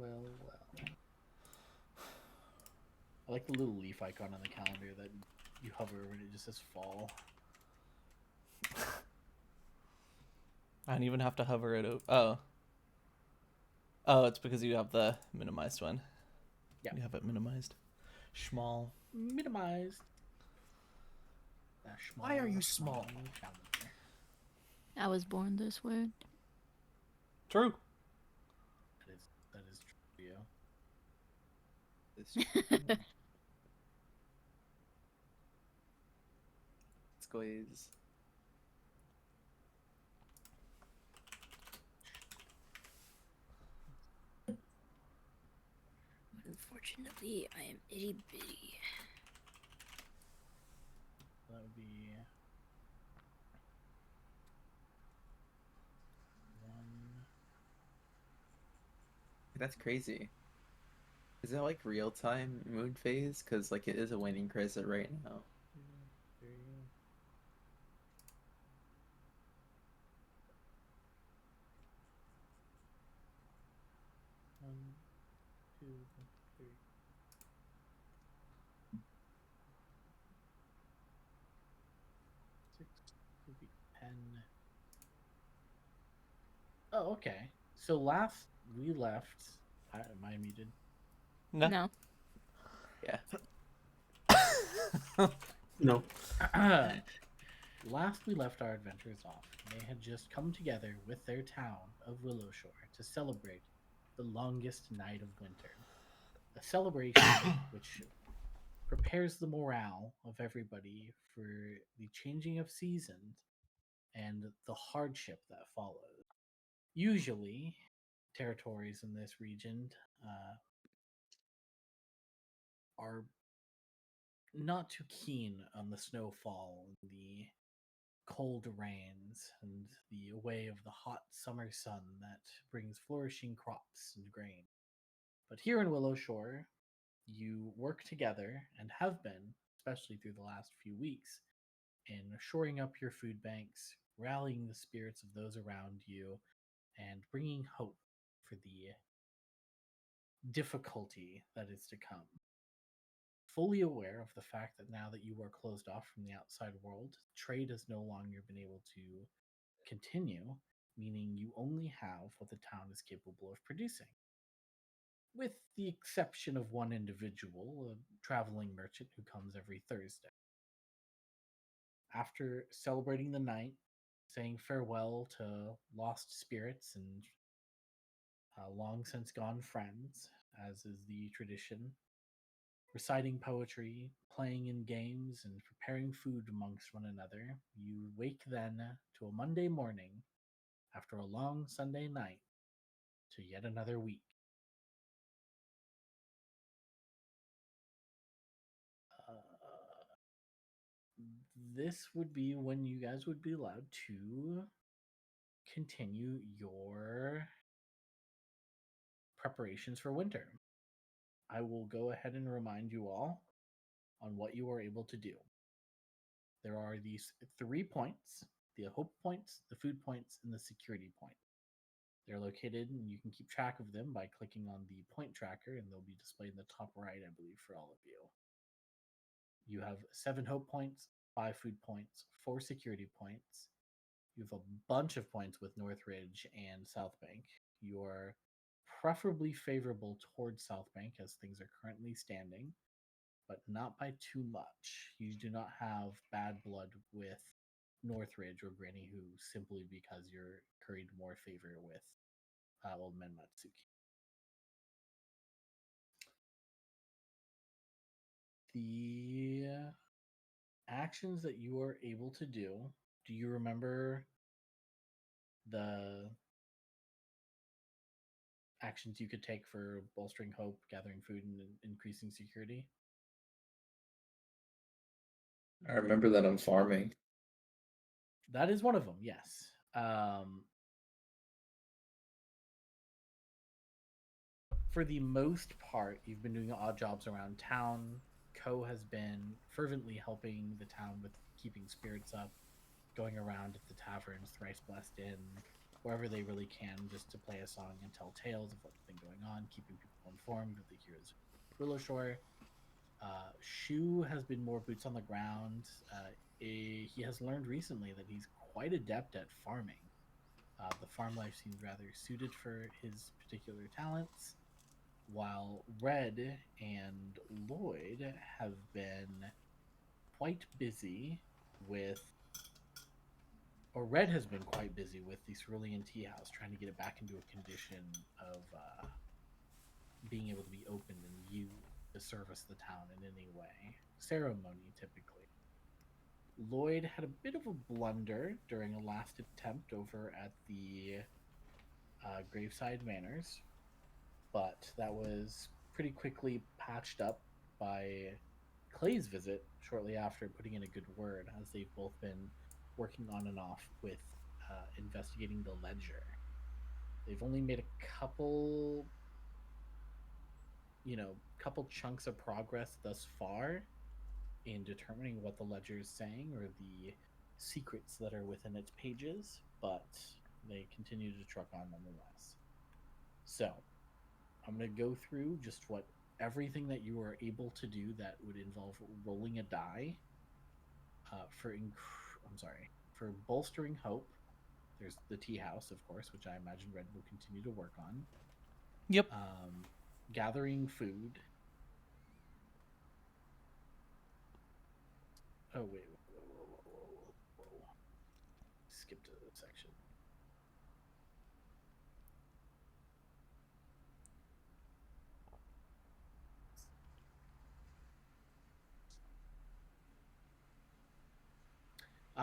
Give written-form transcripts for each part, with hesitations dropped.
well. I like the little leaf icon on the calendar that you hover over and it just says fall. I don't even have to hover it. Oh, it's because you have the minimized one. Yeah. You have it minimized. Small. Minimized. Why are you small? Calendar. I was born this way. True. That is true. Squeeze. Unfortunately, I am itty bitty. That would be 1. That's crazy. Is it like real time moon phase? Because like it is a waning crescent right now. 2, 3. 1, 2, 3. 6 could be 10. Oh, okay. So last we left, am I muted? No. Yeah. No. Last we left our adventurers off, they had just come together with their town of Willowshore to celebrate the longest night of winter. A celebration which prepares the morale of everybody for the changing of seasons and the hardship that follows. Usually, territories in this region are not too keen on the snowfall, the cold rains, and the away of the hot summer sun that brings flourishing crops and grain. But here in Willowshore, you work together and have been, especially through the last few weeks, in shoring up your food banks, rallying the spirits of those around you, and bringing hope for the difficulty that is to come. Fully aware of the fact that now that you are closed off from the outside world, trade has no longer been able to continue, meaning you only have what the town is capable of producing. With the exception of one individual, a traveling merchant who comes every Thursday. After celebrating the night, saying farewell to lost spirits and long since gone friends, as is the tradition, reciting poetry, playing in games, and preparing food amongst one another, you wake then to a Monday morning after a long Sunday night to yet another week. This would be when you guys would be allowed to continue your preparations for winter. I will go ahead and remind you all on what you are able to do. There are these 3 points: the hope points, the food points, and the security points. They're located, and you can keep track of them by clicking on the point tracker, and they'll be displayed in the top right, I believe, for all of you. You have 7 hope points, 5 food points, 4 security points. You have a bunch of points with Northridge and South Bank. You are preferably favorable towards South Bank as things are currently standing, but not by too much. You do not have bad blood with Northridge or Granny Who simply because you're curried more favor with Old Man Matsuki. The actions that you are able to do you remember the actions you could take for bolstering hope, gathering food, and increasing security? I remember that I'm farming. That is one of them, yes. For the most part, you've been doing odd jobs around town. Ko has been fervently helping the town with keeping spirits up, going around at the taverns, Thrice Blessed Inn, wherever they really can, just to play a song and tell tales of what's been going on, keeping people informed of the heroes of Willow Shore. Shu has been more boots on the ground. He has learned recently that he's quite adept at farming. The farm life seems rather suited for his particular talents, while Red and Lloyd have been quite busy with, or Red has been quite busy with the Cerulean Teahouse, trying to get it back into a condition of being able to be opened and used to service the town in any way. Ceremony, typically. Lloyd had a bit of a blunder during a last attempt over at the Graveside Manors, but that was pretty quickly patched up by Clay's visit shortly after, putting in a good word, as they've both been working on and off with investigating the ledger. They've only made a couple chunks of progress thus far in determining what the ledger is saying or the secrets that are within its pages, but they continue to truck on nonetheless. So I'm going to go through just what everything that you are able to do that would involve rolling a die for bolstering hope. There's the tea house, of course, which I imagine Red will continue to work on. Yep. Gathering food. Oh, wait. Whoa. Skipped a section.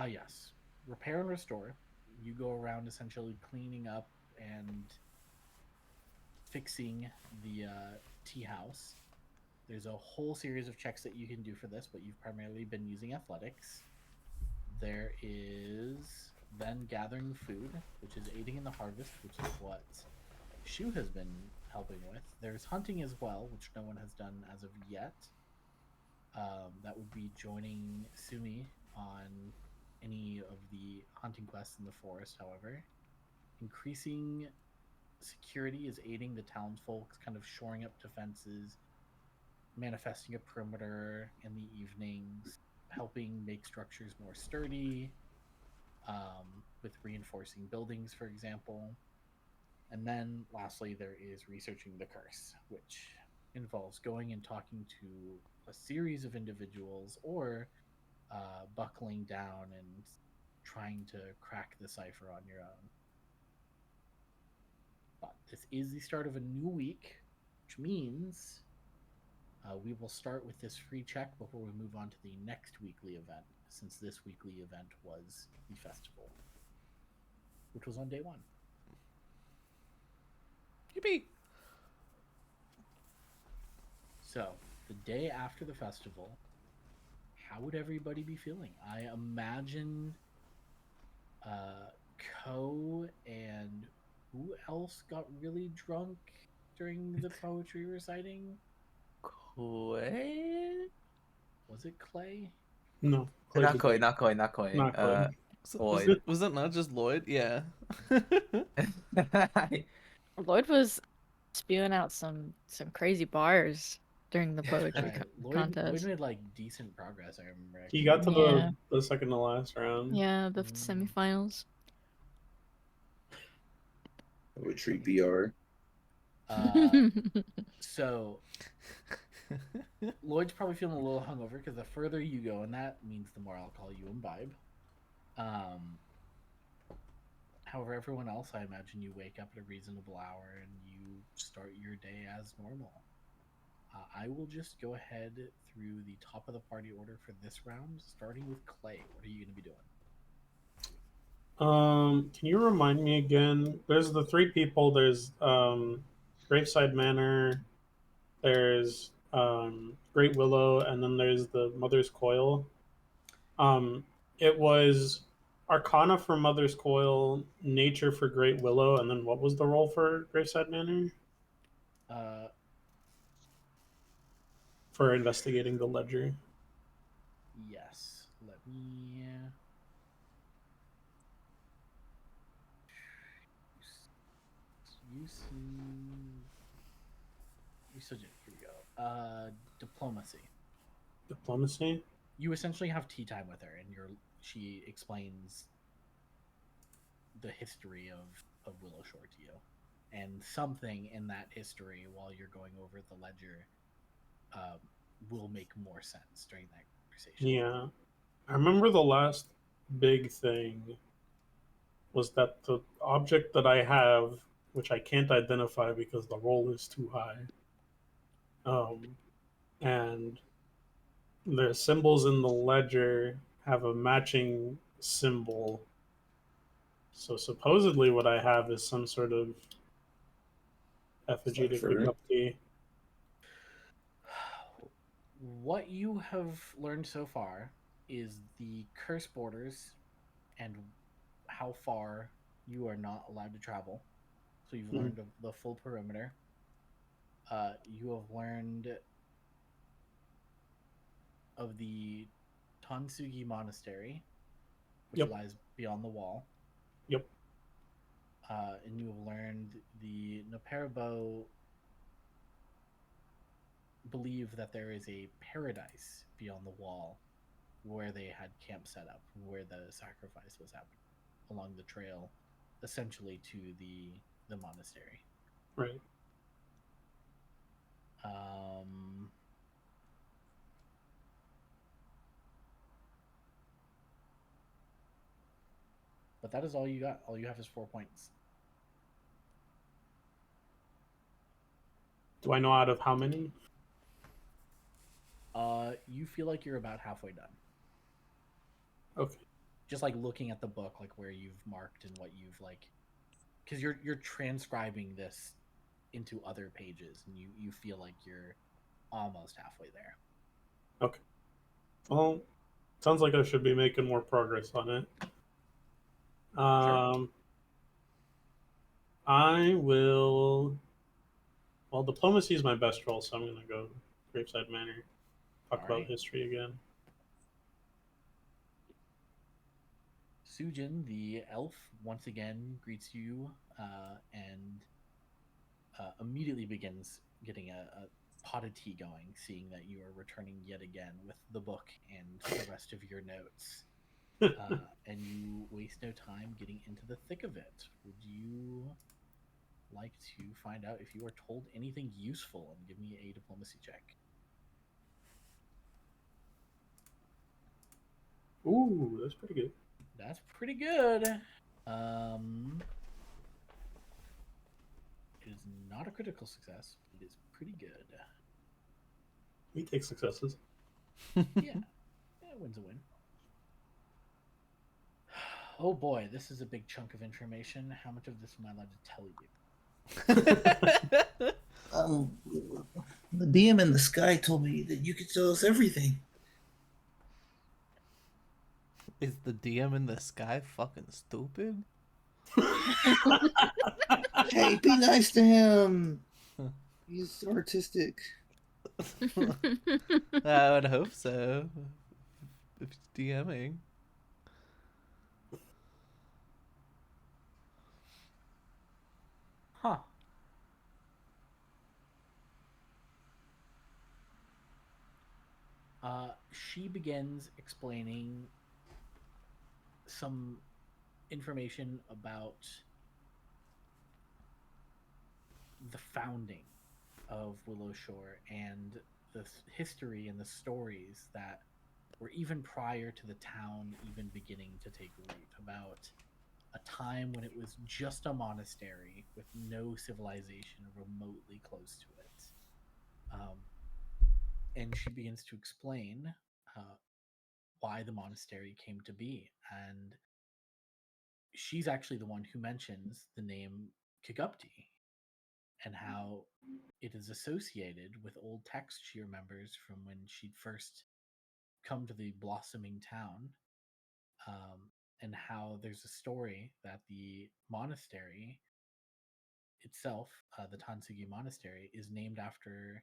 Yes. Repair and restore. You go around essentially cleaning up and fixing the tea house. There's a whole series of checks that you can do for this, but you've primarily been using athletics. There is then gathering food, which is aiding in the harvest, which is what Shu has been helping with. There's hunting as well, which no one has done as of yet. That would be joining Sumi on any of the hunting quests in the forest, however. Increasing security is aiding the townsfolk, kind of shoring up defenses, manifesting a perimeter in the evenings, helping make structures more sturdy, with reinforcing buildings, for example. And then lastly, there is researching the curse, which involves going and talking to a series of individuals or buckling down and trying to crack the cipher on your own. But this is the start of a new week, which means we will start with this free check before we move on to the next weekly event, since this weekly event was the festival, which was on day 1. Yippee! So, the day after the festival, how would everybody be feeling? I imagine Ko and who else got really drunk during the poetry reciting? Clay? Was it Clay? No. Not Clay. Not Clay. Lloyd. Was that not just Lloyd? Yeah. Lloyd was spewing out some crazy bars during the poetry contest. Lloyd made like decent progress, I remember. He got to Yeah. the second to last round. Yeah, the semifinals. Poetry BR. So Lloyd's probably feeling a little hungover because the further you go in that means the more alcohol you imbibe. However, everyone else, I imagine you wake up at a reasonable hour and you start your day as normal. I will just go ahead through the top of the party order for this round, starting with Clay. What are you going to be doing? Can you remind me again? There's the 3 people. There's Graveside Manor. There's Great Willow, and then there's the Mother's Coil. It was Arcana for Mother's Coil, Nature for Great Willow, and then what was the roll for Graveside Manor? For investigating the ledger. Yes. Let me So here we go. Diplomacy. Diplomacy. You essentially have tea time with her, and she explains the history of Willow Shore to you, and something in that history while you're going over the ledger will make more sense during that conversation. Yeah, I remember the last big thing was that the object that I have, which I can't identify because the roll is too high, and the symbols in the ledger have a matching symbol. So supposedly, what I have is some sort of effigy to Cipher. Kigupti. What you have learned so far is the curse borders and how far you are not allowed to travel. So you've learned of the full perimeter. You have learned of the Tansugi Monastery, which Yep. lies beyond the wall. Yep. And you have learned the Naperabo believe that there is a paradise beyond the wall where they had camp set up, where the sacrifice was happening along the trail, essentially to the monastery. Right. But that is all you got. All you have is 4 points. Do I know out of how many? You feel like you're about halfway done. Okay. Just like looking at the book, like where you've marked and what you've like, because you're transcribing this into other pages, and you feel like you're almost halfway there. Okay. Well, sounds like I should be making more progress on it. Sure. I will. Well, diplomacy is my best roll, so I'm going to go Graveside Manor. Talk about history again. Sujin, the elf, once again greets you and immediately begins getting a pot of tea going, seeing that you are returning yet again with the book and the rest of your notes. And you waste no time getting into the thick of it. Would you like to find out if you are told anything useful and give me a diplomacy check? Ooh, that's pretty good. That's pretty good. It is not a critical success, but it is pretty good. We take successes. Yeah, win's a win. Oh boy, this is a big chunk of information. How much of this am I allowed to tell you? The DM in the sky told me that you could tell us everything. Is the DM in the sky fucking stupid? Hey, be nice to him. He's artistic. I would hope so. If it's DMing. Huh. She begins explaining some information about the founding of Willow Shore and the history and the stories that were even prior to the town even beginning to take root, about a time when it was just a monastery with no civilization remotely close to it. And she begins to explain why the monastery came to be. And she's actually the one who mentions the name Kigupti and how it is associated with old texts she remembers from when she'd first come to the blossoming town. And how there's a story that the monastery itself, the Tansugi Monastery, is named after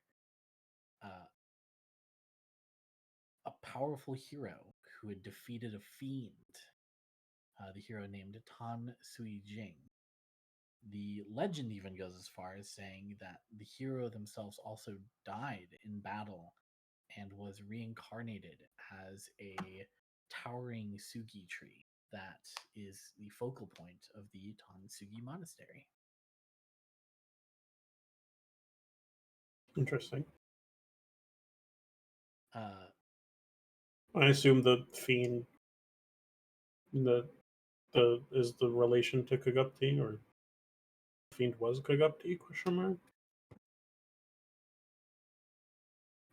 a powerful hero who had defeated a fiend, the hero named Tan Sui Jing. The legend even goes as far as saying that the hero themselves also died in battle and was reincarnated as a towering Sugi tree that is the focal point of the Tansugi Monastery. Interesting. Uh, I assume the fiend the is the relation to Kagupti, or fiend was Kagupti? Question mark.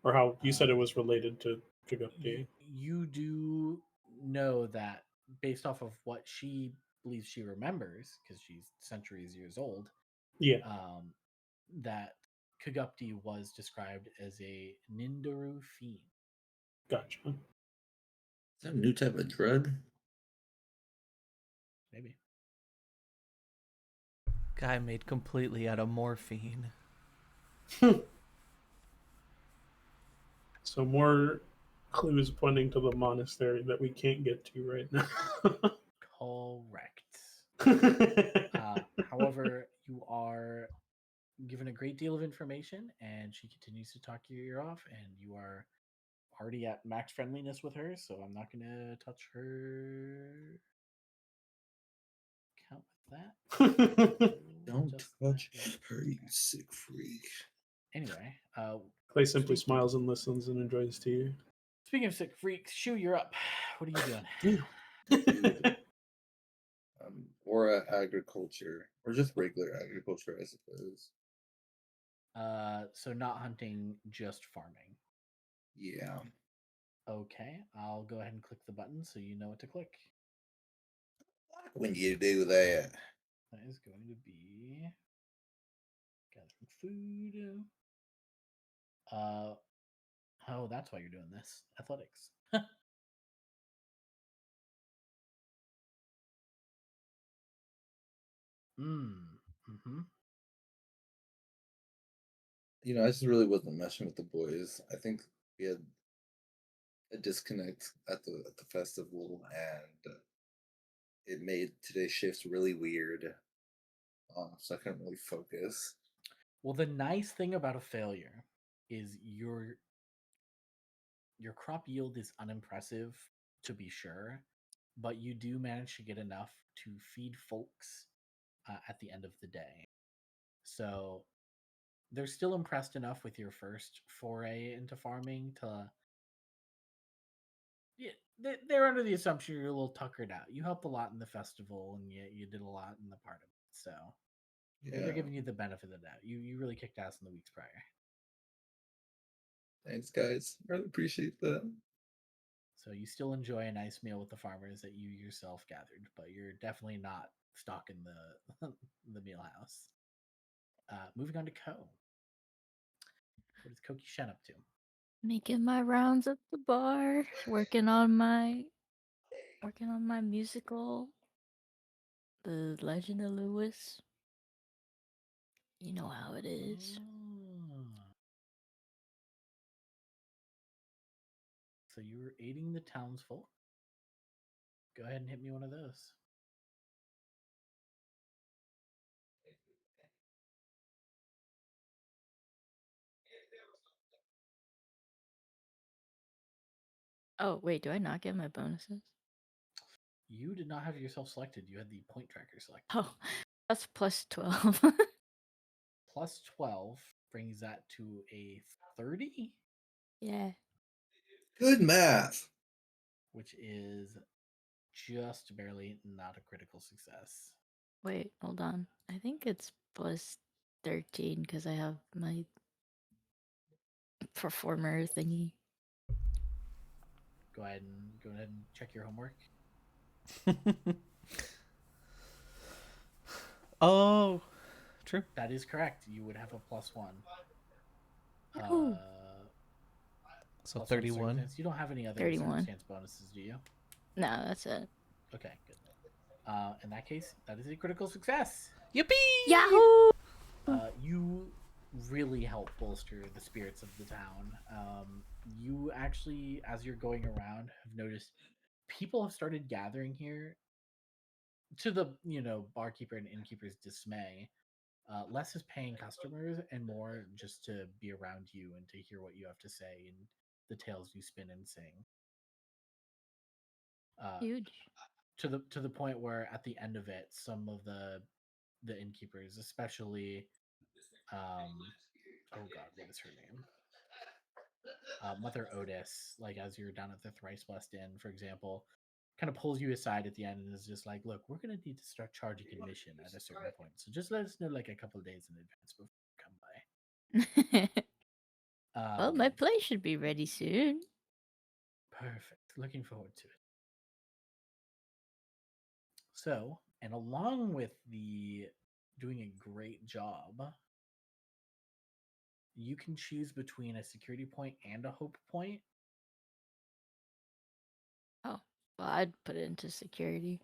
Or how you said it was related to Kagupti. You do know that based off of what she believes she remembers, because she's centuries years old, Yeah. that Kagupti was described as a Nindaru fiend. Gotcha. Is that a new type of drug? Maybe. Guy made completely out of morphine. So more clues pointing to the monastery that we can't get to right now. Correct. However, you are given a great deal of information, and she continues to talk your ear off, and you are already at max friendliness with her, so I'm not going to touch her. Count with that. Don't Just touch that. her, you sick freak. Anyway, Clay simply smiles and listens and enjoys tea. speaking of sick freaks, Shu, you're up. What are you doing? Dude. Or agriculture, or just regular agriculture, I suppose. So not hunting, just farming. Yeah. Okay, I'll go ahead and click the button so you know what to click. When you do that, That is going to be gathering food. Oh, that's why you're doing this. Athletics. Mm-hmm. I just really wasn't meshing with the boys. I think we had a disconnect at the festival, and it made today's shifts really weird. So I couldn't really focus. Well, the nice thing about a failure is your crop yield is unimpressive, to be sure, but you do manage to get enough to feed folks at the end of the day. So they're still impressed enough with your first foray into farming to. Yeah, they're under the assumption you're a little tuckered out. You helped a lot in the festival, and you did a lot in the part of it. So they're Yeah. giving you the benefit of the doubt. You really kicked ass in the weeks prior. Thanks, guys. Really appreciate that. So you still enjoy a nice meal with the farmers that you yourself gathered, but you're definitely not stocking the the meal house. Moving on to Ko. What is Koki Shen up to? Making my rounds at the bar, working on my musical, The Legend of Lewis. You know how it is. So you were aiding the townsfolk. Go ahead and hit me one of those. Oh, wait, do I not get my bonuses? You did not have yourself selected. You had the point tracker selected. Oh, that's plus 12. Plus 12 brings that to a 30, Yeah. Good math. which is just barely not a critical success. Wait, hold on. I think it's plus 13 because I have my performer thingy. Go ahead and check your homework. Oh, true. That is correct. You would have a +1. Yahoo! So plus 31. circumstance. You don't have any other 31. circumstance bonuses, do you? No, that's it. Okay, good. In that case, that is a critical success. Yippee! Yahoo! You really help bolster the spirits of the town. You actually, as you're going around, have noticed people have started gathering here to the barkeeper and innkeeper's dismay, less is paying customers and more just to be around you and to hear what you have to say and the tales you spin and sing. Huge. To the point where at the end of it, some of the innkeepers, especially, oh god, what is her name? Mother Otis, like as you're down at the Thrice Blessed Inn, for example, kind of pulls you aside at the end and is just like, look, we're going to need to start charging admission at a certain point. So just let us know like a couple of days in advance before you come by. Well, my play should be ready soon. Perfect. Looking forward to it. So, and along with the doing a great job, you can choose between a security point and a hope point. Oh, well, I'd put it into security.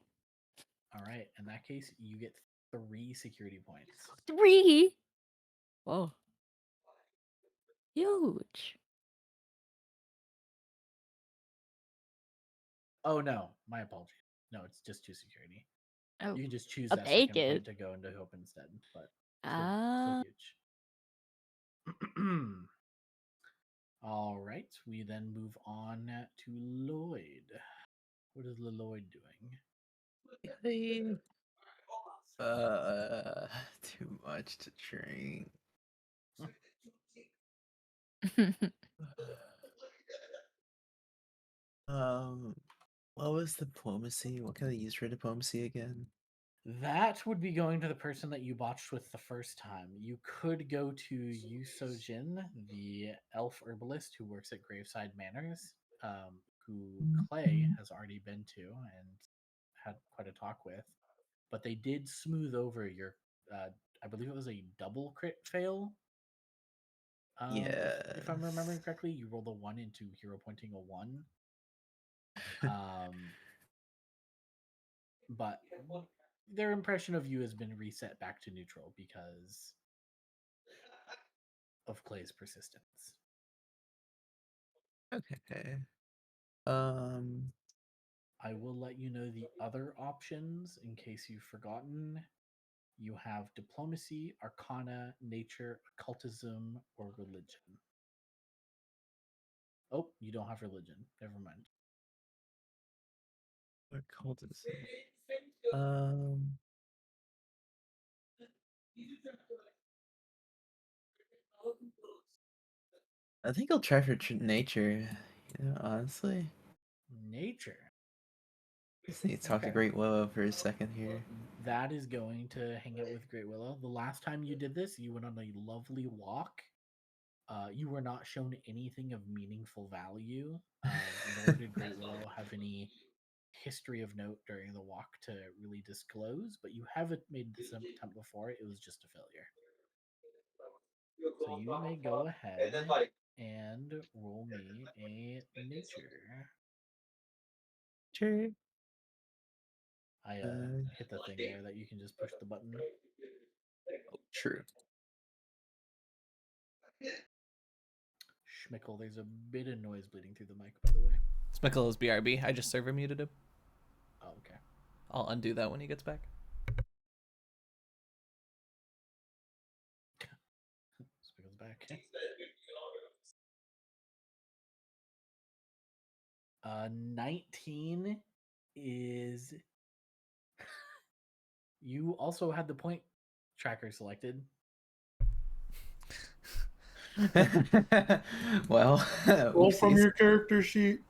All right. In that case, you get 3 security points. 3? Whoa. Huge. Oh no, my apologies. No, it's just 2 security. Oh, You can just choose I'll that take second it. point to go into hope instead, but still Ah. huge. All right, we then move on to Lloyd. What is Lloyd doing? Too much to drink. What was diplomacy? What can I use for diplomacy again? That would be going to the person that you botched with the first time. You could go to Yu Sojin, the elf herbalist who works at Graveside Manors, who Clay has already been to and had quite a talk with. But they did smooth over your, I believe it was a double crit fail. If I'm remembering correctly, you rolled a 1 into hero pointing a 1. But their impression of you has been reset back to neutral because of Clay's persistence. Okay. I will let you know the other options in case you've forgotten. You have diplomacy, arcana, nature, occultism, or religion. Oh, you don't have religion. Never mind. Occultism. I think I'll try for nature. Honestly. Nature. Just need to talk to Great Willow for a second here. That is going to hang out with Great Willow. The last time you did this, you went on a lovely walk. You were not shown anything of meaningful value, nor did Great Willow have any history of note during the walk to really disclose, but you haven't made this attempt before. It was just a failure. So you may go ahead and roll me a nature. Sure. I hit the thing there that you can just push the button. True. Schmickle, there's a bit of noise bleeding through the mic, by the way. Smickle is BRB. I just server muted him. Oh, okay. I'll undo that when he gets back. Smickle's back. 19 is... You also had the point tracker selected. Well, roll from your character sheet.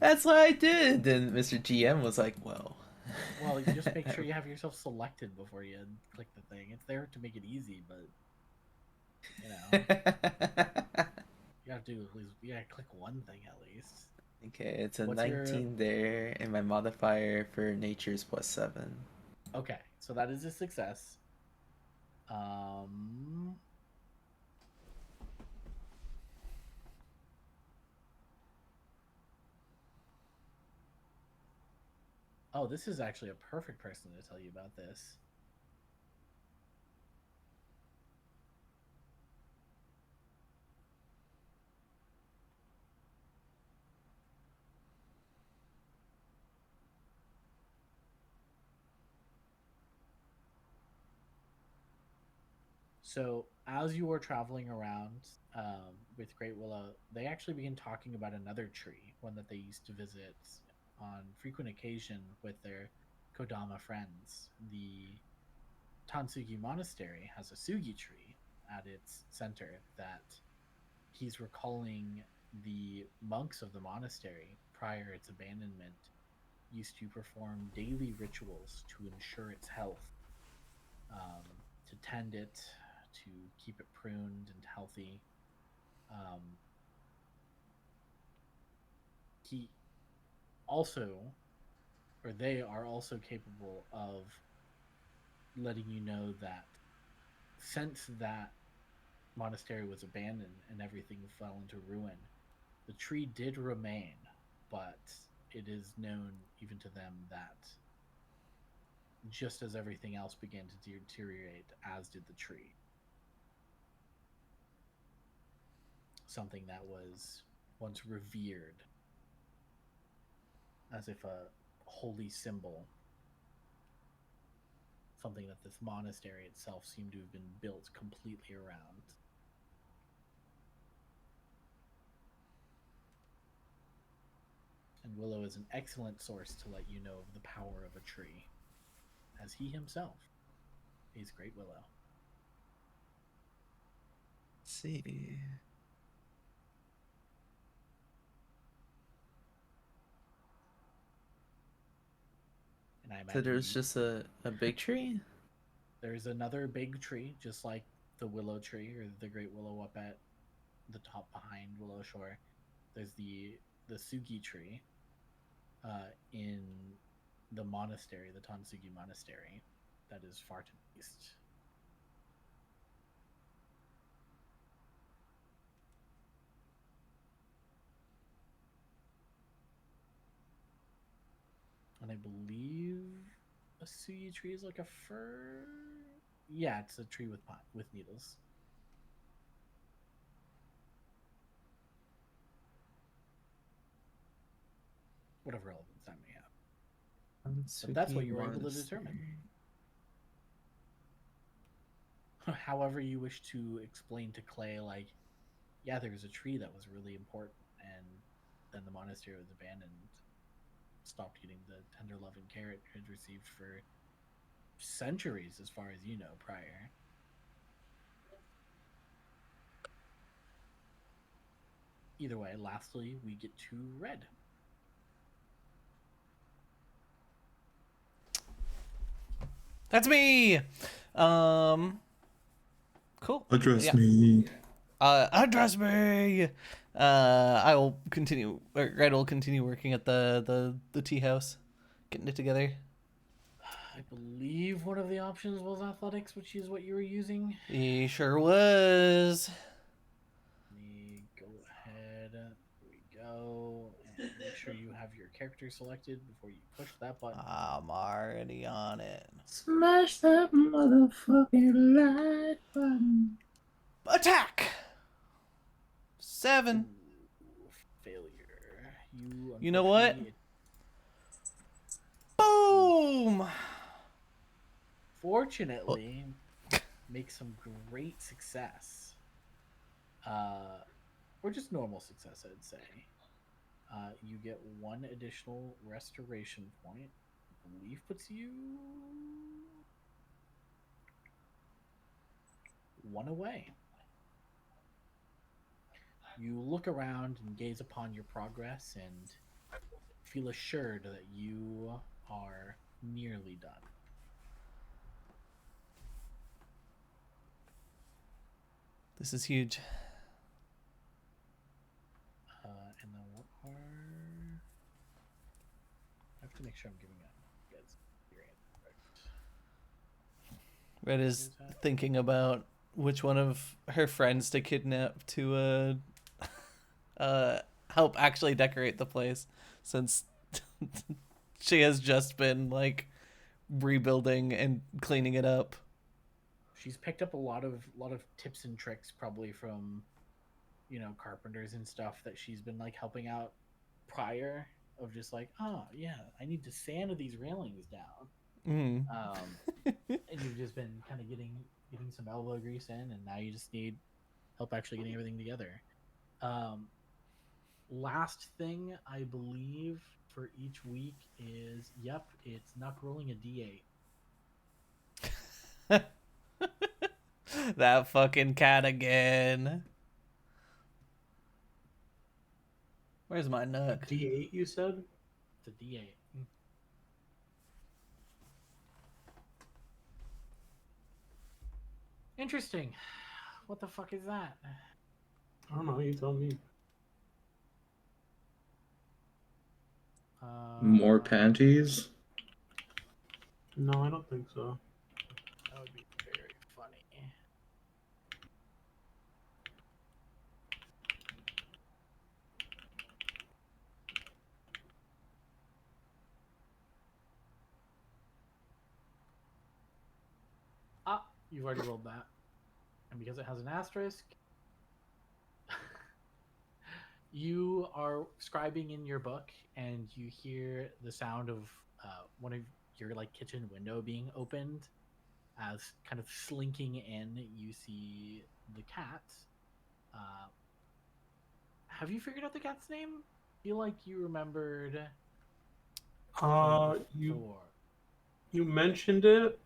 That's what I did. Then Mr. GM was like, "Well, you just make sure you have yourself selected before you click the thing. It's there to make it easy, but you have to at least click one thing at least." Okay, it's a 19 there, and my modifier for nature is +7. Okay, so that is a success. Oh, this is actually a perfect person to tell you about this. So as you were traveling around with Great Willow, they actually begin talking about another tree, one that they used to visit on frequent occasion with their Kodama friends. The Tansugi Monastery has a sugi tree at its center that he's recalling the monks of the monastery prior its abandonment used to perform daily rituals to ensure its health, to tend it, to keep it pruned and healthy. Um, he also, or they are also capable of letting you know that since that monastery was abandoned and everything fell into ruin, the tree did remain, but it is known even to them that just as everything else began to deteriorate, as did the tree. Something that was once revered as if a holy symbol, something that this monastery itself seemed to have been built completely around. And Willow is an excellent source to let you know of the power of a tree, as he himself is Great Willow. Let's see. And I So imagine there's just a big tree? there's another big tree, just like the willow tree or the Great Willow up at the top behind Willow Shore. There's the Sugi tree in the monastery, the Tansugi Monastery, that is far to the east. And I believe a Sugi tree is like a fir. Yeah, it's a tree with needles. Whatever relevance that may have. But that's what you were able to determine. However you wish to explain to Clay, like, yeah, there was a tree that was really important, and then the monastery was abandoned, stopped getting the tender love and care it had received for centuries, as far as you know, prior. Either way, lastly, we get to Red. That's me. Cool. Address Yeah. me. Address me. I will continue. Or Red will continue working at the tea house, getting it together. I believe one of the options was athletics, which is what you were using. He sure was. Let me go ahead. Here we go. And make sure you have your character selected before you push that button. I'm already on it. Smash that motherfucking like button. Attack. 7. Ooh, failure. You know what? unfortunately, Boom. Fortunately, make some great success. Or just normal success, I'd say. You get 1 additional restoration point. I believe puts you 1 away. You look around and gaze upon your progress and feel assured that you are nearly done. This is huge. And then what are... I have to make sure I'm giving you guys your answer correct. Red is thinking about which one of her friends to kidnap to help actually decorate the place, since she has just been like rebuilding and cleaning it up. She's picked up a lot of tips and tricks, probably from, you know, carpenters and stuff that she's been like helping out prior, of just like, oh yeah, I need to sand these railings down. Mm. And you've just been kind of getting getting some elbow grease in, and now you just need help actually getting everything together. Last thing I believe for each week is it's Nuck rolling a D8. That fucking cat again. Where's my Nuck? D8, you said? It's a D8. Interesting. What the fuck is that? I don't know. You tell me. More panties? No, I don't think so. That would be very funny. Ah, you've already rolled that. And because it has an asterisk, you are scribing in your book and you hear the sound of one of your like kitchen window being opened. As kind of slinking in, you see the cat. Have you figured out the cat's name? I feel like you remembered. You mentioned it.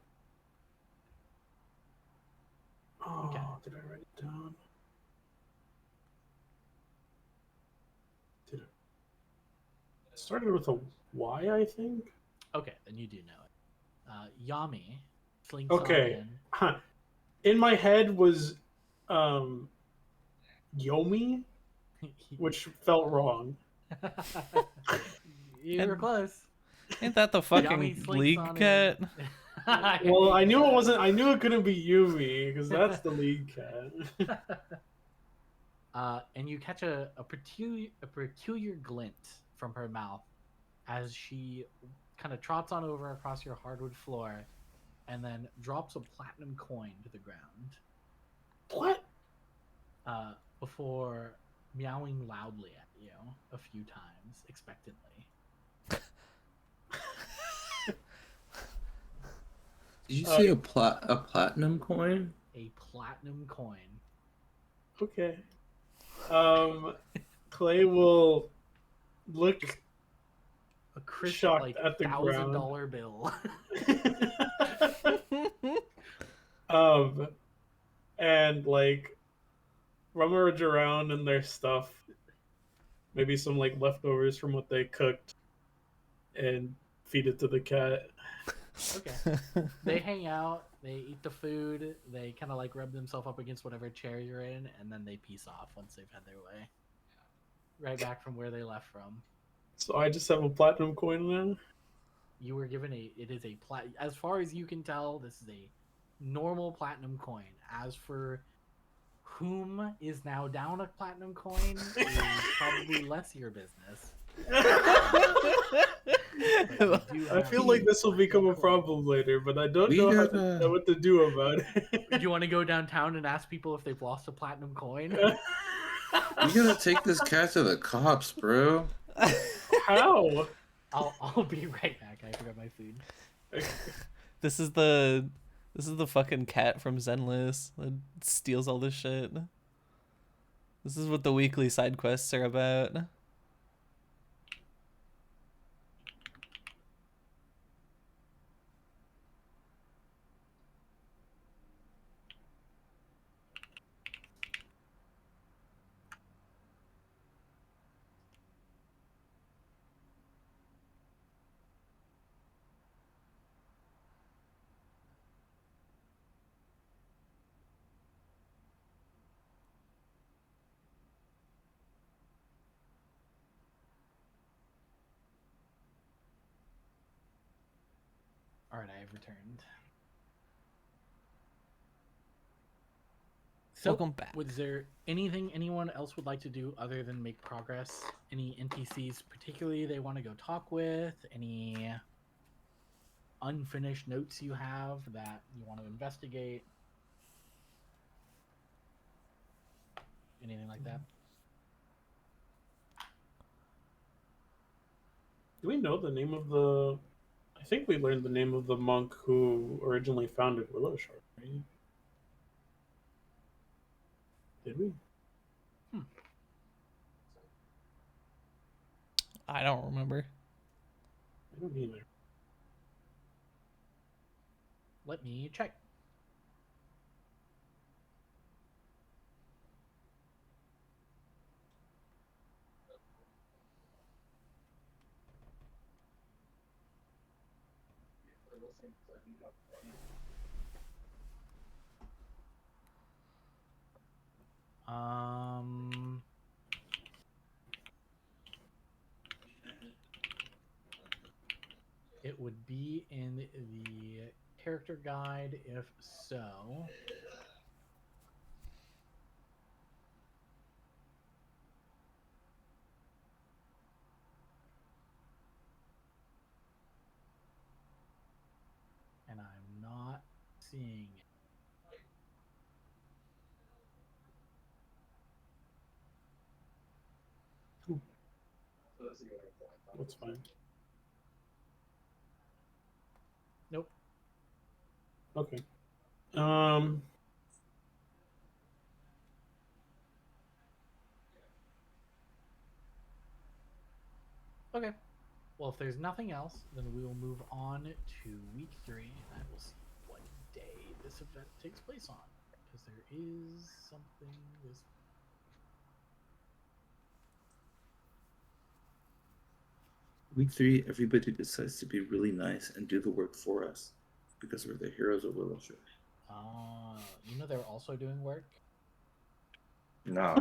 Oh, Okay. did I write it down? Did it? It started with a Y, I think. Okay, then you do know it. Yami slinks Okay. on Huh. In my head was Yomi, in. which felt wrong. You were close. Ain't that the fucking Yami slinks league on cat? in. Well, I knew it wasn't. I knew it couldn't be Yumi because that's the lead cat. And you catch a peculiar glint from her mouth as she kind of trots on over across your hardwood floor and then drops a platinum coin to the ground. What? Before meowing loudly at you a few times expectantly. Did you say a platinum coin? A platinum coin. Okay. Clay will look A crisp, shocked like at the ground. $1,000 bill. And like rummage around in their stuff, maybe some like leftovers from what they cooked, and feed it to the cat. Okay. They hang out, they eat the food, they kind of like rub themselves up against whatever chair you're in, and then they peace off once they've had their way. Right back from where they left from. So I just have a platinum coin now. You were given as far as you can tell, this is a normal platinum coin. As for whom is now down a platinum coin is probably less your business. I feel like this will become a problem later, but I don't know what to do about it. Do you want to go downtown and ask people if they've lost a platinum coin? You gotta take this cat to the cops, bro. How? I'll be right back. I forgot my food. This is the fucking cat from Zenless that steals all this shit. This is what the weekly side quests are about. All right, I have returned. So, Welcome back. Was there anything anyone else would like to do other than make progress? Any NPCs particularly they want to go talk with? Any unfinished notes you have that you want to investigate? Anything like that? Do we know the name of the... I think we learned the name of the monk who originally founded Willowshard, right? Did we? I don't remember. I don't either. Let me check. It would be in the character guide if so. And I'm not seeing it. That's fine. Nope. Okay. Okay. Well, if there's nothing else, then we will move on to week 3, and I will see what day this event takes place on. Because there is something this. Week 3, everybody decides to be really nice and do the work for us because we're the heroes of Willowshire. You know they're also doing work? No.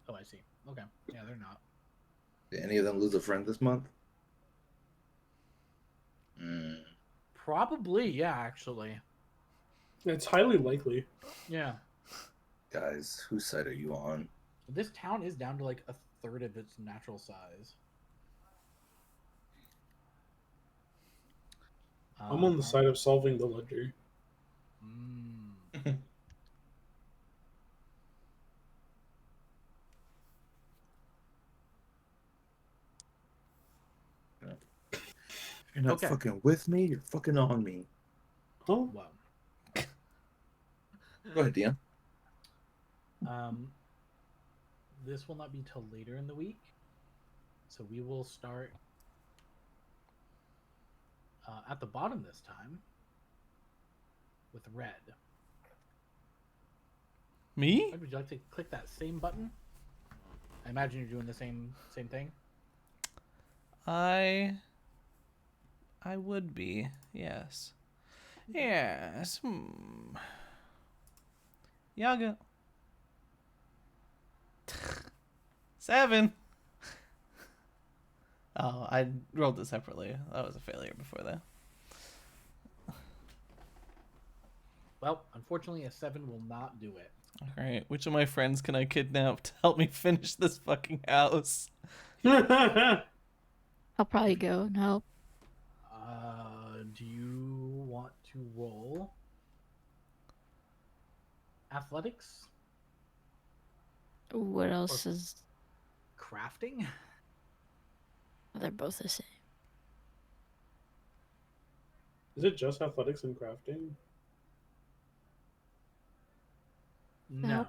Oh, I see. Okay. Yeah, they're not. Did any of them lose a friend this month? Probably, yeah, actually. It's highly likely. Yeah. Guys, whose side are you on? This town is down to like a third of its natural size. I'm on the side of solving the ledger. You're not fucking with me, you're fucking on me. Oh? Wow. Go ahead, Dion. This will not be till later in the week. So we will start at the bottom this time with red. Me? Would you like to click that same button? I imagine you're doing the same thing. I would be, yes. Yes. Yaga. 7. Oh, I rolled it separately. That was a failure before that. Well, unfortunately, a 7 will not do it. Alright, which of my friends can I kidnap to help me finish this fucking house? I'll probably go and help. Do you want to roll athletics? What else is... Crafting? They're both the same. Is it just athletics and crafting? No. Nope.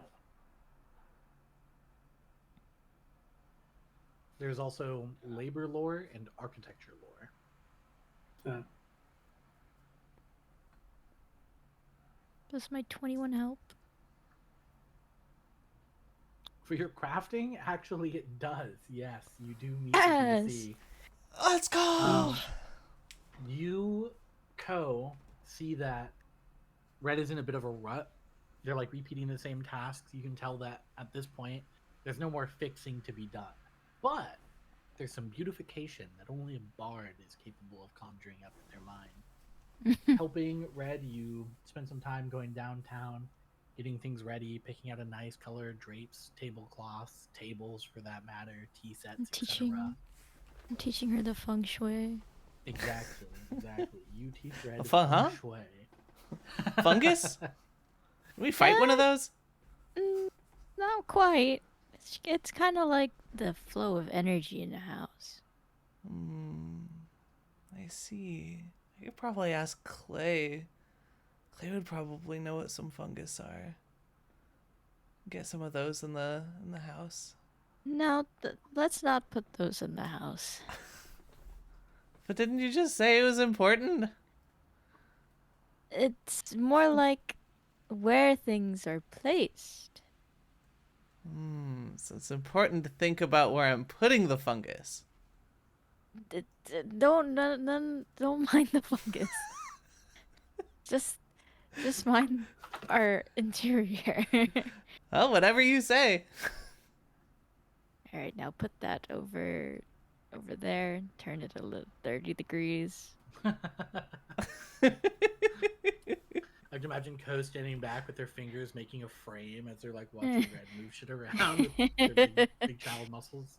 There's also labor lore and architecture lore. Does my 21 help? For your crafting, actually, it does. Yes, you do meet Yes. the DC. Let's go! You, see that Red is in a bit of a rut. They're like repeating the same tasks. You can tell that at this point, there's no more fixing to be done. But there's some beautification that only a bard is capable of conjuring up in their mind. Helping Red, you spend some time going downtown, getting things ready, picking out a nice color, drapes, tablecloths, tables for that matter, tea sets, etc. I'm teaching her the feng shui. Exactly. You teach Red Huh? feng shui. Fungus? Can we fight one of those? Not quite. It's kind of like the flow of energy in the house. I see. I could probably ask Clay. Clay would probably know what some fungus are. Get some of those in the house. No, let's not put those in the house. But didn't you just say it was important? It's more like where things are placed. So it's important to think about where I'm putting the fungus. Don't mind the fungus. just mind our interior. Well, whatever you say. All right, now put that over there. Turn it a little 30 degrees. I can imagine Ko standing back with their fingers making a frame as they're like watching Red move shit around with their big child muscles.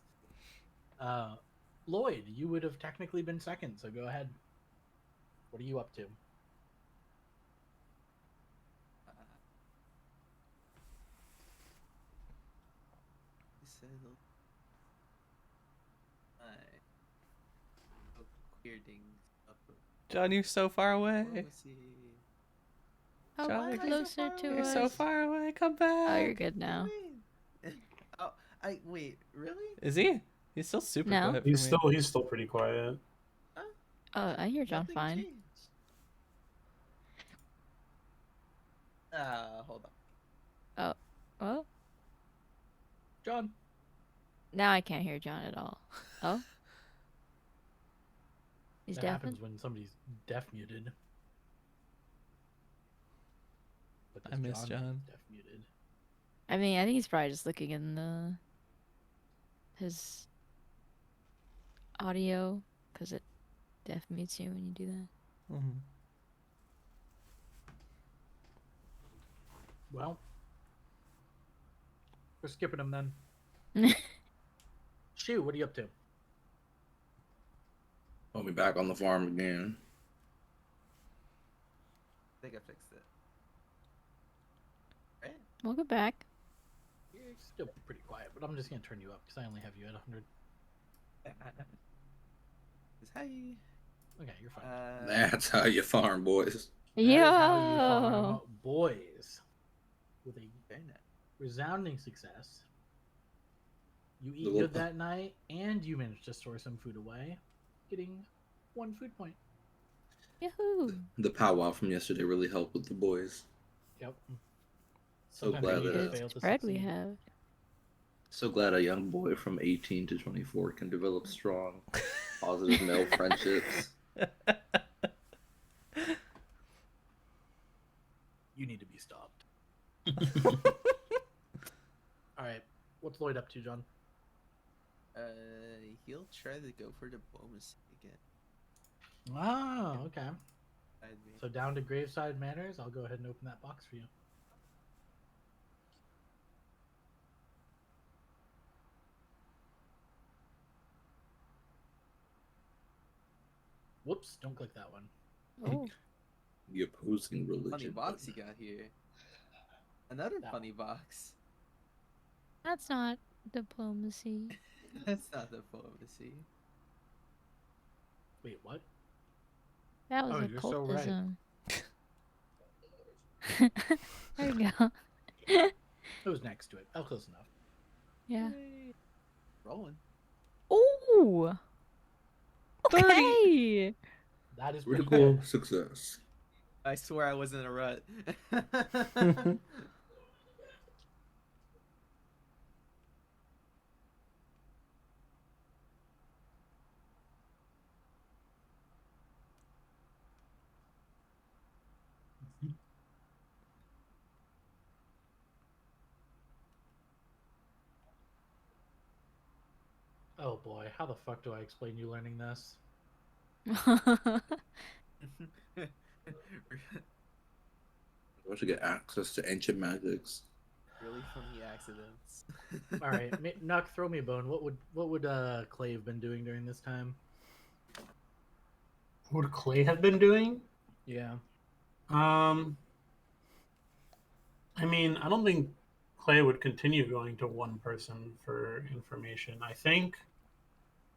Lloyd, you would have technically been second, so go ahead. What are you up to? John, you're so far away. Oh, John, closer to you're us. so far away. Come back. Oh, you're good now. Oh, wait, really? Is he? He's still super No. quiet for He's me. he's still pretty quiet. Oh, I hear John Nothing fine. changed. Hold on. Oh, John. now I can't hear John at all. Oh, he's That deaf. happens when somebody's deaf muted. But I miss is John. Deaf muted. I mean, I think he's probably just looking in his audio because it deaf mutes you when you do that. Mm-hmm. Well, we're skipping him then. Shoot, what are you up to? I'll be back on the farm again. I think I fixed it. Right? Welcome back. You're still pretty quiet, but I'm just gonna turn you up because I only have you at 100. Hi. Okay, you're fine. That's how you farm, boys. That is how you Yo. farm boys. With a Very nice. resounding success. You eat little- good that night, and you manage to store some food away, getting 1 food point. Yahoo. The powwow from yesterday really helped with the boys. Yep. So Sometimes glad you that just fail Good to spread we succeed. have. So glad a young boy from 18 to 24 can develop strong, positive male friendships. You need to be stopped. All right, what's Lloyd up to, John? He'll try to go for diplomacy again. Ah, okay. I'd be- So down to Graveside Manors. I'll go ahead and open that box for you. Whoops! Don't click that one. Oh, The opposing Funny religion. box you got here. Another That funny box. that's not diplomacy. That's not diplomacy. Wait, what? That was Oh, you're so right. occultism. There we go. It was next to it. That was close enough. Yeah. Yay. Rolling. Ooh. 30. Okay. That is pretty Critical good. success. I swear I was in a rut. Oh boy, how the fuck do I explain you learning this? I want to get access to ancient magics. Really funny accidents. All right, Nuck, throw me a bone. What would Clay have been doing during this time? What would Clay have been doing? Yeah. I mean, I don't think Clay would continue going to one person for information. I think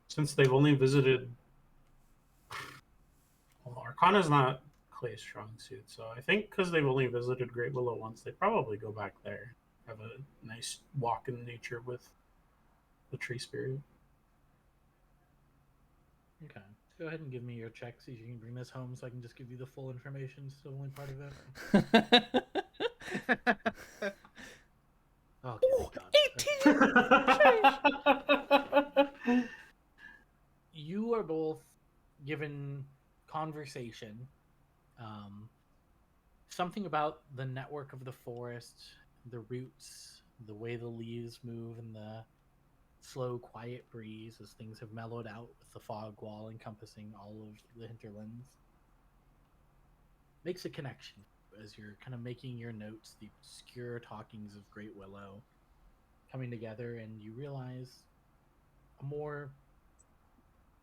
since they've only visited, well, Arcana's not Clay's strong suit. So I think because they've only visited Great Willow once, they probably go back there. Have a nice walk in nature with the tree spirit. Okay. Go ahead and give me your check so you can bring this home so I can just give you the full information. It's the only part of it. Oh, God. You are both given conversation. Something about the network of the forest, the roots, the way the leaves move, and the slow, quiet breeze as things have mellowed out with the fog wall encompassing all of the hinterlands. Makes a connection as you're kind of making your notes, the obscure talkings of Great Willow coming together, and you realize a more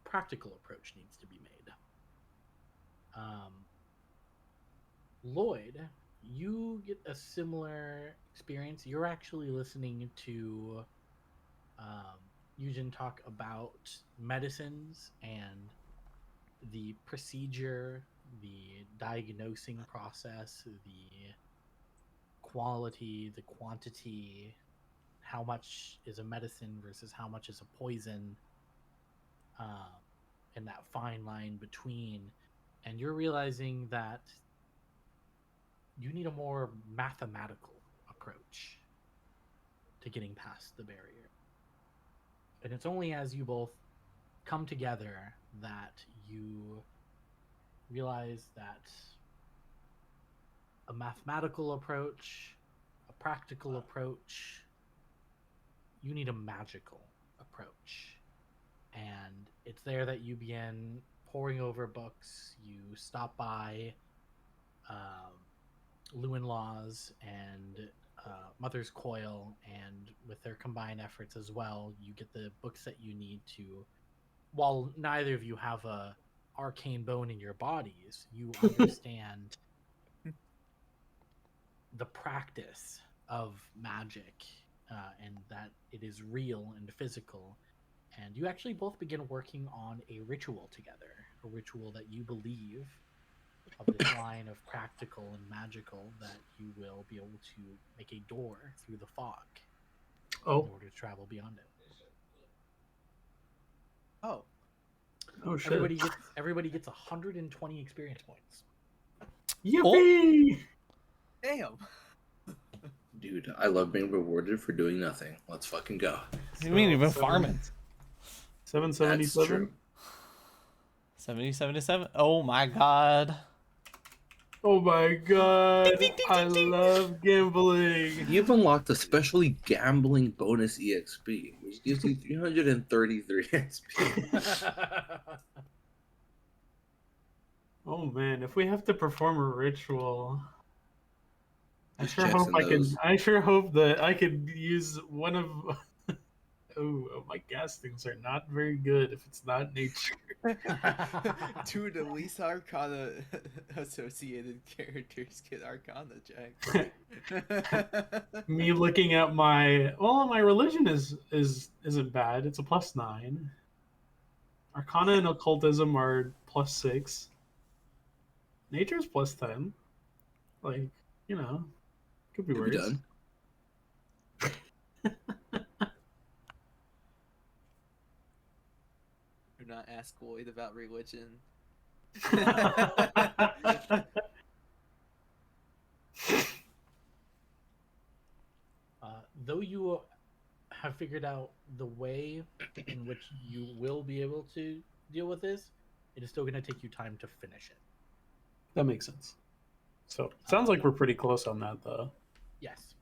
practical approach needs to be made. Lloyd, you get a similar experience. You're actually listening to Eugen talk about medicines and the procedure, the diagnosing process, the quality, the quantity, how much is a medicine versus how much is a poison, and that fine line between. And you're realizing that you need a more mathematical approach to getting past the barrier. And it's only as you both come together that you realize that a mathematical approach, a practical approach, you need a magical approach. And it's there that you begin poring over books. You stop by Lewin Laws and Mother's Coil, and with their combined efforts as well, you get the books that you need to, while neither of you have a arcane bone in your bodies, you understand the practice of magic, and that it is real and physical. And you actually both begin working on a ritual together, a ritual that you believe of this line of practical and magical, that you will be able to make a door through the fog in order to travel beyond it. Oh shit! Everybody gets 120 experience points. Yippee! Damn. Dude, I love being rewarded for doing nothing. Let's fucking go. What do you mean you've been farming? 777. That's true. 7077. Oh my god. Oh my god. I love gambling. You've unlocked a specially gambling bonus EXP, which gives you 333 XP. Oh man, if we have to perform a ritual, I Just sure hope checking I can. those. I sure hope that I could use one of. Oh, my castings are not very good if it's not nature. Two of the least Arcana associated characters get Arcana check. Me looking at my religion isn't bad. It's a +9. Arcana and occultism are +6. Nature's +10. Like, could be Could worse. be done. Do not ask Lloyd about religion. Though you have figured out the way in which you will be able to deal with this, it is still going to take you time to finish it. That makes sense. So, sounds like we're pretty close on that, though. Yes.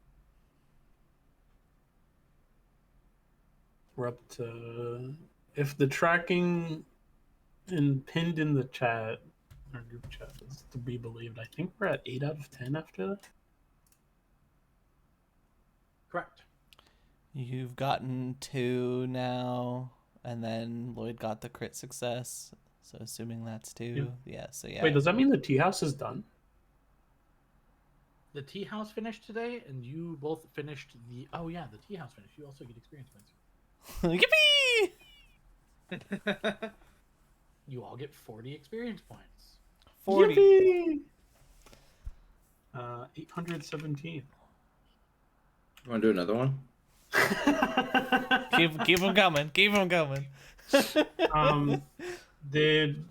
We're up to... If the tracking and pinned in the chat, our group chat is to be believed, I think we're at 8 out of 10 after that. Correct. You've gotten 2 now, and then Lloyd got the crit success. So assuming that's 2, yeah. So yeah. Wait, does that mean the tea house is done? The tea house finished today, and you both finished the. Oh yeah, the tea house finished. You also get experience points. Yippee! You all get 40 experience points. 40. Yippee! 817. You want to do another one? Keep them coming. Keep them coming. Did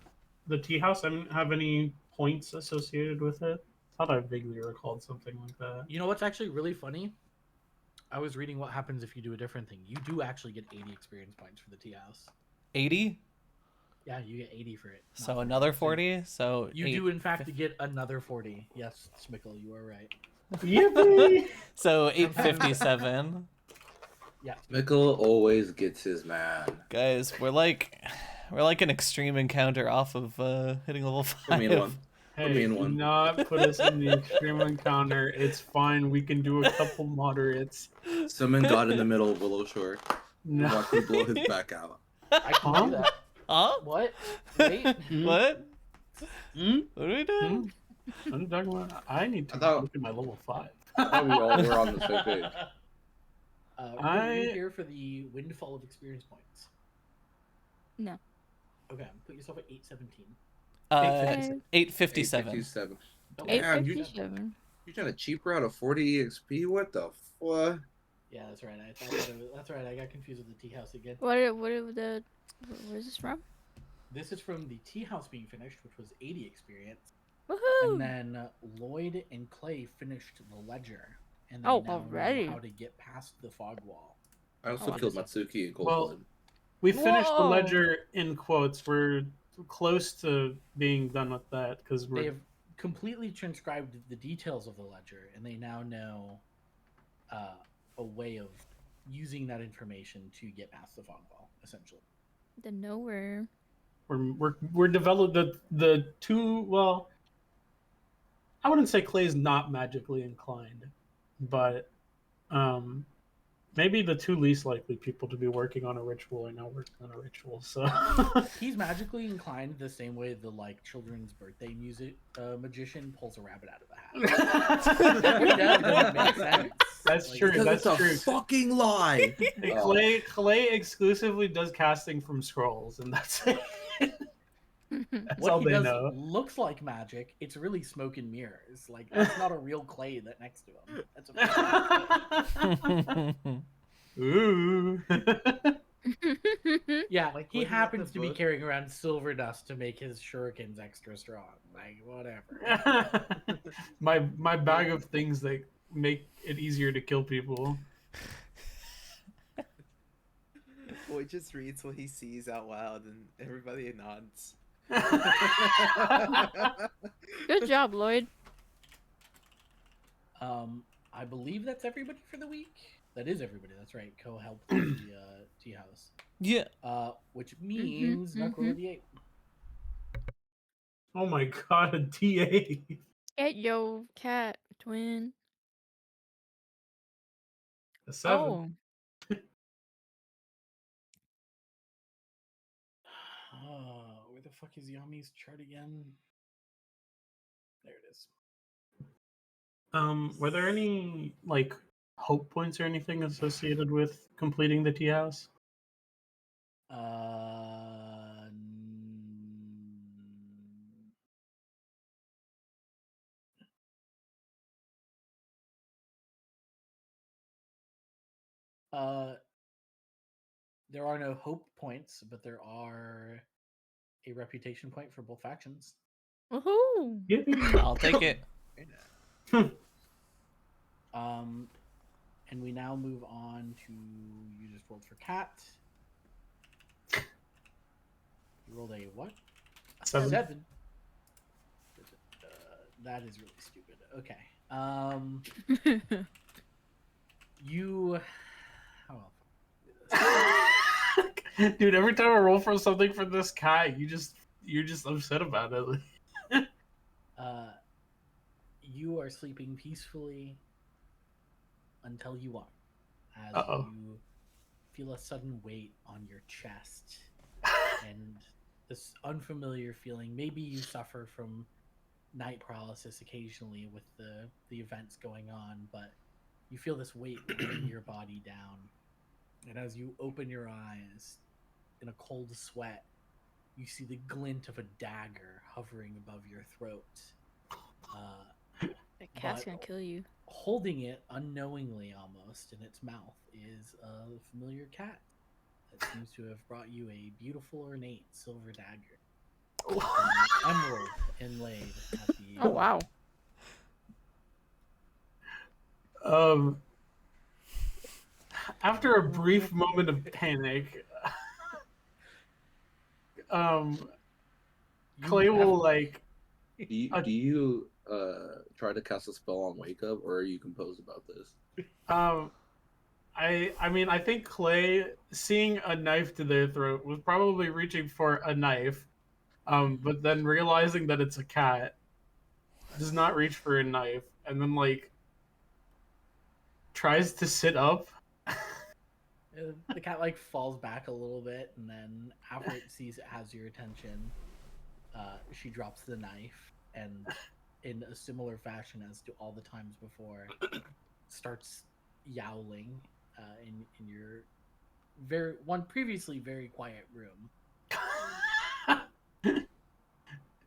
the tea house have any points associated with it? I thought I vaguely recalled something like that. You know what's actually really funny? I was reading what happens if you do a different thing. You do actually get 80 experience points for the tea house. 80? Yeah, you get 80 for it. So another 40? So you do in fact get another 40. Yes, Schmickle, you are right. Yippee! So 857. Yeah. Mickle always gets his man. Guys, we're like an extreme encounter off of hitting level 5. Put me in one. Hey, me in do one. not put us in the extreme encounter. It's fine. We can do a couple moderates. Summon God in the middle of Willow Shore. No. Watch me blow his back out. I can do that. Huh? What? Wait. What? Hmm? What are we doing? What are you talking about? I need to I thought- look at my level 5. I thought we all were on the same page. You're here for the windfall of experience points. No. Okay, put yourself at 817. 857. 857. Oh, Damn, you 857. trying to cheap route a 40 EXP? What the fuck? Yeah, that's right. That's right. I got confused with the tea house again. Where is this from? This is from the tea house being finished, which was 80 experience. Woohoo! And then Lloyd and Clay finished the ledger. And they Oh, now already? know how to get past the fog wall. I also Oh, killed understood. Matsuki and Cold Well, Blood. We finished the Whoa. ledger in quotes. We're close to being done with that because They we're. have completely transcribed the details of the ledger, and they now know a way of using that information to get past the fog wall, essentially. The nowhere. We're developed the two. Well, I wouldn't say Clay's not magically inclined, but maybe the two least likely people to be working on a ritual are now working on a ritual. So He's magically inclined the same way the children's birthday music magician pulls a rabbit out of a hat. That doesn't make sense. That's true. Because That's it's a true. fucking lie. Clay exclusively does casting from scrolls, and that's it. That's What all he they does know. looks like magic. It's really smoke and mirrors. Like, that's not a real Clay that next to him. That's a Ooh. yeah. Like, He looking at happens the to be book. carrying around silver dust to make his shurikens extra strong. Like, whatever. my bag of things that make it easier to kill people. Boy just reads what he sees out loud, and everybody nods. Good job, Lloyd. I believe that's everybody for the week. That is everybody. That's right. Co-helped the tea house. Yeah. Which means Knuckle the 8. Oh my god, a TA. Get yo cat twin. A 7. Oh, Where the fuck is Yami's chart again? There it is. Were there any hope points or anything associated with completing the tea house? There are no hope points, but there are a reputation point for both factions. woohoo! Yippee. I'll take it. And we now move on to you just rolled for cat. You rolled a what? A 7. 7. That is really stupid. Okay. You. Oh, well. Dude, every time I roll for something for this guy, you're just upset about it. You are sleeping peacefully until you are, as you feel a sudden weight on your chest and this unfamiliar feeling. Maybe you suffer from night paralysis occasionally with the events going on, but you feel this weight weighing your body down. And as you open your eyes in a cold sweat, you see the glint of a dagger hovering above your throat. That cat's But- gonna kill you. Holding it unknowingly almost in its mouth is a familiar cat that seems to have brought you a beautiful ornate silver dagger. An emerald inlaid at the Oh wow. After a brief moment of panic, Clay will like. Do you try to cast a spell on wake up, or are you composed about this? I mean, I think Clay, seeing a knife to their throat, was probably reaching for a knife, but then realizing that it's a cat, does not reach for a knife, and then like tries to sit up. The cat like falls back a little bit, and then after it sees it has your attention, she drops the knife, and in a similar fashion as to all the times before, starts yowling in your previously very quiet room.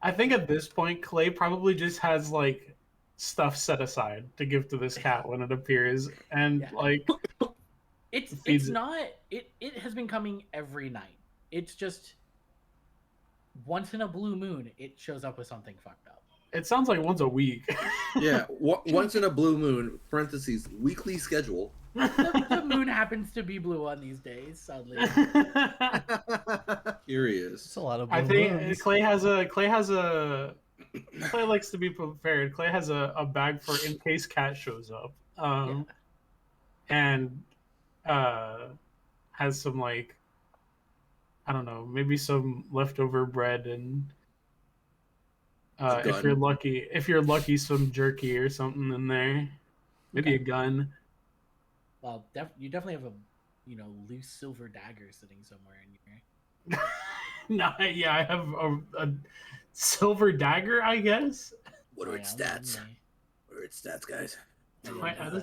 I think at this point, Clay probably just has like stuff set aside to give to this cat when it appears, and Yeah. like It's feeds it. not it has been coming every night. It's just once in a blue moon it shows up with something fucked up. It sounds like once a week. Yeah, once in a blue moon. Parentheses weekly schedule. The moon happens to be blue on these days, sadly. Curious. It's a lot of I blue think moons. Clay likes to be prepared. Clay has a bag for in case cat shows up. And has some like, I don't know, maybe some leftover bread and if you're lucky, some jerky or something in there. Maybe a gun. Well, you definitely have a loose silver dagger sitting somewhere in here. No, yeah, I have a silver dagger, I guess. What are its stats? What are its stats, guys? Do I add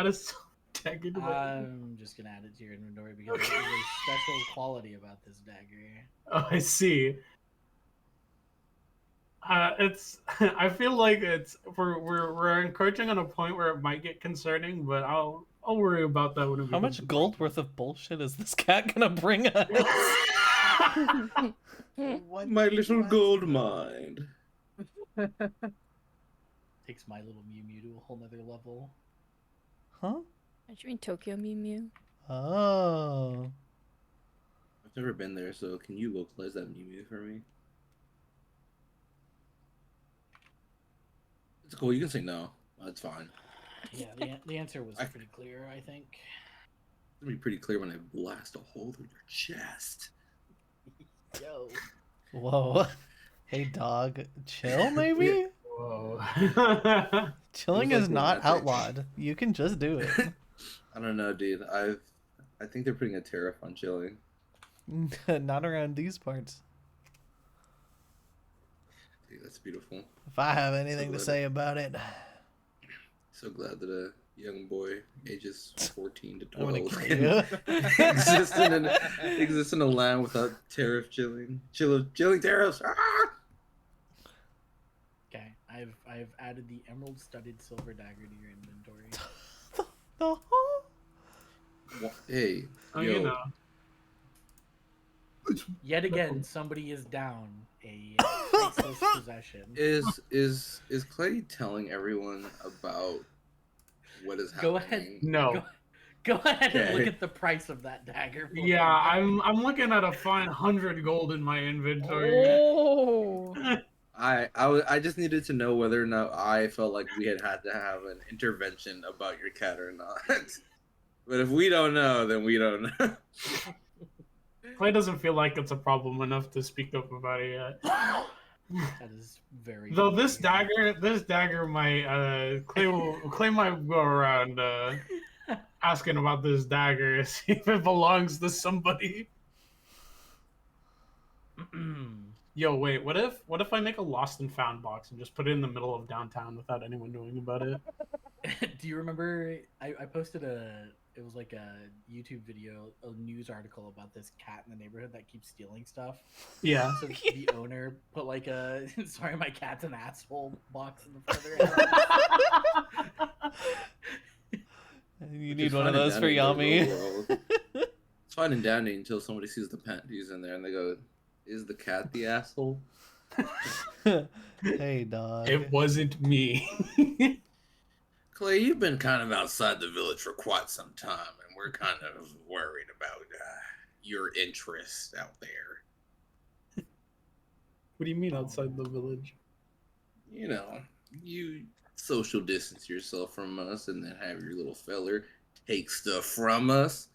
a silver dagger to my I'm just gonna add it to your inventory because there's a special quality about this dagger. Oh, I see. It's. I feel like we're encroaching on a point where it might get concerning, but I'll worry about that when it. How much gold worth of bullshit is this cat gonna bring us? My little gold mine. Takes my little Mew Mew to a whole nother level. Huh? Don't you mean Tokyo Mew Mew? Oh. I've never been there, so can you localize that Mew Mew for me? It's cool. You can say no. That's fine. Yeah, the answer was pretty clear, I think. It'll be pretty clear when I blast a hole through your chest. Yo. Whoa. Hey, dog. Chill, maybe? Whoa. Chilling It was is like not romantic. outlawed. You can just do it. I don't know, dude. I think they're putting a tariff on chilling. Not around these parts. Dude, that's beautiful. If I have anything to glad say about it, So glad that a young boy, ages 14 to I'm gonna 12, kill you. exists in a land without tariff chilling tariffs. Ah! Okay, I've added the emerald studded silver dagger to your inventory. Hey, Oh, yo, you know. Yet again, somebody is down a priceless possession. is Clay telling everyone about what is happening? Go ahead. No. Go ahead and look Okay. at the price of that dagger. for Yeah, me. I'm looking at a fine 100 gold in my inventory. Oh. I just needed to know whether or not I felt like we had to have an intervention about your cat or not. But if we don't know, then we don't know. Clay doesn't feel like it's a problem enough to speak up about it yet. That is very. Though this dagger might Clay might go around asking about this dagger, see if it belongs to somebody. Yo, wait, what if I make a lost and found box and just put it in the middle of downtown without anyone knowing about it? Do you remember? I posted it was like a YouTube video, a news article about this cat in the neighborhood that keeps stealing stuff. Yeah. So the owner put like a "sorry, my cat's an asshole" box in the front of their house. You Which need is one of fine and those for dandy in the Yami. real world. It's fine and dandy until somebody sees the panties in there and they go, "Is the cat the asshole?" Hey, dog. It wasn't me. Clay, you've been kind of outside the village for quite some time, and we're kind of worried about your interest out there. What do you mean outside the village? You know, you social distance yourself from us and then have your little feller take stuff from us.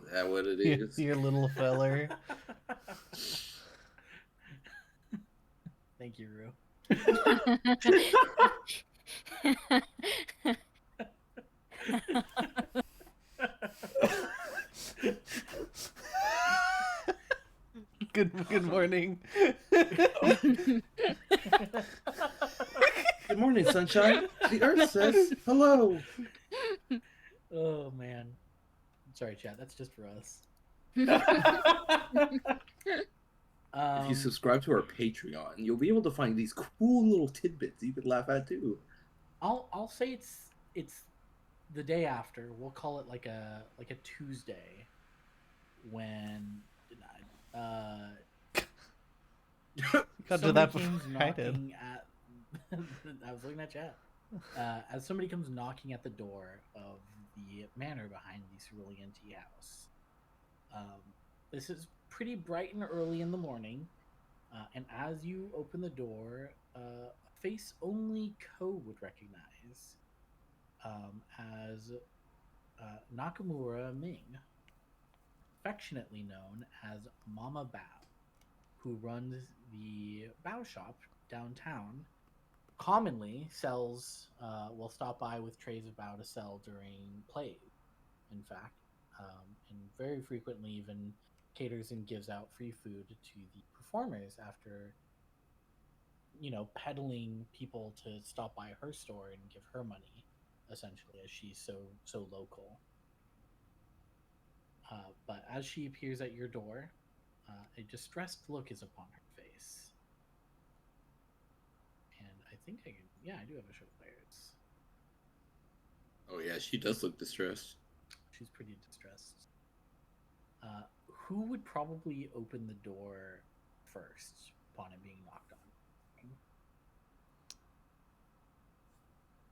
Is that what it is? Your little feller. Thank you, Rue. Good morning. Good morning, sunshine. The earth says hello. Oh man. Sorry, chat. That's just for us. If you subscribe to our Patreon, you'll be able to find these cool little tidbits you could laugh at too. I'll say it's the day after. We'll call it like a Tuesday when Got to that somebody comes before I did. knocking at I was looking at chat. As somebody comes knocking at the door of the manor behind the Cerulean Teahouse. This is pretty bright and early in the morning, and as you open the door, a face only Ko would recognize as Nakamura Ming, affectionately known as Mama Bao, who runs the Bao shop downtown. Commonly sells, will stop by with trays of Bao to sell during plays, in fact, and very frequently even caters and gives out free food to the performers after, peddling people to stop by her store and give her money, essentially, as she's so local. But as she appears at your door, a distressed look is upon her face. And I think I do have a show players. Oh yeah, she does look distressed. She's pretty distressed. Who would probably open the door first upon it being knocked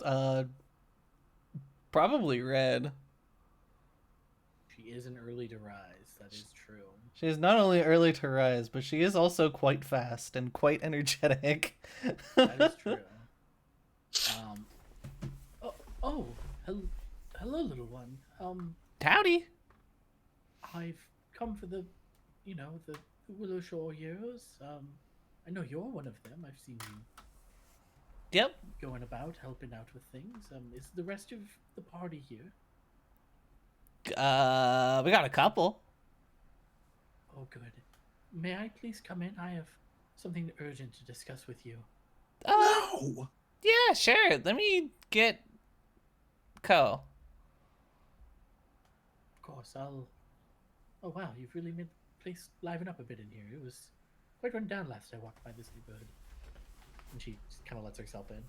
on? Probably Red. She is an early to rise. That is true. She is not only early to rise, but she is also quite fast and quite energetic. That is true. Hello, little one. Howdy. I've come for the Willow Shore Heroes. I know you're one of them. I've seen you. Yep. Going about helping out with things. Is the rest of the party here? We got a couple. Oh, good. May I please come in? I have something urgent to discuss with you. No! Yeah, sure. Let me get Ko. Of course, I'll... Oh, wow, you've really made the place liven up a bit in here. It was quite run down last I walked by this neighborhood. And she just kind of lets herself in.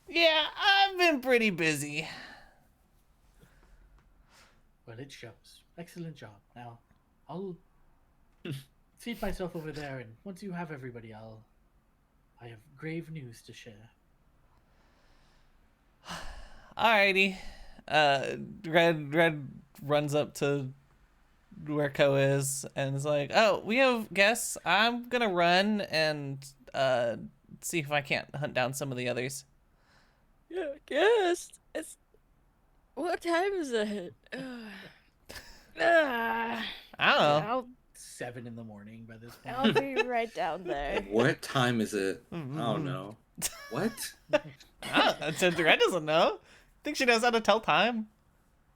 Yeah, I've been pretty busy. Well, it shows. Excellent job. Now, I'll seat myself over there, and once you have everybody, I have grave news to share. Alrighty. Red runs up to where Ko is and is like, "Oh, we have guests. I'm gonna run and see if I can't hunt down some of the others." Yeah, guess. What time is it? I don't know. 7 in the morning by this point. I'll be right down there. What time is it? I don't know. What? Red doesn't know. I think she knows how to tell time.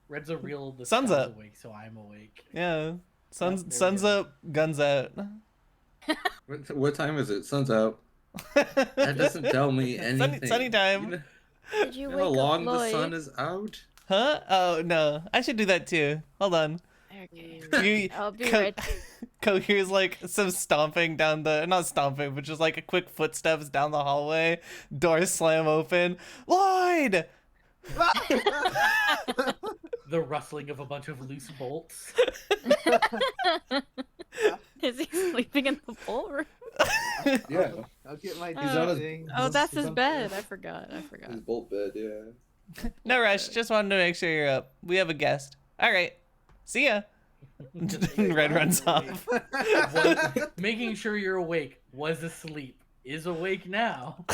Red's a real. The Sun's sky's up. awake, so I'm awake. Yeah. Sun's there we go. up, guns out. What time is it? Sun's out. That doesn't tell me anything. Sunny time. You know, Did you you know wake how long up, Lloyd? the sun is out? Huh? Oh no, I should do that too. Hold on. Okay. I'll be right. Here's like some stomping down the, not stomping, but just like a quick footsteps down the hallway. Doors slam open. Lloyd. The rustling of a bunch of loose bolts. Is he sleeping in the bolt room? Yeah, I'll get my He's on his- thing. Oh, that's He's his on- bed. I forgot. his bolt bed. Yeah. No rush. Just wanted to make sure you're up. We have a guest. All right. See ya. Red runs off. Making sure you're awake. Was asleep. Is awake now.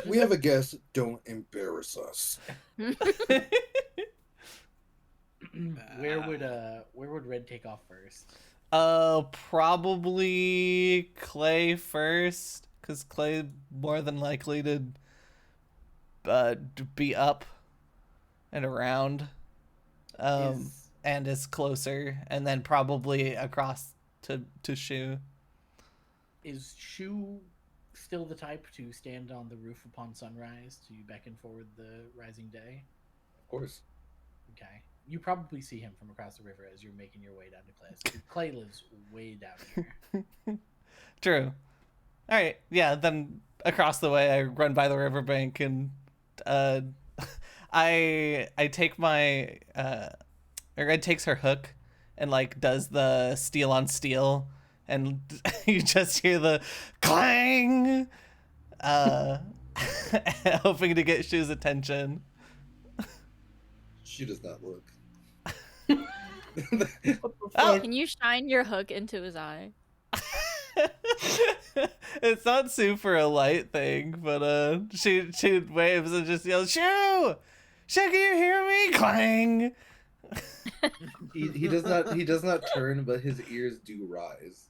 We have a guest. Don't embarrass us. Where would Red take off first? Probably Clay first, cause Clay more than likely to be up and around, and is closer, and then probably across to Shu. Is Shu still the type to stand on the roof upon sunrise to beckon forward the rising day? Of course. Okay. You probably see him from across the river as you're making your way down to Clay. Clay lives way down here. True. All right. Yeah. Then across the way, I run by the riverbank and I take my Red takes her hook and like does the steel on steel, and you just hear the clang, hoping to get Shu's attention. She does not look. Oh, Can you shine your hook into his eye? it's not super a light thing, but she waves and just yells, "Shu! Shu, can you hear me?" Clang. He does not turn, but his ears do rise.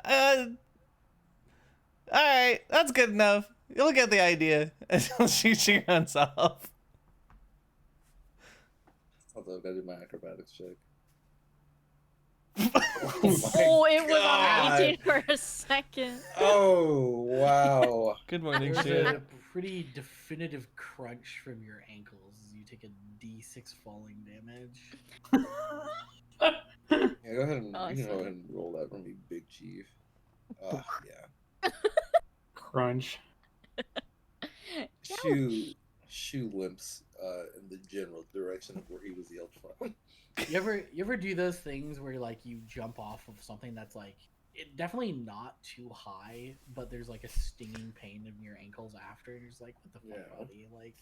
All right, that's good enough. You'll get the idea. Until she runs off. Although I gotta do my acrobatics check. Oh, it was on 18 for a second. Oh wow! Good morning, There's Shu. a pretty definitive crunch from your ankles as you take a D6 falling damage. Yeah, go ahead and you can go Awesome. ahead and roll that for me, Big Chief. Yeah. Crunch. Shu limps in the general direction of where he was yelled from. You ever do those things where like you jump off of something that's like definitely not too high, but there's like a stinging pain in your ankles after, and you're just like, what the fuck, Yeah. buddy? Like,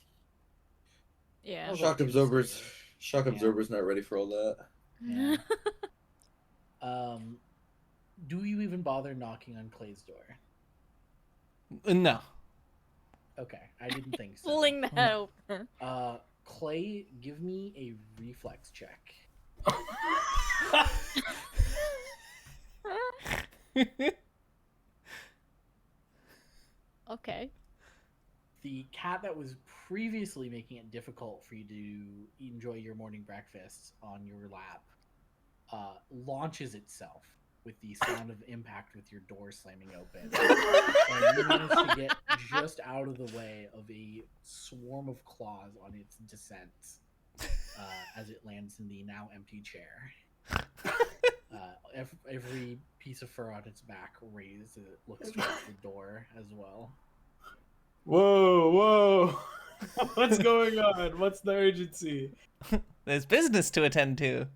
Yeah. I was Shock like, absorbers. Shock Yeah. absorbers not ready for all that. yeah. Do you even bother knocking on Clay's door? No. Okay, I didn't think so. Pulling that open. Clay, give me a reflex check. Okay. The cat that was previously making it difficult for you to enjoy your morning breakfast on your lap launches itself with the sound of impact with your door slamming open. And you manage to get just out of the way of a swarm of claws on its descent as it lands in the now empty chair. Every piece of fur on its back raised as it looks towards the door as well. Whoa. What's going on? What's the urgency? There's business to attend to.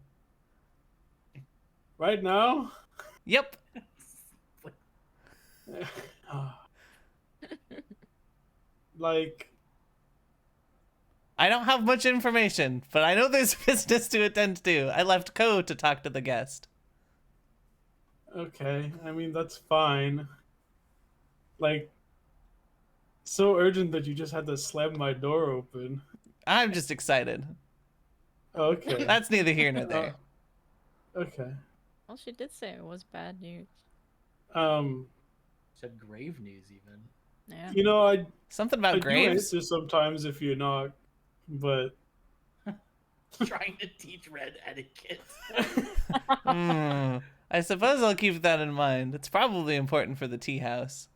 Right now? Yep. Like, I don't have much information, but I know there's business to attend to. I left Ko to talk to the guest. okay. I mean, that's fine. Like, so urgent that you just had to slam my door open. I'm just excited. Okay. That's neither here nor there. Okay. Well, she did say it was bad news. Said grave news even. Yeah. You know, I Something about do graves. answer sometimes if you knock, but Trying to teach Red etiquette. I suppose I'll keep that in mind. It's probably important for the tea house.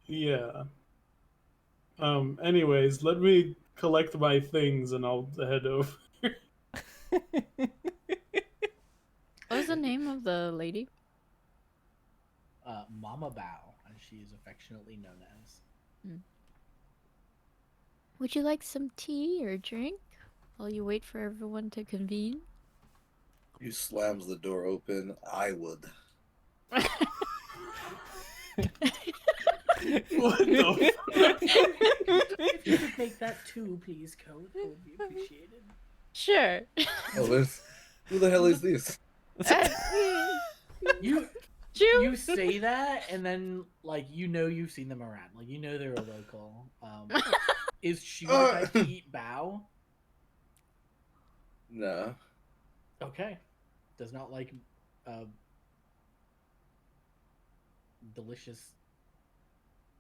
yeah. Anyways, let me collect my things and I'll head over. What was the name of the lady? Mama Bao, as she is affectionately known as. Would you like some tea or drink while you wait for everyone to convene? He slams the door open. I would. What the If you could make that too, please, Code. That would be appreciated. Sure. Oh, there's... Who the hell is this? You Chew. say that, and then like you've seen them around. Like they're a local. Is she the type to eat bao? No. Okay. Does not like delicious.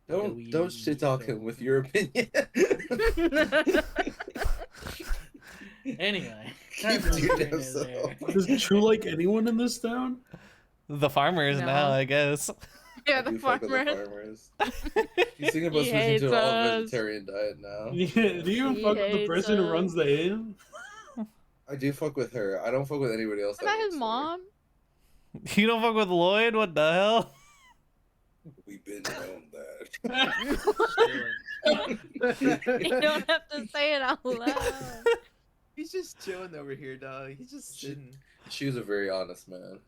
Don't shit talk him with your opinion. Anyway, Keep it to yourself. Does True like anyone in this town? The farmers No. now, I guess. Yeah, I the do fuck with the farmer. farmers. He's thinking about He switching hates to an us. all-vegetarian diet now. Yeah, do you even He fuck with the hates person who us. runs the inn? I do fuck with her. I don't fuck with anybody else. Is that his works there. mom? You don't fuck with Lloyd? What the hell? We've been known that. You don't have to say it out loud. He's just chilling over here, dog. He's just sitting. She was a very honest man.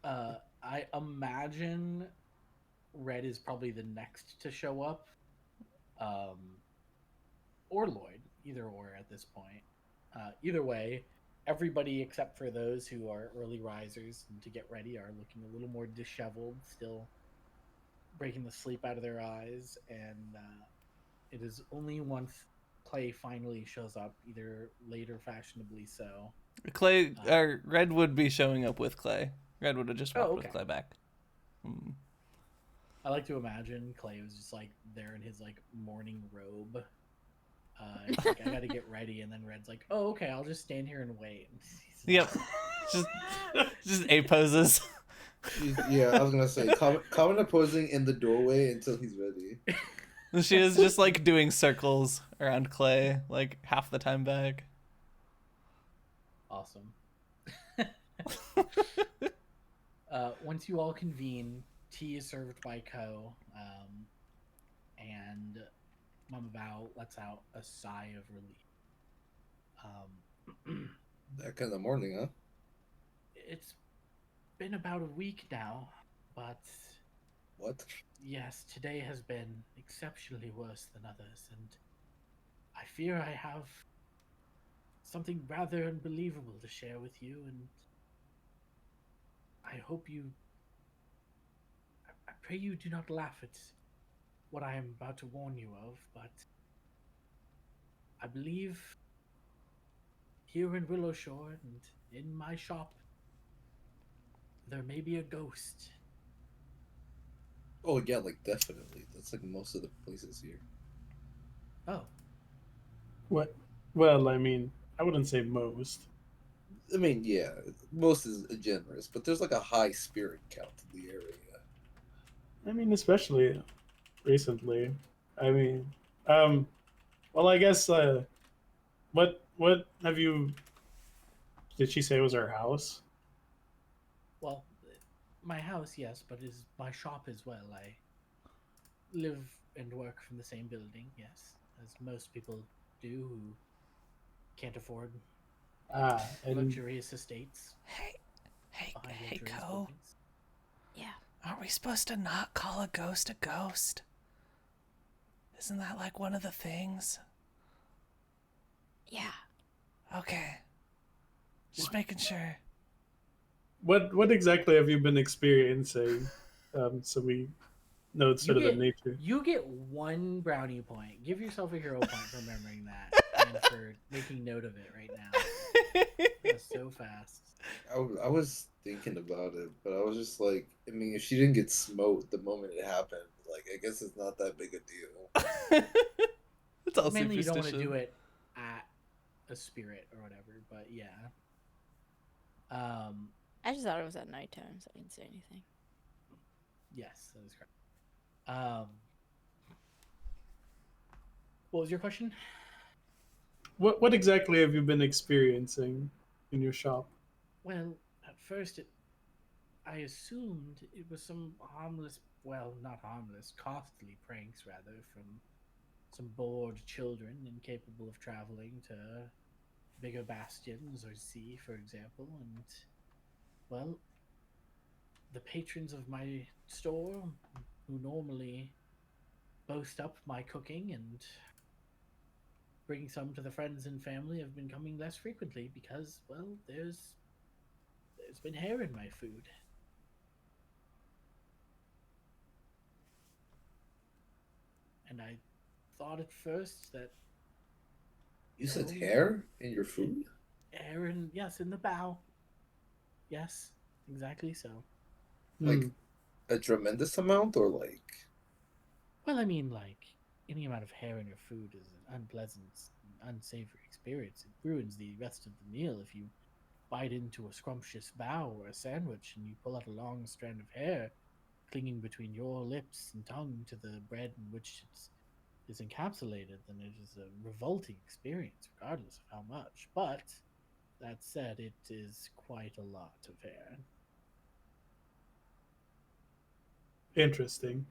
I imagine Red is probably the next to show up, or Lloyd, either or at this point. Either way, everybody except for those who are early risers and to get ready are looking a little more disheveled, still breaking the sleep out of their eyes, and it is only once Clay finally shows up, either late or fashionably so. Clay, or Red would be showing up with Clay. Red would have just walked with okay. Clay back. I like to imagine Clay was just like there in his like morning robe. It's like, I gotta get ready, and then Red's like, "Oh, okay, I'll just stand here and wait." Yep, just A poses. Yeah, I was gonna say, Common posing in the doorway until he's ready. She is just like doing circles around Clay, like half the time back. Awesome. Once you all convene, tea is served by Ko, and Mama Bao lets out a sigh of relief. That kind of morning, huh? It's been about a week now, but What? yes, today has been exceptionally worse than others, and I fear I have something rather unbelievable to share with you, and I hope you... I pray you do not laugh at what I am about to warn you of, but I believe here in Willowshore and in my shop, there may be a ghost. Oh yeah, like definitely. That's like most of the places here. Oh, What? Well, I mean, I wouldn't say most. I mean, yeah, most is generous, but there's like a high spirit count in the area. I mean, especially recently. I mean, well, I guess, what have you... Did she say it was her house? well, my house, yes, but is my shop as well. I live and work from the same building, yes, as most people do who can't afford And luxurious estates. Hey, behind hey, luxurious Ko. buildings. Yeah. Aren't we supposed to not call a ghost a ghost? Isn't that like one of the things? Yeah. Okay. Just making sure. what exactly have you been experiencing? So we know it's sort of the nature. You get 1 brownie point. Give yourself a hero point for remembering that and for making note of it right now. That's so fast. I was thinking about it, but I was just like, I mean, if she didn't get smote the moment it happened, like, I guess it's not that big a deal. It's all Mainly, you don't want to superstition. do it at a spirit or whatever, but yeah. I just thought it was at nighttime, so I didn't say anything. Yes, that is correct. What was your question? What exactly have you been experiencing in your shop? Well, at first I assumed it was some harmless, well, not harmless, costly pranks rather, from some bored children incapable of traveling to bigger bastions or sea, for example, and, well, the patrons of my store, who normally boast up my cooking and bring some to the friends and family, have been coming less frequently because, well, there's been hair in my food. And I thought at first that You said hair in your food? hair in, yes, in the bow. Yes, exactly so. Like a tremendous amount, or like? Well, I mean, like, any amount of hair in your food is an unpleasant, unsavory experience. It ruins the rest of the meal if you bite into a scrumptious bow or a sandwich and you pull out a long strand of hair clinging between your lips and tongue to the bread in which it is encapsulated, then it is a revolting experience, regardless of how much. But that said, it is quite a lot of hair. Interesting.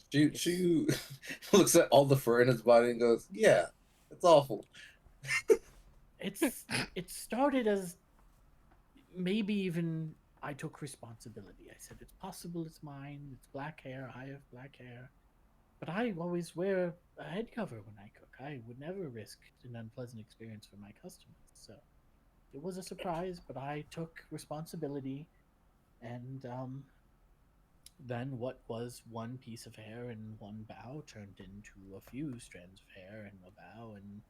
She looks at all the fur in his body and goes, "Yeah, it's awful." It started as maybe even I took responsibility. I said it's possible it's mine. It's black hair. I have black hair. But I always wear a head cover when I cook. I would never risk an unpleasant experience for my customers. So it was a surprise, but I took responsibility. And then what was one piece of hair in one bow turned into a few strands of hair in a bow, and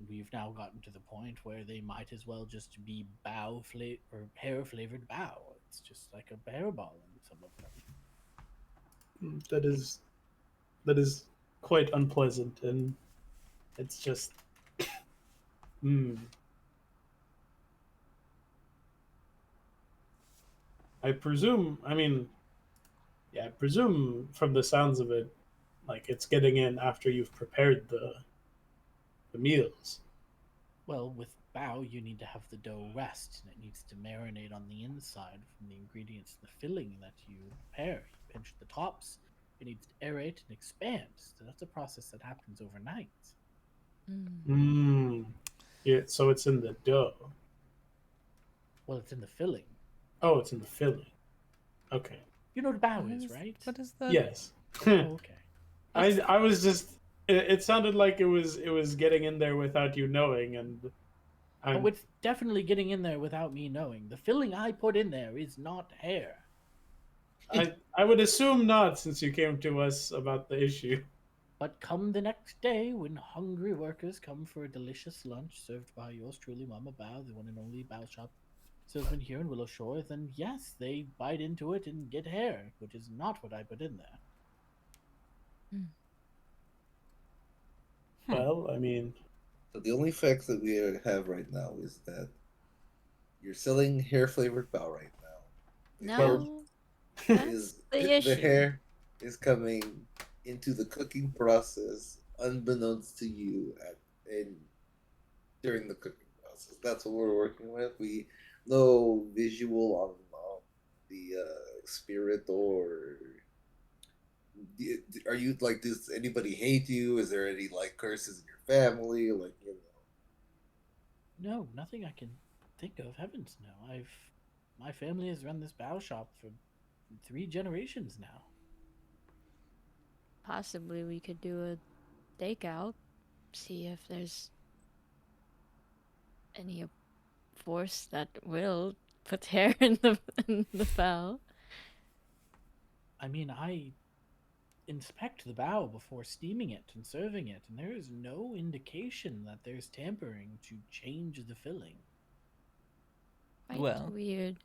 we've now gotten to the point where they might as well just be or hair flavored bow. It's just like a hairball in some of them. That is quite unpleasant, and it's just I presume, I presume from the sounds of it, like it's getting in after you've prepared the meals. Well, with bao, you need to have the dough rest, and it needs to marinate on the inside from the ingredients in the filling that you prepare. You pinch the tops, it needs to aerate and expand. So that's a process that happens overnight. Yeah, so it's in the dough. Well, it's in the filling. Oh, it's in the filling. Okay. You know what bao is, right? What is that? Yes. Oh, okay. I was just. It sounded like it was getting in there without you knowing, and. Oh, it's definitely getting in there without me knowing. The filling I put in there is not hair. I would assume not, since you came to us about the issue. But come the next day, when hungry workers come for a delicious lunch served by yours truly, Mama Bao, the one and only Bao shop salesman here in Willow Shore, then yes, they bite into it and get hair, which is not what I put in there. Well, I mean, So the only fact that we have right now is that you're selling hair flavored bao right now. No, that's the issue. The hair is coming into the cooking process unbeknownst to you during the cooking process. That's what we're working with. We no visual on the spirit, or are you like, does anybody hate you? Is there any like curses in your family? Like, you know. No, nothing I can think of. Heavens, no. My family has run this bao shop for 3 generations now. Possibly we could do a stakeout, see if there's any force that will put hair in the bao. I mean, I inspect the bao before steaming it and serving it, and there is no indication that there's tampering to change the filling. Quite Well, weird.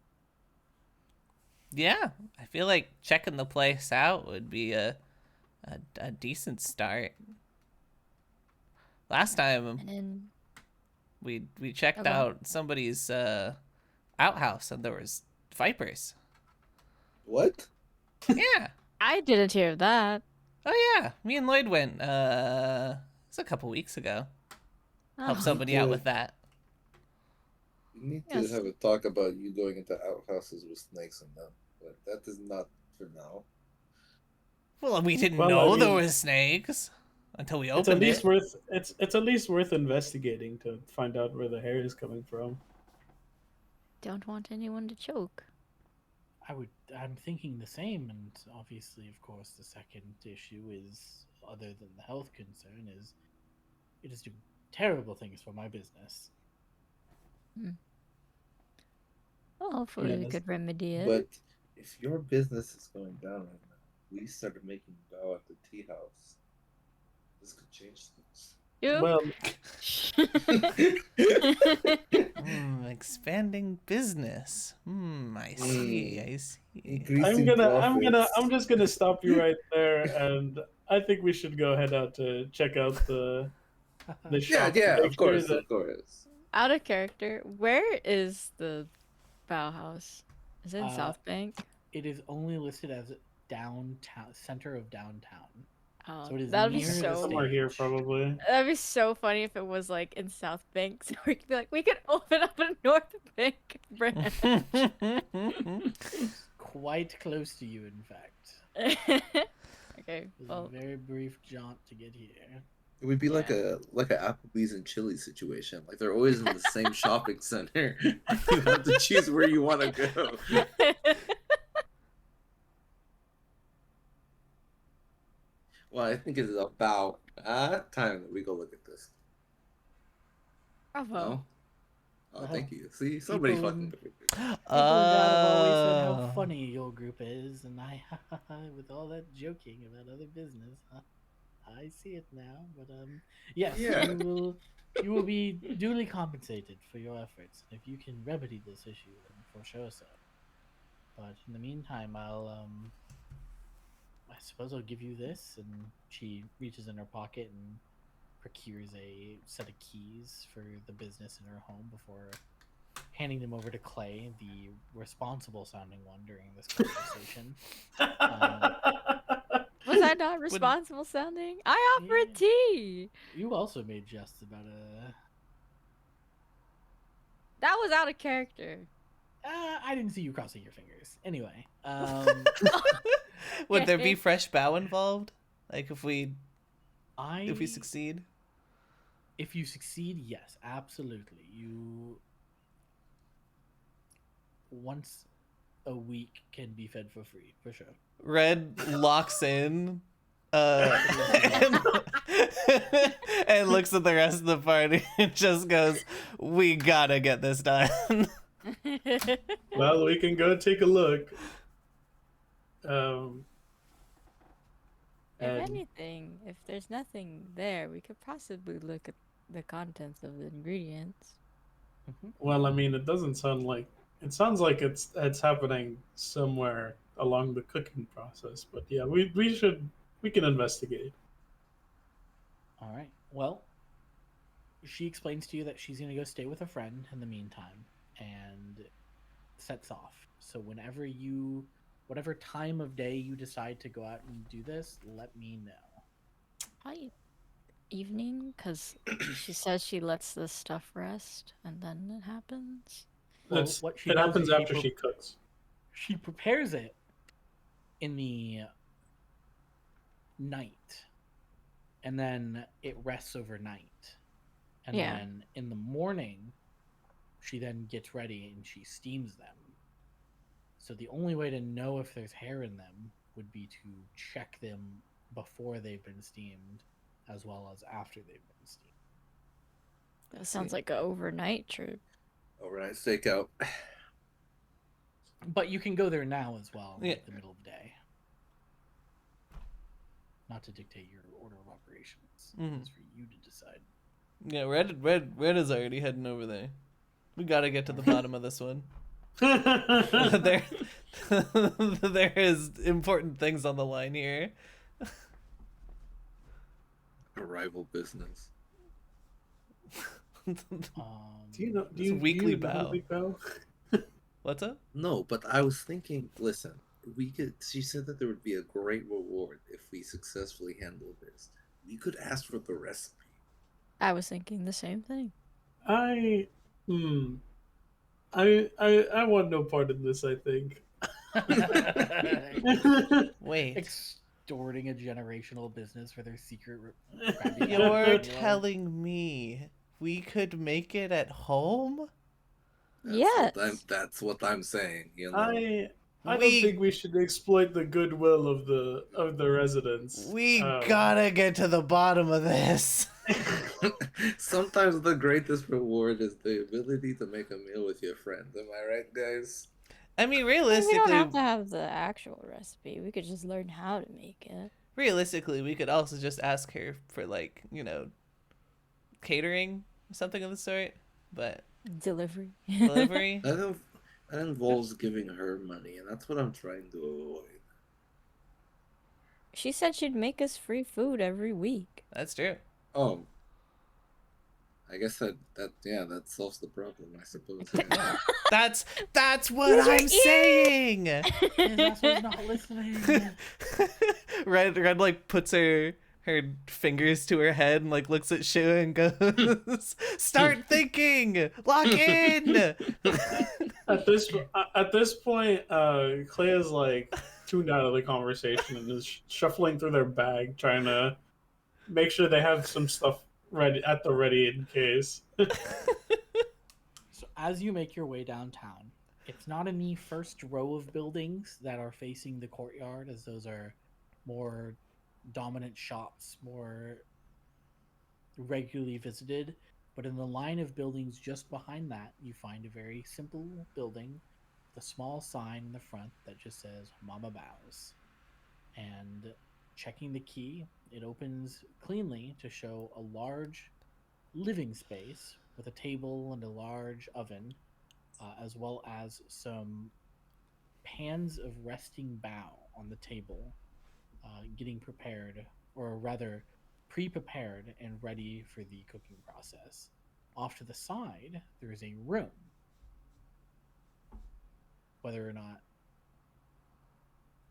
Yeah, I feel like checking the place out would be a decent start. Last time And then we checked out somebody's outhouse and there was vipers. What? Yeah. I didn't hear of that. Oh yeah, me and Lloyd went It's a couple weeks ago. Help Oh, somebody out with that. We need Yes. to have a talk about you going into outhouses with snakes in them, but that is not for now. Well, we didn't Well, know I there mean, was snakes until we It's at opened least it. worth it's at least worth investigating to find out where the hair is coming from. don't want anyone to choke. I'm thinking the same, and obviously, of course, the second issue is, other than the health concern, is it is doing terrible things for my business. Well, hopefully we Yes. could remedy it. But if your business is going down right now, we started making bow at the tea house. This could change things. You? Well, Expanding business. I see. I see. Increasing I'm just gonna stop you right there, and I think we should go head out to check out the Yeah, shop. to yeah, make of sure course, that- of course. Out of character, where is the Bauhaus? Is it in Uh, South Bank? It is only listed as downtown, center of downtown. Oh, So it is that'd be near the so. somewhere here, stage. probably. That'd be so funny if it was like in South Bank, so we could be like, we could open up a North Bank branch. Quite close to you, in fact. Okay, It was well, a very brief jaunt to get here. It would be like Yeah. a Applebee's and Chili's situation. Like they're always in the same shopping center. You have to choose where you want to go. Well, I think it is about time that we go look at this. bravo. No? Oh, Well, thank you. See, somebody people fucking. in- People in that have always said how Oh. funny your group is, and I, with all that joking about other business, I see it now. But yes, Yeah. you will be duly compensated for your efforts. If you can remedy this issue, then for sure so. But in the meantime, I suppose I'll give you this. And she reaches in her pocket and procures a set of keys for the business in her home before handing them over to Clay, the responsible sounding one during this conversation. Was I not responsible sounding? I offered tea. You also made jests about That was out of character. I didn't see you crossing your fingers. Anyway, Would there be Okay. fresh bow involved? Like if we if succeed? If you succeed, yes, absolutely. You once a week can be fed for free, for sure. Red locks in and, and looks at the rest of the party and just goes, "We gotta get this done." Well, we can go take a look. If And anything, if there's nothing there, we could possibly look at the contents of the ingredients. well, I mean, it doesn't sound like it sounds like it's happening somewhere along the cooking process. But yeah, we can investigate. All right. Well, she explains to you that she's going to go stay with a friend in the meantime and sets off. So whatever time of day you decide to go out and do this, let me know. Probably evening, because she says she lets this stuff rest, and then it happens. Well, It's, what she it does happens is after she cooks. she prepares it in the night, and then it rests overnight, and Yeah. then in the morning she then gets ready and she steams them. So the only way to know if there's hair in them would be to check them before they've been steamed as well as after they've been steamed. That sounds like an overnight trip. Overnight stakeout. But you can go there now as well, Yeah. in the middle of the day. Not to dictate your order of operations. Mhm. It's for you to decide. Yeah, Red is already heading over there. We gotta get to the bottom of this one. there is important things on the line here. A rival business. Do you know? Do It's you weekly do you know bow. Big Bow? What's up? No, but I was thinking. Listen, we could. She said that there would be a great reward if we successfully handle this. We could ask for the recipe. I was thinking the same thing. I want no part in this, I think. Wait, Extorting a generational business for their secret Krabby Patty you're formula. telling me we could make it at home? Yes. That's what I'm saying. You know. I don't We- think we should exploit the goodwill of the residents. We gotta get to the bottom of this. Sometimes the greatest reward is the ability to make a meal with your friends. Am I right, guys? I mean, We don't realistically, have to have the actual recipe. We could just learn how to make it. we could also just ask her for, like, you know, catering, something of the sort. But Delivery. delivery, That involves giving her money, and that's what I'm trying to avoid. She said she'd make us free food every week. that's true. Oh, I guess that solves the problem, I suppose. That's what Use your I'm ear! saying. His ass was not listening. Red like puts her fingers to her head and like looks at Shu and goes, "Start thinking, lock in." At this point, Clay is like tuned out of the conversation and is shuffling through their bag, trying to make sure they have some stuff ready in case. So as you make your way downtown, it's not in the first row of buildings that are facing the courtyard, as those are more dominant shops, more regularly visited. But in the line of buildings just behind that, you find a very simple building with a small sign in the front that just says Mama Bows. And checking the key, it opens cleanly to show a large living space with a table and a large oven, as well as some pans of resting bow on the table, getting prepared, or rather pre-prepared and ready for the cooking process. Off to the side, there is a room. Whether or not,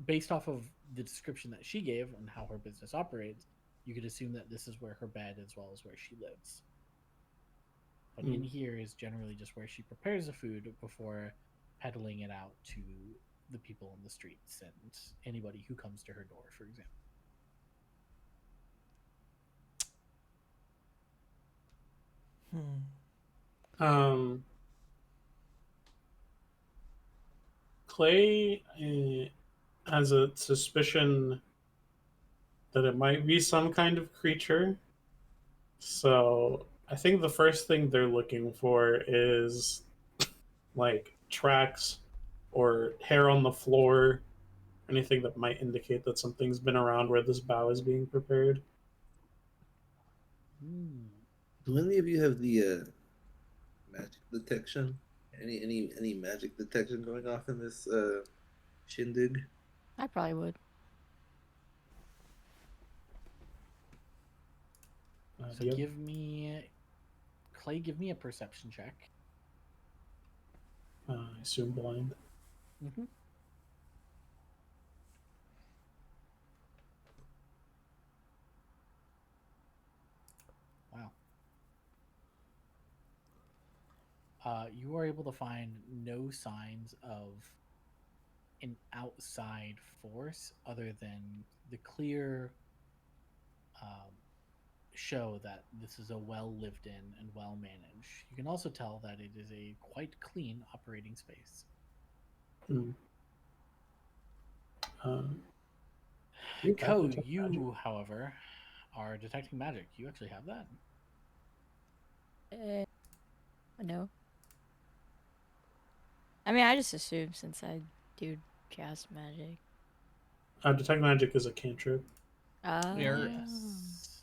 based off of the description that she gave and how her business operates, you could assume that this is where her bed as well as where she lives. But in here is generally just where she prepares the food before peddling it out to the people in the streets and anybody who comes to her door, for example. Clay has a suspicion that it might be some kind of creature. So I think the first thing they're looking for is like tracks or hair on the floor, anything that might indicate that something's been around where this bow is being prepared. Do any of you have the magic detection? Any magic detection going off in this shindig? I probably would. So Yep. give me a perception check. I assume blind. Mm-hmm. Wow. You are able to find no signs of an outside force other than the clear show that this is a well lived in and well managed. You can also tell that it is a quite clean operating space. Ko, you, however, are detecting magic. You actually have that. No. I mean, I just assume since I do cast magic. Detect magic is a cantrip. Yes.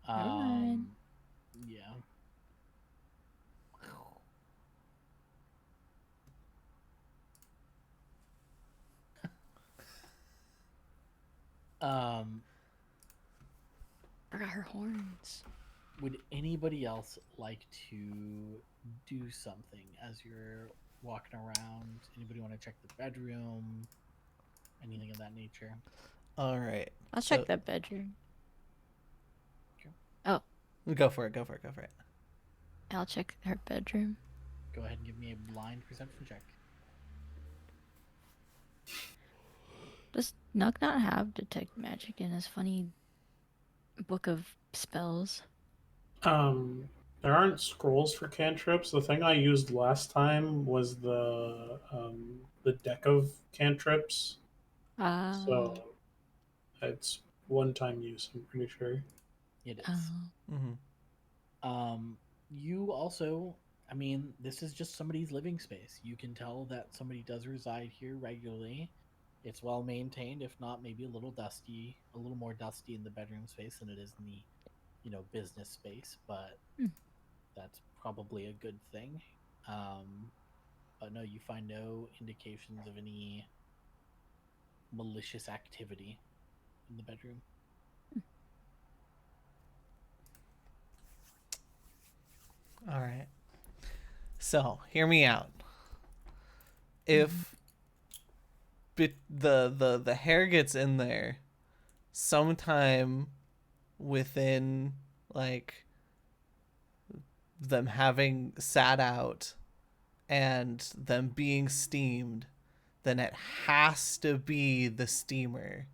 Never mind. Yeah. I got her horns. Would anybody else like to do something as you're walking around? Anybody want to check the bedroom? Anything of that nature? All right. I'll check that bedroom. Okay. Oh, Go for it. I'll check her bedroom. Go ahead and give me a blind perception check. Does Nug not have detect magic in his funny book of spells? There aren't scrolls for cantrips. The thing I used last time was the deck of cantrips. So it's one-time use, I'm pretty sure. It is. Mm-hmm. You also, I mean, this is just somebody's living space. You can tell that somebody does reside here regularly. It's well maintained, if not maybe a little dusty, a little more dusty in the bedroom space than it is in the, business space, but that's probably a good thing. But no, you find no indications of any malicious activity in the bedroom. All right. So, hear me out. If the hair gets in there sometime within like them having sat out and them being steamed, then it has to be the steamer.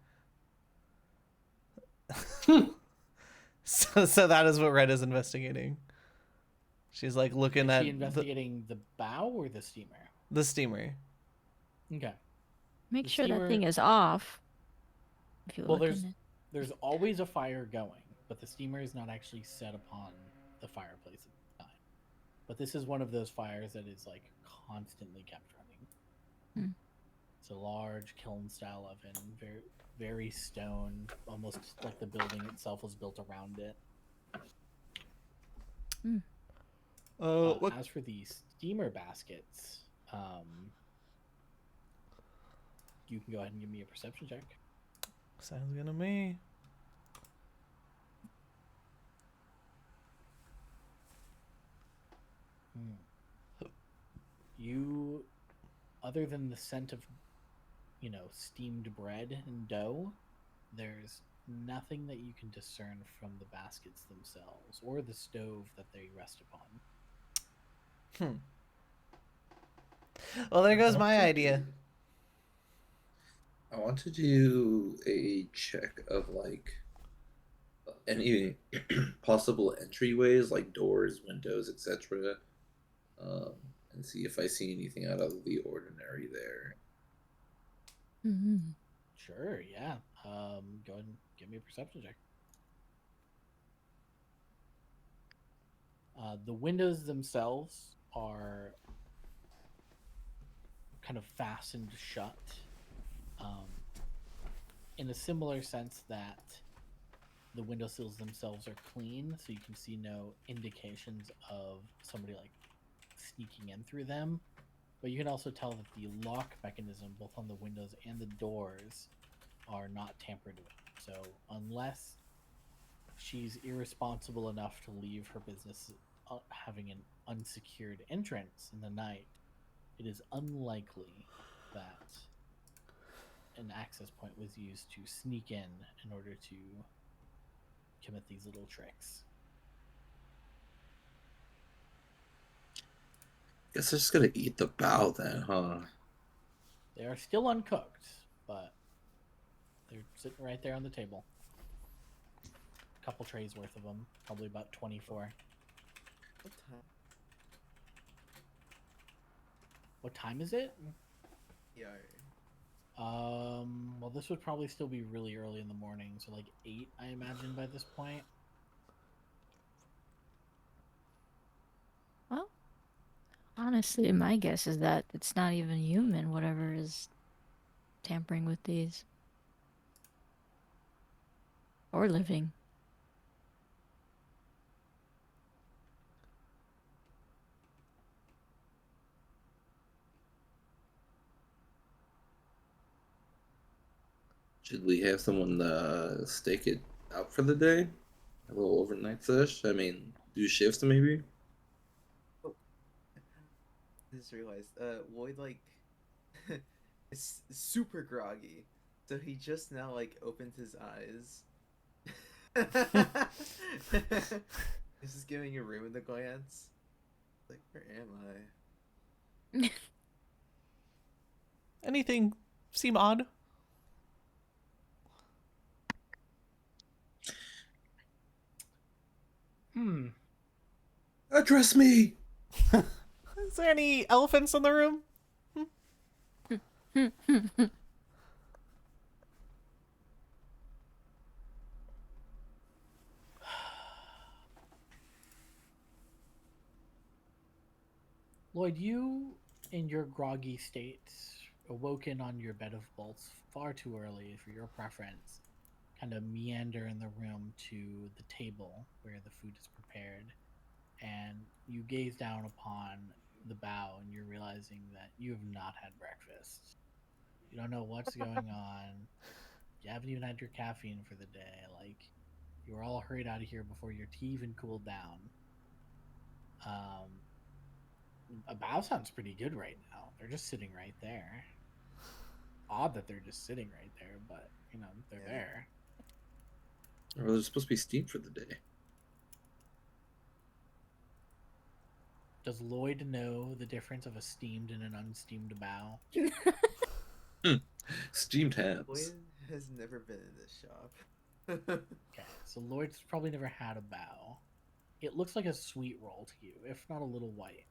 So that is what Red is investigating. She's like looking at Is she investigating the bow or the steamer? the steamer. Okay. Make The sure that steamer- thing is off. If you Well, look in it. there's always a fire going, but the steamer is not actually set upon the fireplace at the time. But this is one of those fires that is like constantly kept running. It's a large kiln-style oven, very very stone, almost like the building itself was built around it. As for the steamer baskets, you can go ahead and give me a perception check. Sounds good to me. You, other than the scent of, steamed bread and dough, there's nothing that you can discern from the baskets themselves or the stove that they rest upon. Well, there goes my idea. I want to do a check of like any possible entryways, like doors, windows, etc. And see if I see anything out of the ordinary there. Sure, yeah. Go ahead and give me a perception check. The windows themselves are kind of fastened shut, in a similar sense that the windowsills themselves are clean, so you can see no indications of somebody like sneaking in through them. But you can also tell that the lock mechanism, both on the windows and the doors, are not tampered with. So unless she's irresponsible enough to leave her business having an unsecured entrance in the night, it is unlikely that an access point was used to sneak in order to commit these little tricks. Guess they're just gonna eat the bow then, huh? They are still uncooked, but they're sitting right there on the table. A couple trays worth of them, probably about 24. What time? What time is it? Yeah. Well, this would probably still be really early in the morning, so like 8, I imagine, by this point. Well, honestly, my guess is that it's not even human, whatever is tampering with these. Or living. Should we have someone stake it out for the day? A little overnight sesh? I mean, do shifts maybe? I just realized, Lloyd, like, is super groggy. So he just now, like, opened his eyes. This is giving your room the glance. Like, where am I? Anything seem odd? Address me. Is there any elephants in the room? Lloyd, you, in your groggy state, awoken on your bed of bolts far too early for your preference, kind of meander in the room to the table where the food is prepared, and you gaze down upon the bow, and you're realizing that you have not had breakfast. You don't know what's going on. You haven't even had your caffeine for the day. Like, you were all hurried out of here before your tea even cooled down. A bow sounds pretty good right now. They're just sitting right there. Odd that they're just sitting right there, but you know, they're there. Well, they're supposed to be steamed for the day. Does Lloyd know the difference of a steamed and an unsteamed bow? Steamed hams. Lloyd has never been in this shop. Okay, so Lloyd's probably never had a bow. It looks like a sweet roll to you, if not a little white.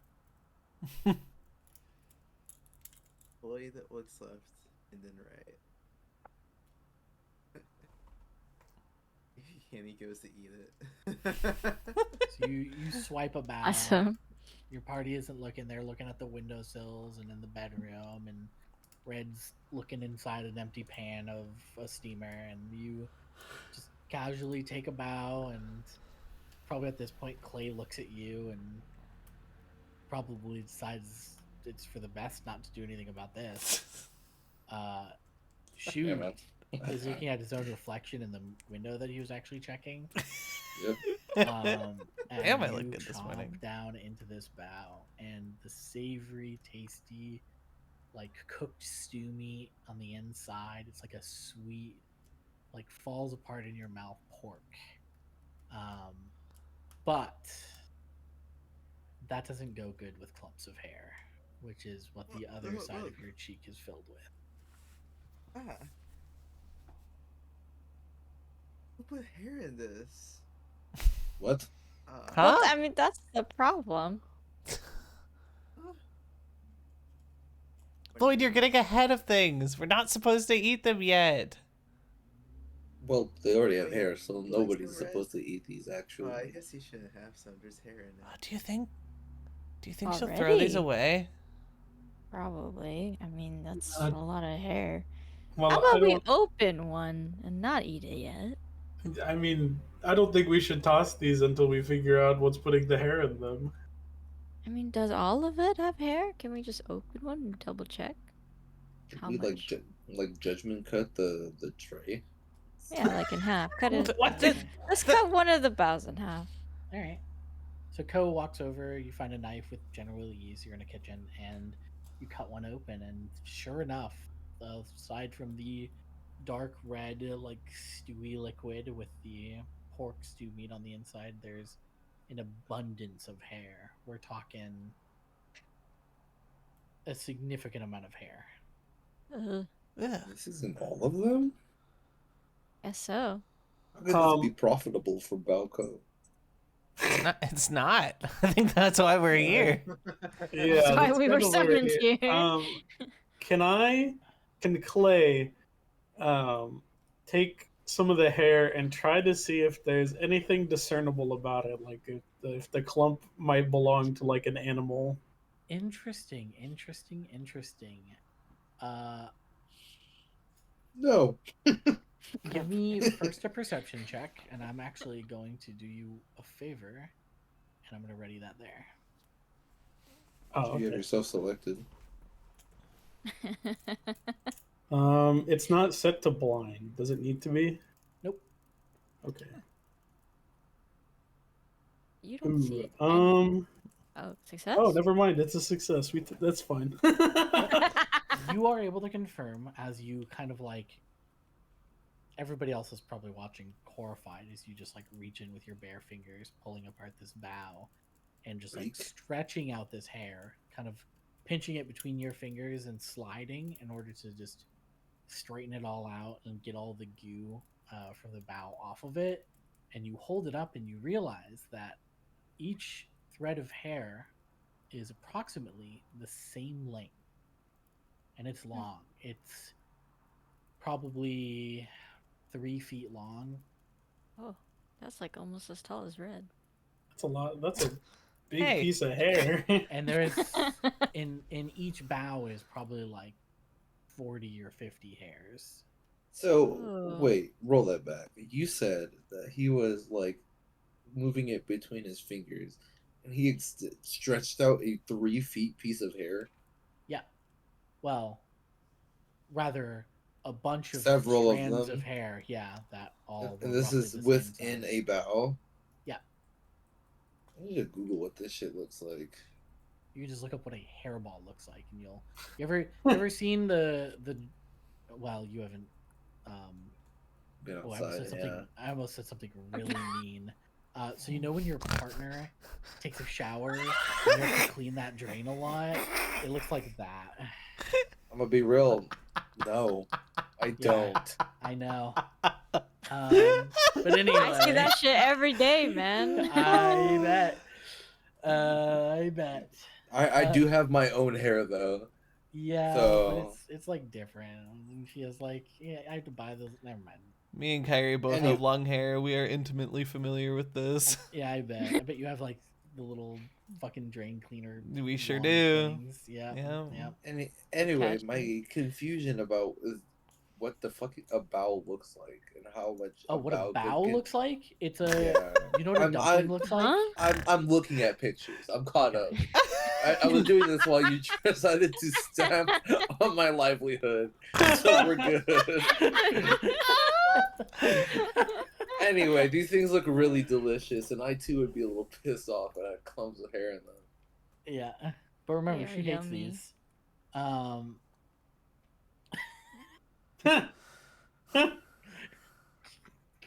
Lloyd looks left and then right. And he goes to eat it. So you swipe a bow. Awesome. Your party isn't looking. They're looking at the windowsills and in the bedroom, and Red's looking inside an empty pan of a steamer, and you just casually take a bow, and probably at this point Clay looks at you and probably decides it's for the best not to do anything about this. Shu is looking at his own reflection in the window that he was actually checking. Yep. And Damn, I you look good this morning. chomp down into this bow, and the savory, tasty, like cooked stew meat on the inside. It's like a sweet, like falls apart in your mouth pork. But that doesn't go good with clumps of hair, which is what the other side of your cheek is filled with. Ah. Who put hair in this? What? Huh? Well, I mean, that's the problem. Lloyd, you're getting ahead of things. We're not supposed to eat them yet. Well, they already have hair, so Lloyd's nobody's correct. supposed to eat these. Actually, I guess he shouldn't have some. There's hair in it. Do you think she'll throw these Already? away? Probably. I mean, that's Uh, a lot of hair. Well, How I about we don't. open one and not eat it yet? I mean, I don't think we should toss these until we figure out what's putting the hair in them. I mean, does all of it have hair? Can we just open one and double check? Should How we much? like judgment cut the tray? Yeah, like in half. Cut it. What? Let's cut one of the bows in half. All right. So Ko walks over. You find a knife with general ease. You're in a kitchen, and you cut one open. And sure enough, aside from the dark red, like stewy liquid with the pork stew meat on the inside, there's an abundance of hair. We're talking a significant amount of hair. Ugh. This isn't all of them. Guess so. How could this be profitable for Balco? It's not. I think that's why we're here. Yeah, That's why that's we were kind of what summoned it- here. Can Clay take some of the hair and try to see if there's anything discernible about it, like if the clump might belong to like an animal? Interesting. No. Give me first a perception check, and I'm actually going to do you a favor, and I'm going to ready that there. Oh, You have okay. yourself selected. It's not set to blind. Does it need to be? Nope. Okay. You don't see it. Oh, success? Oh, never mind. It's a success. That's fine. You are able to confirm as you kind of like everybody else is probably watching horrified as you just like reach in with your bare fingers, pulling apart this bough, and just like Freak. stretching out this hair, kind of pinching it between your fingers and sliding in order to just straighten it all out and get all the goo from the bough off of it. And you hold it up and you realize that each thread of hair is approximately the same length, and it's long. It's probably 3 feet long. Oh, that's like almost as tall as Red. That's a lot. That's a big Hey. piece of hair. And there's in each bough is probably like 40 or 50 hairs. So Oh. wait, roll that back. You said that he was like moving it between his fingers, and he stretched out a 3 feet piece of hair. Yeah. Well, rather a bunch of Several of strands them. of hair. Yeah, that all. And were this roughly is the same within size. a bow. Yeah. I need to Google what this shit looks like. You can just look up what a hairball looks like, and you ever seen the well, you haven't. Been Oh, I almost outside, said something. yeah. I almost said something really mean. So you know when your partner takes a shower, and you have to clean that drain a lot. It looks like that. I'm gonna be real. No, I don't. I know. But anyway, I see that shit every day, man. I bet. I bet. I do have my own hair though. Yeah, So- but it's like different. And she was like, yeah, I have to buy those. Never mind. Me and Kyrie both Any- have long hair. We are intimately familiar with this. Yeah, I bet. I bet you have like the little fucking drain cleaner. We sure long do. things. Yeah. Yeah. Yeah. Anyway, Catch my confusion about what the fuck a bow looks like and how much. Oh, what a bow looks like? It's a. Yeah. You know what a I'm- dumpling I'm- looks like? Huh? I'm looking at pictures. I'm caught up. I was doing this while you decided to stamp on my livelihood, so we're good. Anyway, these things look really delicious, and I too would be a little pissed off at had clumps of hair in them. Yeah, but remember, They she are hates yummy. these.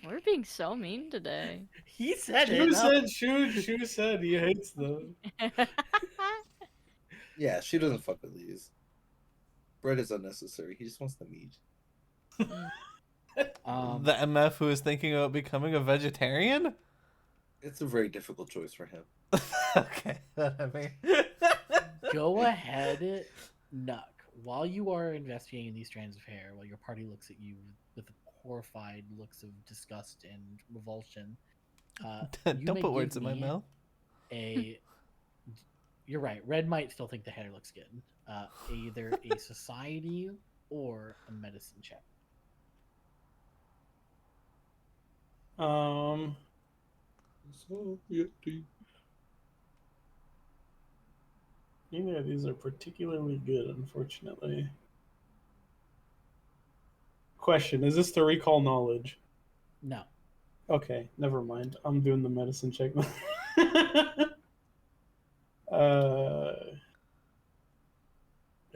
We're being so mean today. He said Shu it. said, Shu said he hates them. Yeah, she doesn't fuck with these. Bread is unnecessary. He just wants the meat. The MF who is thinking about becoming a vegetarian? It's a very difficult choice for him. Okay, whatever. Go ahead, Nuck. While you are investigating these strands of hair, while your party looks at you with horrified looks of disgust and revulsion, you Don't may put words give in my me mouth. You're right. Red might still think the hair looks good. Either a society or a medicine check. Neither of these are particularly good, unfortunately. Question: is this to recall knowledge? No. Okay, never mind. I'm doing the medicine check.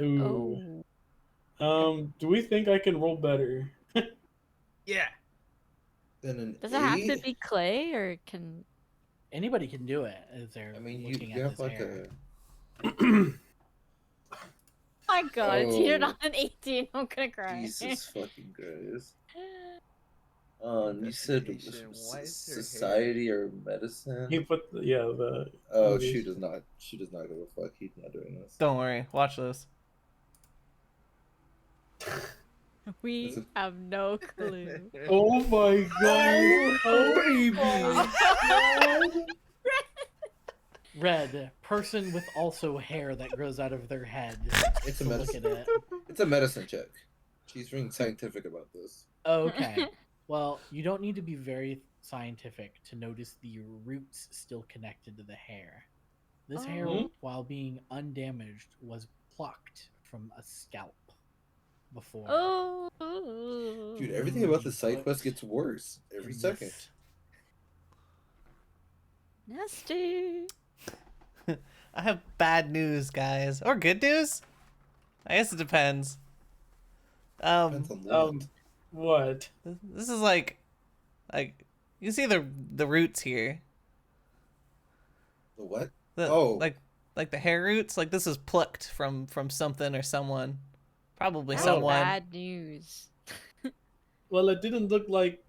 Ooh. Oh. Do we think I can roll better? Yeah. Then an Does it have 8? to be clay or can Anybody can do it if they're I mean, looking you at have this like hair. my god, it's here Oh. on an 18. I'm gonna cry. Jesus fucking Christ. You said Investigation. Why is her hair- society or medicine? He put the Oh, movies. she does not. She does not give a fuck. He's not doing this. Don't worry, watch this. We This is- have no clue. Oh my god! Oh, Red, person with also hair that grows out of their head. It's a to look medicine. at it. It's a medicine check. She's being scientific about this. Okay. Well, you don't need to be very scientific to notice the roots still connected to the hair. This hair, Oh. while being undamaged, was plucked from a scalp before. Oh. Dude, everything about You the side put quest gets worse every in second. this- Nasty. I have bad news, guys. Or good news? I guess it depends. Depends on Lloyd. What? This is like you see the roots here. The what? The, Oh. like the hair roots. Like this is plucked from something or someone. Probably That's someone. bad news. Well, it didn't look like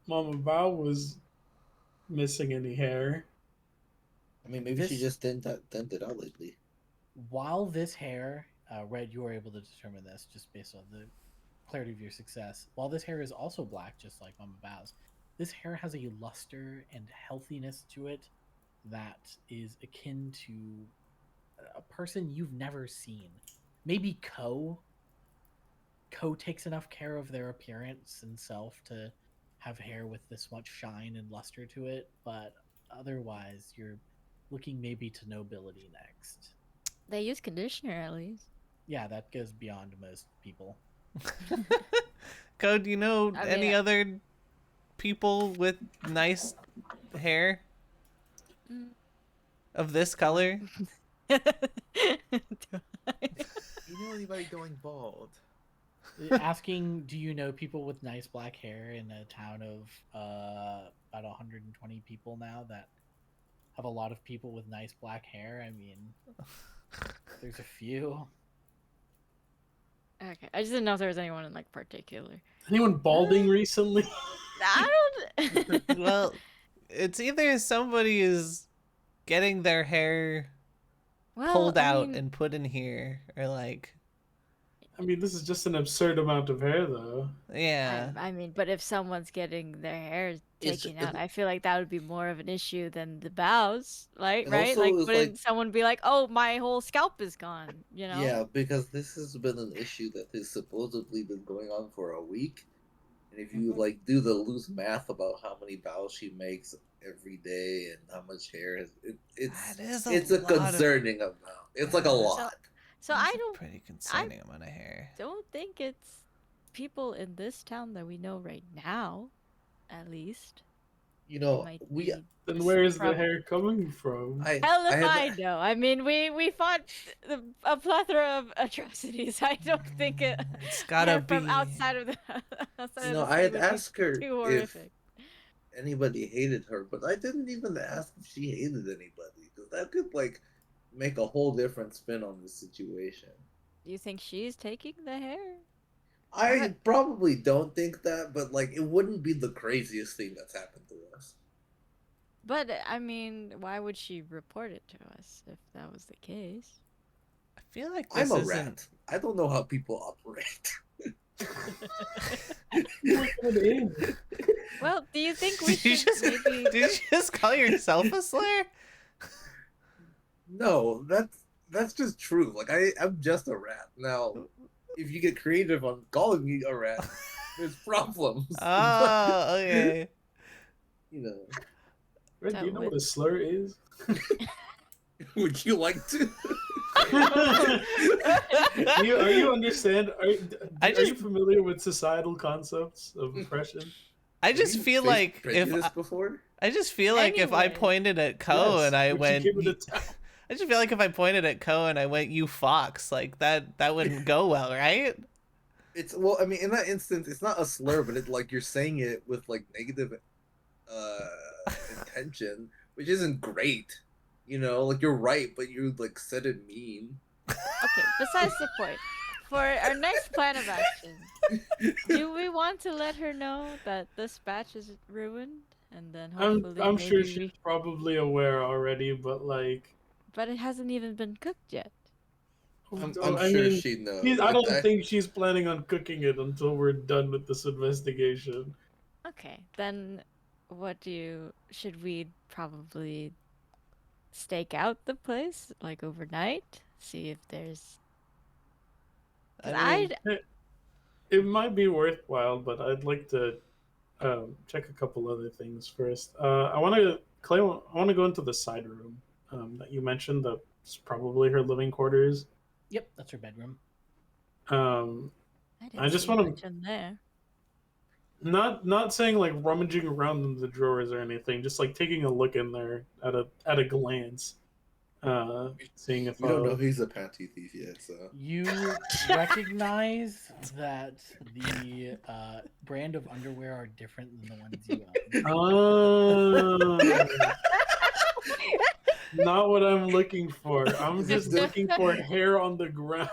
Mama Bao was missing any hair. I mean, maybe she just thinned it out lately. While this hair, Red, you are able to determine this just based on the clarity of your success. While this hair is also black, just like Mama Bao's, this hair has a luster and healthiness to it that is akin to a person you've never seen. Maybe Ko. Ko takes enough care of their appearance and self to have hair with this much shine and luster to it, but otherwise, you're looking maybe to nobility next. They use conditioner at least. Yeah, that goes beyond most people. Code, do you know I any mean, other people with nice hair Mm. of this color? You know anybody going bald? Asking, do you know people with nice black hair in a town of about 120 people now that have a lot of people with nice black hair? I mean, there's a few. Okay, I just didn't know if there was anyone in like particular. Anyone balding recently? I don't. Well, it's either somebody is getting their hair Well, pulled I out mean, and put in here, or like, I mean, this is just an absurd amount of hair, though. yeah. I mean, but if someone's getting their hair It's- taken out, I feel like that would be more of an issue than the bows, like, And right? also Like, it's wouldn't like- someone be like, "Oh, my whole scalp is gone," you know? Yeah, because this has been an issue that has supposedly been going on for a week. And if you like do the loose math about how many bows she makes every day and how much hair That is it's a a lot of- concerning amount. It's like a lot. So That's I a don't pretty concerning amount of hair. think it's people in this town that we know right now, at least. You It know, might we be Then this where is the prob- hair coming from? I Hell if had- I know. I mean, we fought a plethora of atrocities. I don't think it. It's gotta from be- outside of the. Outside You of know, the I city had would be asked her too if horrific. anybody hated her, but I didn't even ask if she hated anybody because that could like make a whole different spin on this situation. Do you think she's taking the hair? I probably don't think that, but like it wouldn't be the craziest thing that's happened to us. But I mean, why would she report it to us if that was the case? I feel like this I'm a isn't. rat. I don't know how people operate. Well, do you think we Did you should just maybe? did you just call yourself a slayer? No, that's just true. Like I'm just a rat. Now, if you get creative on calling me a rat, there's problems. Oh, okay. You know, Red, do you That know would- what a slur is? would you like to? Are you understand? Are I you just- familiar with societal concepts of oppression? I Have just you feel faced like if prejudice before. I just feel like if I Anyway. pointed at Ko Yes, and I would you went, give it a tap? I just feel like if I pointed at Ko and I went, "You fox," like that wouldn't go well, right? It's well, I mean, in that instance, it's not a slur, but it's like you're saying it with like negative intention, which isn't great. You know, like you're right, but you like said it mean. Okay, besides the point. For our next plan of action, do we want to let her know that this batch is ruined, and then hopefully I'm sure maybe she's probably aware already, but like, But it hasn't even been cooked yet. I'm I sure mean, she knows. I don't Like, think she's planning on cooking it until we're done with this investigation. Okay, then should we probably stake out the place like overnight? See if there's. 'Cause I mean, It might be worthwhile, but I'd like to check a couple other things first. I want to go into the side room that you mentioned. That's probably her living quarters. Yep, that's her bedroom. I didn't just see wanna- much in there. Not saying like rummaging around in the drawers or anything, just like taking a look in there at a glance. Seeing if We don't know he's a panty thief yet, so You recognize that the brand of underwear are different than the ones you own. Not what I'm looking for. I'm Is it just looking for hair on the ground.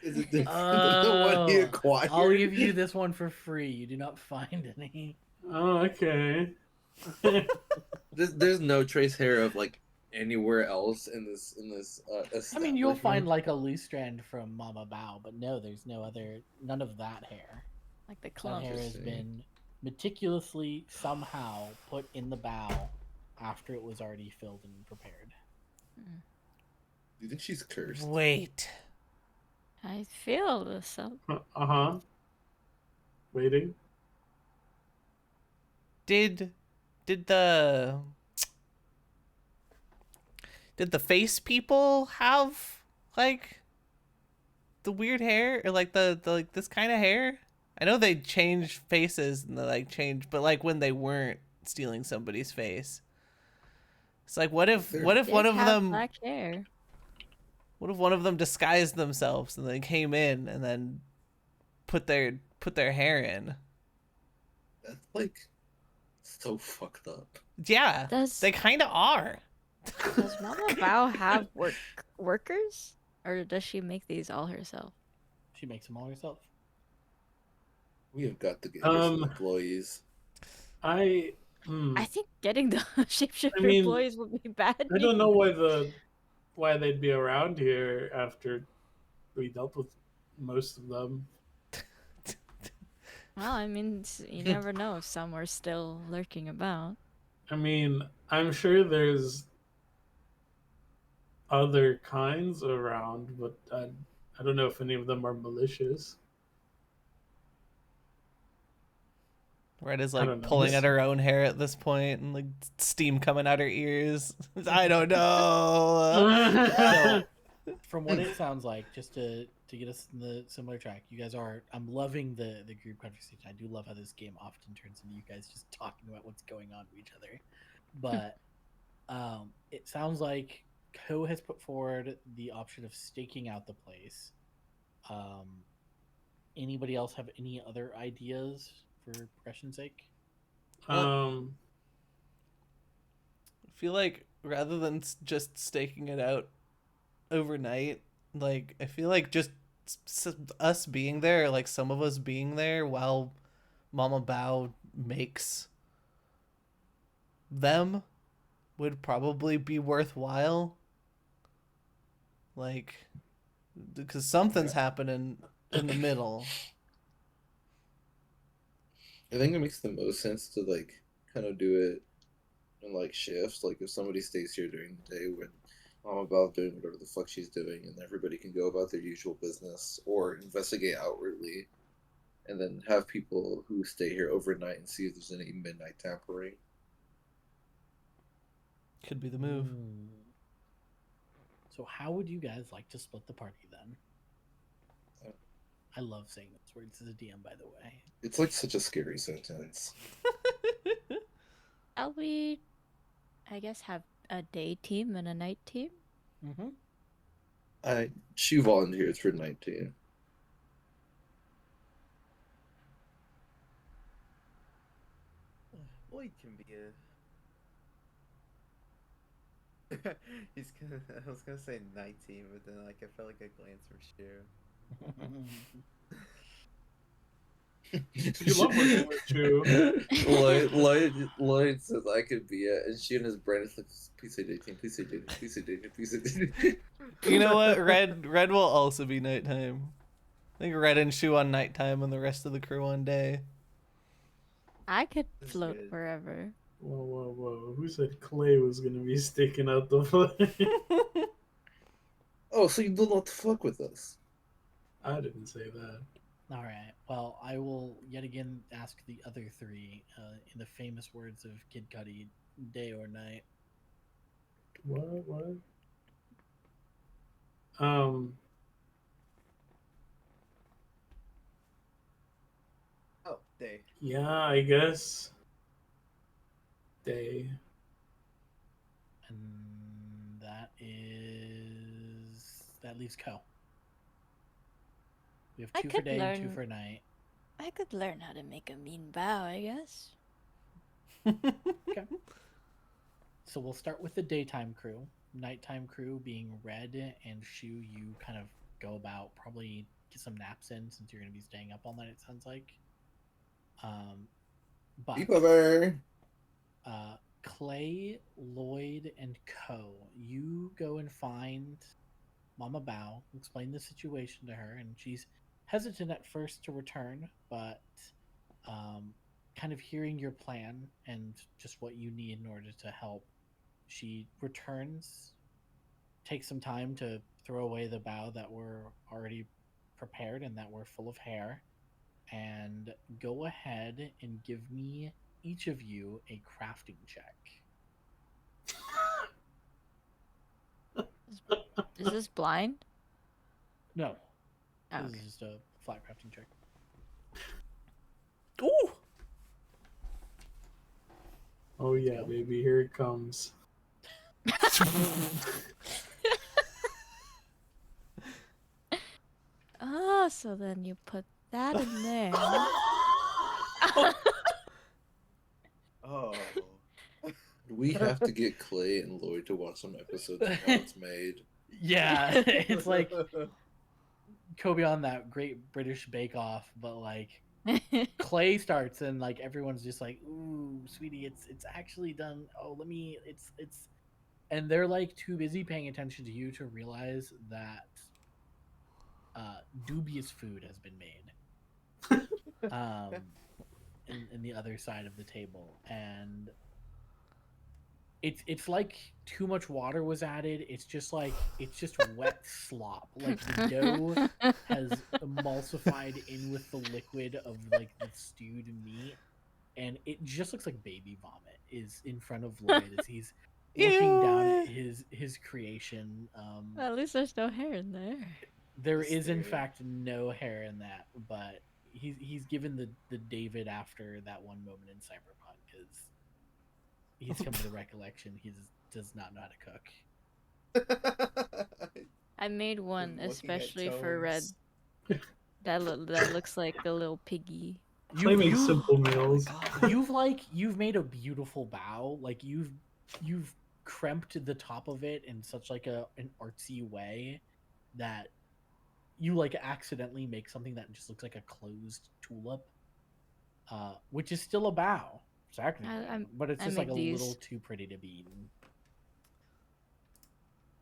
is it different than the one he acquired? I'll give you this one for free. You do not find any. Oh, okay. There's no trace hair of like anywhere else in this I mean, you'll find establishment. like a loose strand from Mama Bao, but no, there's none of that hair. Like the That clump. hair has Interesting. been meticulously somehow put in the bow after it was already filled and prepared. Do you think she's cursed? Wait. I feel this up. Uh-huh. Waiting. Did the face people have like the weird hair or like the like this kind of hair? I know they changed faces and they like changed, but like when they weren't stealing somebody's face. It's like what if They're- one of Did have them black hair. what if one of them disguised themselves and they came in and then put their hair in? That's like so fucked up. Yeah, Does they kind of are. does Mama Bao have workers, or does she make these all herself? She makes them all herself. We have got to get her some Um, employees. I think getting the shapeshifter I mean, employees would be bad. I don't know why they'd be around here after we dealt with most of them. Well, I mean, you never know if some are still lurking about. I mean, I'm sure there's other kinds around, but I don't know if any of them are malicious. Red is I like don't know. pulling at her own hair at this point and like steam coming out her ears. I don't know. So, from what it sounds like, just to get us in the similar track, you guys are. I'm loving the group conversation. I do love how this game often turns into you guys just talking about what's going on with each other. But it sounds like Ko has put forward the option of staking out the place. Anybody else have any other ideas for progression's sake? I feel like rather than just staking it out overnight, like I feel like just us being there, like some of us being there while Mama Bao makes them would probably be worthwhile. Like, because something's happening in the middle. I think it makes the most sense to like kind of do it in like shifts. Like if somebody stays here during the day when I'm about doing whatever the fuck she's doing, and everybody can go about their usual business or investigate outwardly, and then have people who stay here overnight and see if there's any midnight tampering. Could be the move. So how would you guys like to split the party then? I love saying those words as a DM, by the way. It's like such a scary sentence. Shall we, I guess, have a day team and a night team? Mm-hmm. She volunteers for 19. Lloyd can be a. He's gonna. I was gonna say night team, but then like I felt like a glance from Shu. You love working with Shu. Lloyd says I could be it, and she and his brain is like, please say dating, please say dating, please say dating, please say dating. You know what? Red will also be nighttime. I think Red and Shu on nighttime and the rest of the crew on day. I could That's float good. wherever. Whoa. Who said Clay was gonna be sticking out the flame? Oh, so you don't know what to fuck with us. I didn't say that. All right. Well, I will yet again ask the other three, in the famous words of Kid Cudi, day or night. What? Oh, day. Yeah, I guess. Day. And that that leaves Co. We have I 2 for could day and 2 learn- for night. I could learn how to make a mean bow, I guess. Okay. So we'll start with the daytime crew. Nighttime crew being Red and Shu, you kind of go about, probably get some naps in since you're going to be staying up all night, it sounds like. But Sleepover. Clay, Lloyd, and Co. You go and find Mama Bao, explain the situation to her, and she's hesitant at first to return, but kind of hearing your plan and just what you need in order to help, she returns, takes some time to throw away the bow that were already prepared and that were full of hair, and go ahead and give me, each of you, a crafting check. Is this blind? No, Oh, this okay. is just a flat crafting check. Ooh. Oh yeah, Go. baby, here it comes. Oh, so then you put that in there. Oh. We have to get Clay and Lloyd to watch some episodes of how it's made. Yeah, it's like Kobe on that Great British Bake Off, but like Clay starts and like everyone's just like, "Ooh, sweetie, it's actually done. Oh, let me. It's," and they're like too busy paying attention to you to realize that dubious food has been made. In the other side of the table, and it's like too much water was added. It's just wet slop. Like the dough has emulsified in with the liquid of like the stewed meat, and it just looks like baby vomit is in front of Lloyd as he's looking down at his creation. Well, at least there's no hair in there. There Just is in staring. fact no hair in that, but he's given the David after that one moment in Cyberpunk because he's come to the recollection he does not know how to cook. I made one Looking at especially for Red. Tomes. That looks like a little piggy. Clay makes simple meals. You've made a beautiful bow. Like you've crimped the top of it in such like an artsy way that you like accidentally make something that just looks like a closed tulip, which is still a bow, technically, but it's I just like a made these. little too pretty to be eaten.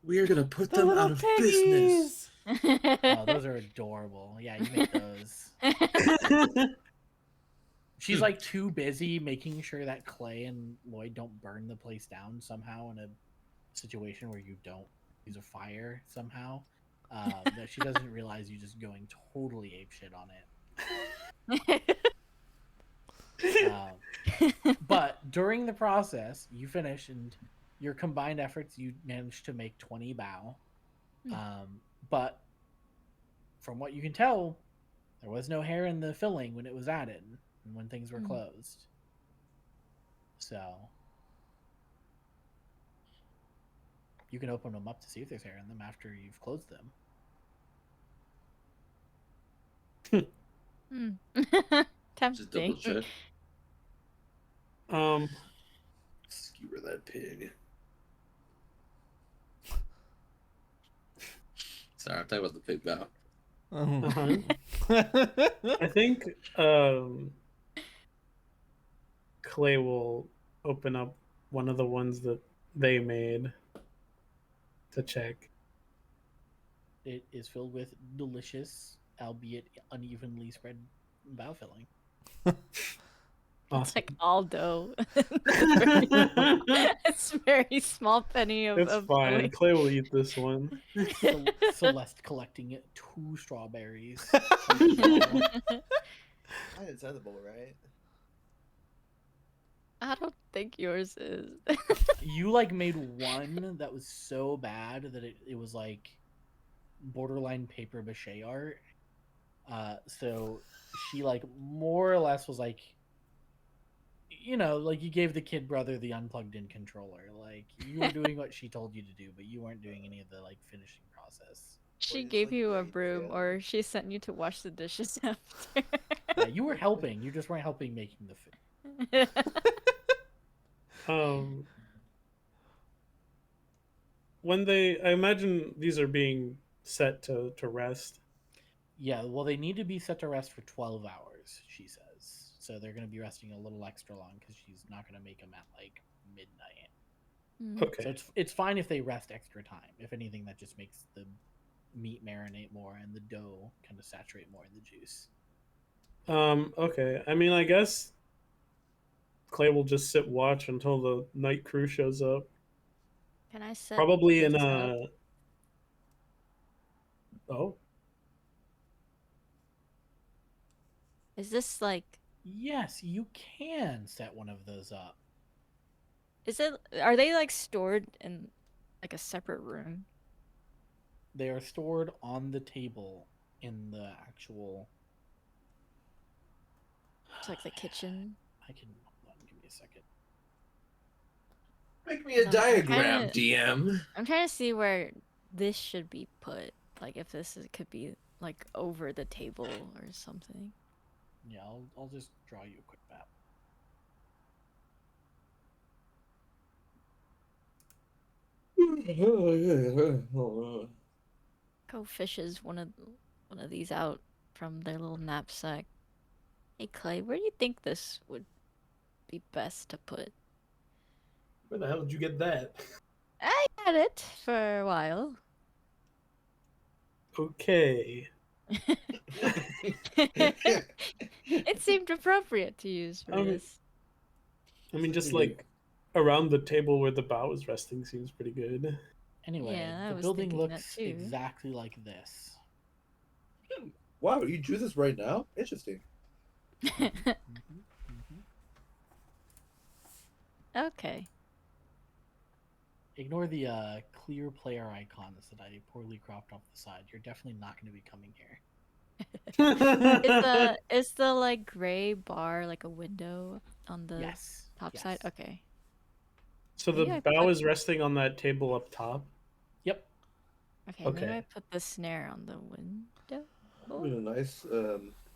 We are gonna put The them little out of business. piggies. Oh, those are adorable. Yeah, you make those. She's like too busy making sure that Clay and Lloyd don't burn the place down somehow in a situation where you don't use a fire somehow, that she doesn't realize you just going totally apeshit on it. But during the process, you finish, and your combined efforts, you managed to make 20 bow. But from what you can tell, there was no hair in the filling when it was added and when things were closed. So you can open them up to see if there's hair in them after you've closed them. Just double Tempting. check. Skewer that pig. Sorry, I'm talking about the pig bow. I think Clay will open up one of the ones that they made to check. It is filled with delicious, albeit unevenly spread bow filling. It's Awesome. like all dough. It's very small penny of. It's fine. filling. Clay will eat this one. Celeste collecting 2 strawberries. It's edible, right? I don't think yours is. You like made one that was so bad that it was like borderline paper mache art. So she like more or less was like, you know, like you gave the kid brother the unplugged in controller. Like you were doing what she told you to do, but you weren't doing any of the like finishing process. She it's gave like you a great broom, family. or she sent you to wash the dishes after. Yeah, you were helping. You just weren't helping making the food. When I imagine these are being set to rest. Yeah, well, they need to be set to rest for 12 hours, she says. So they're going to be resting a little extra long because she's not going to make them at like midnight. Okay. So it's fine if they rest extra time. If anything, that just makes the meat marinate more and the dough kind of saturate more in the juice. Okay. I mean, I guess Clay will just sit watch until the night crew shows up. Can I set Probably in this up? a. Oh. Is this like? Yes, you can set one of those up. Is it? Are they like stored in like a separate room? They are stored on the table in the actual. It's like the kitchen. I can hold on, give me a second. Make me a I'm diagram, trying DM. I'm trying to see where this should be put. Like if could be like over the table or something. Yeah, I'll just draw you a quick map. Go fishes one of these out from their little knapsack. Hey Clay, where do you think this would be best to put? Where the hell did you get that? I had it for a while. Okay. It seemed appropriate to use for this. I mean, just like around the table where the bow is resting seems pretty good. Anyway, Yeah, I the was building thinking that looks too. exactly like this. Wow, you drew this right now? Interesting. Okay. Ignore the clear player icons that I poorly cropped off the side. You're definitely not going to be coming here. Is the like gray bar like a window on the Yes. top yes. side? Okay. So Maybe the I bow put- is resting on that table up top. Yep. Okay, maybe I Okay. put the snare on the window. That would be a nice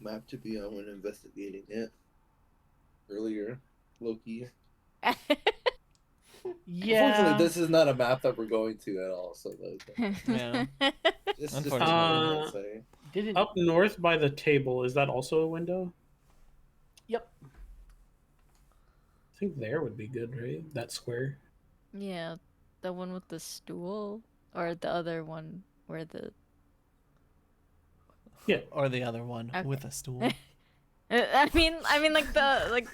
map to be on when investigating it. Earlier, Loki. Yeah. Unfortunately, this is not a map that we're going to at all. So like, Yeah. just Unfortunately. another say. Didn't. Up north by the table, is that also a window? Yep. I think there would be good, right? That square. Yeah, the one with the stool, or the other one where the. Yeah. Or the other one Okay. with a stool. I mean, like the like.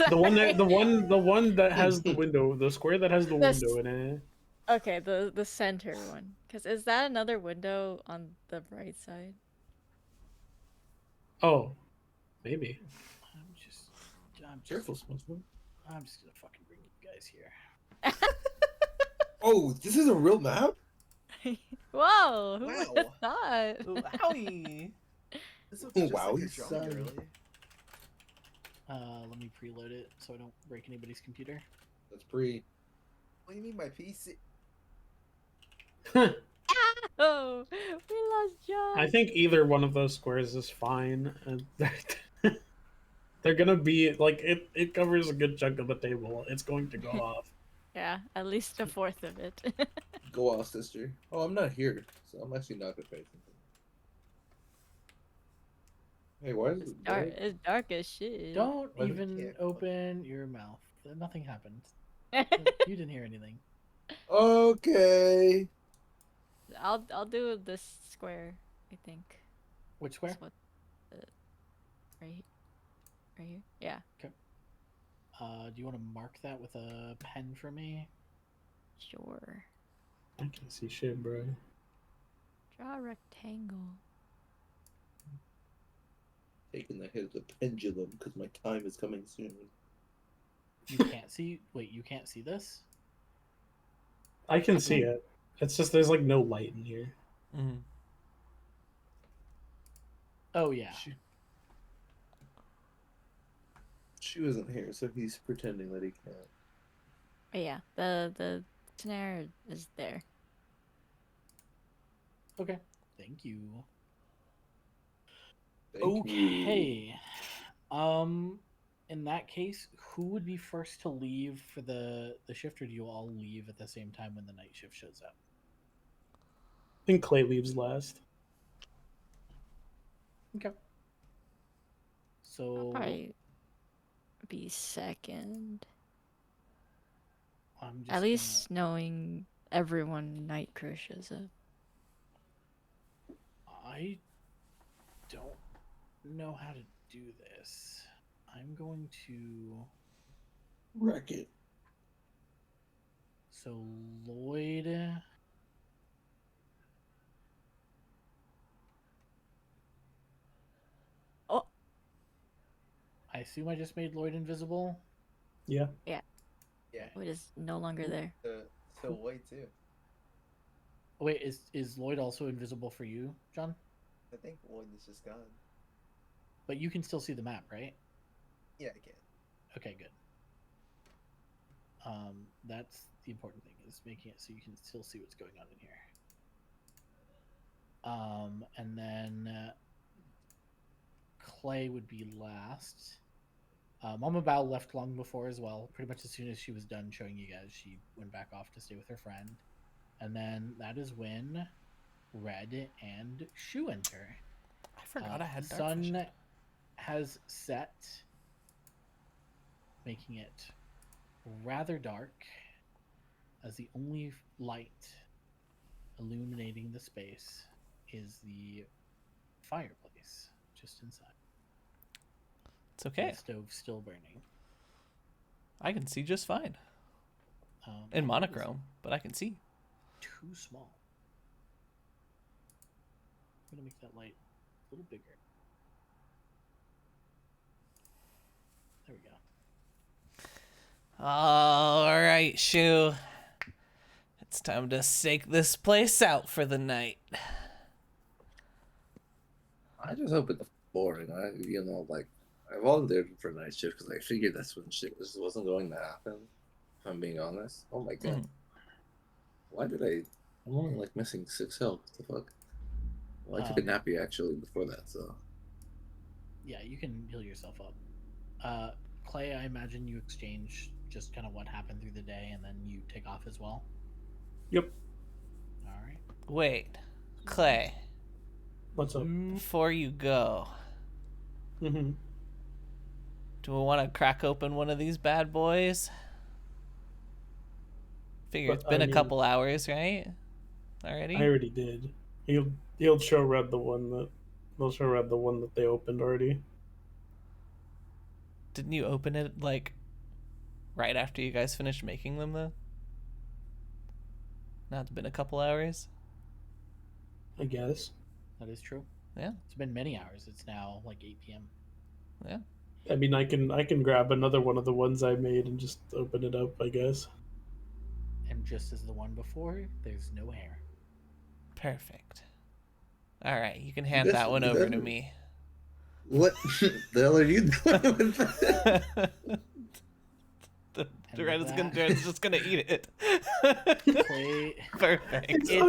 The one that has the window, the square that has the This- window in it. Okay, the center one. Cause is that another window on the right side? Oh, maybe. I'm just Careful, Smussman. I'm just gonna fucking bring you guys here. Oh, this is a real map? Whoa! Who would have Wow. thought? Howie. This looks just Wow, like a he's drawing, son. really. Let me preload it so I don't break anybody's computer. That's pretty. What do you mean my PC? Oh, we lost John. I think either one of those squares is fine. They're gonna be like it covers a good chunk of the table. It's going to go off. Yeah, at least a fourth of it. Go off, sister. Oh, I'm not here, so I'm actually not gonna pay attention. Hey, why is It's it dark. It's dark as shit. Don't Why do we even can't- open your mouth. Nothing happened. You didn't hear anything. Okay. I'll do this square. I think. Which square? That's what, right here. Yeah. Do you want to mark that with a pen for me? Sure. I can see shit, bro. Draw a rectangle. Taking the hit of the pendulum because my time is coming soon. You can't see. Wait, you can't see this? I can see it. It's just there's like no light in here. Mm-hmm. Oh yeah. She wasn't here, so he's pretending that he can't. But yeah, the snare is there. Okay. Thank you. Thank you. Okay. In that case, who would be first to leave for the shift, or do you all leave at the same time when the night shift shows up? I think Clay leaves last. Okay. I'll So probably be second. I'm just At least knowing everyone night crew shows up. I don't know how to do this. I'm going to. Wreck it. So Lloyd. Oh. I assume I just made Lloyd invisible. Yeah. Yeah. Lloyd is no longer there. So Lloyd too. Wait, is Lloyd also invisible for you, John? I think Lloyd is just gone. But you can still see the map, right? Yeah, I can. Okay, good. That's the important thing, is making it so you can still see what's going on in here. And then Clay would be last. Mama Bao left long before as well. Pretty much as soon as she was done showing you guys, she went back off to stay with her friend. And then that is when Red and Shu enter. I forgot I had The dark vision. sun has set, making it rather dark, as the only light illuminating the space is the fireplace just inside. It's okay. The stove still burning. I can see just fine. In it is monochrome, but I can see. Too small. I'm gonna make that light a little bigger. There we go. All right, Shu. It's time to stake this place out for the night. I just hope it's boring. Like I volunteered for night shift because I figured that's when shit wasn't going to happen. If I'm being honest. Oh my god. Why did I'm only like missing 6 health. What the fuck? Well, I took a nappy actually before that, so. Yeah, you can heal yourself up. Clay, I imagine you exchange just kind of what happened through the day, and then you take off as well. Yep. All right. Wait, Clay. What's up? Before you go, Mm-hmm. do we want to crack open one of these bad boys? Figure it's But, been I a mean- couple hours, right? Already? I already did. He'll show Red the one that they'll show Red the one that they opened already. Didn't you open it like right after you guys finished making them though? Now it's been a couple hours. I guess. That is true. Yeah. It's been many hours. It's now like 8 p.m. Yeah. I mean, I can grab another one of the ones I made and just open it up, I guess. And just as the one before, there's no hair. Perfect. All right, you can hand guys- that one you over guys to are- me. What the hell are you doing with that? the And Red is that- just gonna eat it. Clay, Perfect. it's a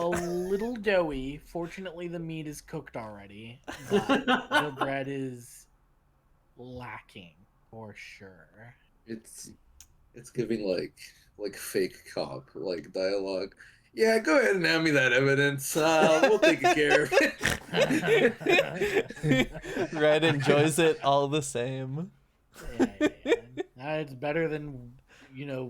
little doughy. Fortunately, the meat is cooked already, but the bread is lacking for sure. It's giving like fake cop like dialogue. Yeah, go ahead and hand me that evidence. We'll take care of it. Red enjoys it all the same. Yeah. It's better than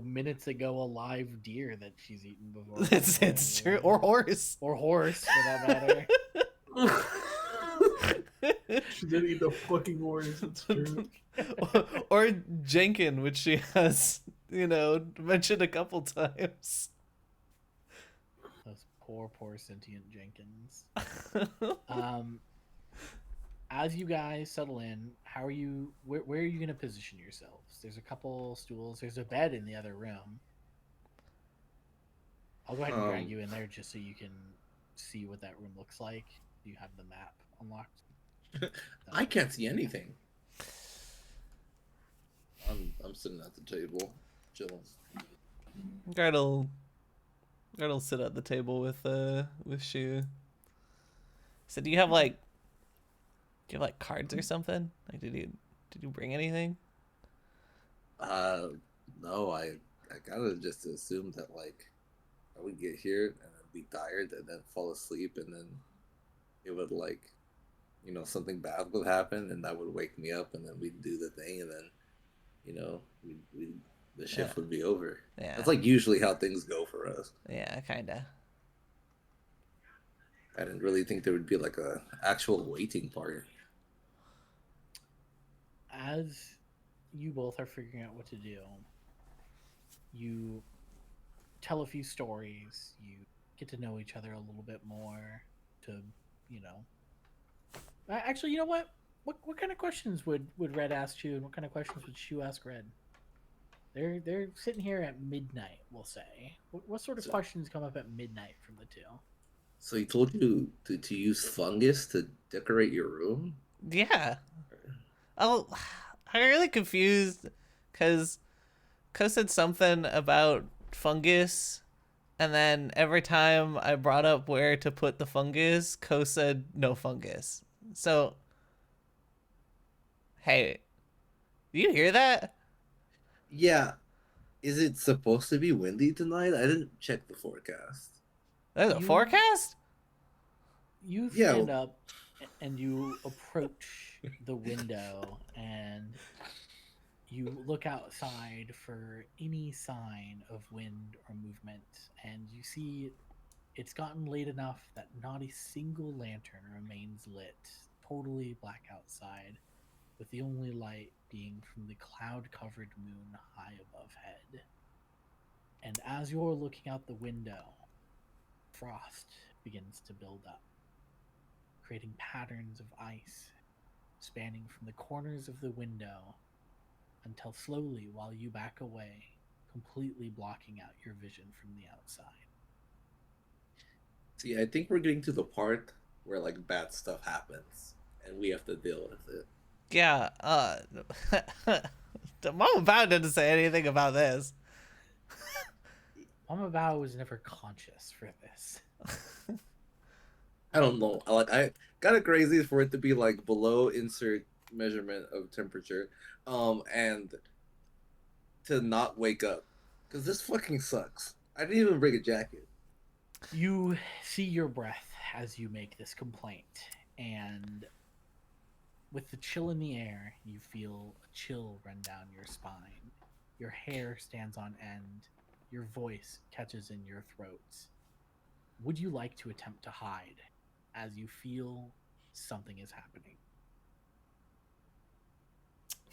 minutes ago a live deer that she's eaten before. It's true. Or horse. Or horse, for that matter. She did eat the fucking horse. It's true. or Jenkin, which she has, mentioned a couple times. Those poor sentient Jenkins. As you guys settle in, how are you? Where are you going to position yourselves? There's a couple stools. There's a bed in the other room. I'll go ahead and drag you in there just so you can see what that room looks like. You have the map unlocked. I can't see anything. I'm sitting at the table, chilling. Guard'll sit at the table with Shu. So do you have like cards or something? Like did you bring anything? No, I gotta just assume that like I would get here and then be tired and then fall asleep and then it would like something bad would happen and that would wake me up and then we'd do the thing and then we the shift Yeah. would be over. Yeah. That's like usually how things go for us. Yeah, kinda. I didn't really think there would be like a actual waiting part. As you both are figuring out what to do, you tell a few stories, you get to know each other a little bit more to, you know. Actually, you know what? What kind of questions would Red ask you, and what kind of questions would Shu ask Red? They're sitting here at midnight, we'll say. What sort of questions come up at midnight from the two? So he told you to use fungus to decorate your room? Yeah. Oh, I'm really confused because Ko said something about fungus, and then every time I brought up where to put the fungus, Ko said no fungus. So, hey, do you hear that? Yeah. Is it supposed to be windy tonight? I didn't check the forecast. There's a You- forecast? You Yeah, stand up and you approach the window and you look outside for any sign of wind or movement, and you see it's gotten late enough that not a single lantern remains lit, totally black outside, with the only light being from the cloud-covered moon high above head. And as you're looking out the window, frost begins to build up, creating patterns of ice spanning from the corners of the window until slowly, while you back away, completely blocking out your vision from the outside. See, I think we're getting to the part where like bad stuff happens and we have to deal with it. Yeah, Mama Bao didn't say anything about this. Mama Bao was never conscious for this. I don't know. I got it crazy for it to be like below insert measurement of temperature, and to not wake up because this fucking sucks. I didn't even bring a jacket. You see your breath as you make this complaint, and with the chill in the air, you feel a chill run down your spine. Your hair stands on end. Your voice catches in your throat. Would you like to attempt to hide as you feel something is happening?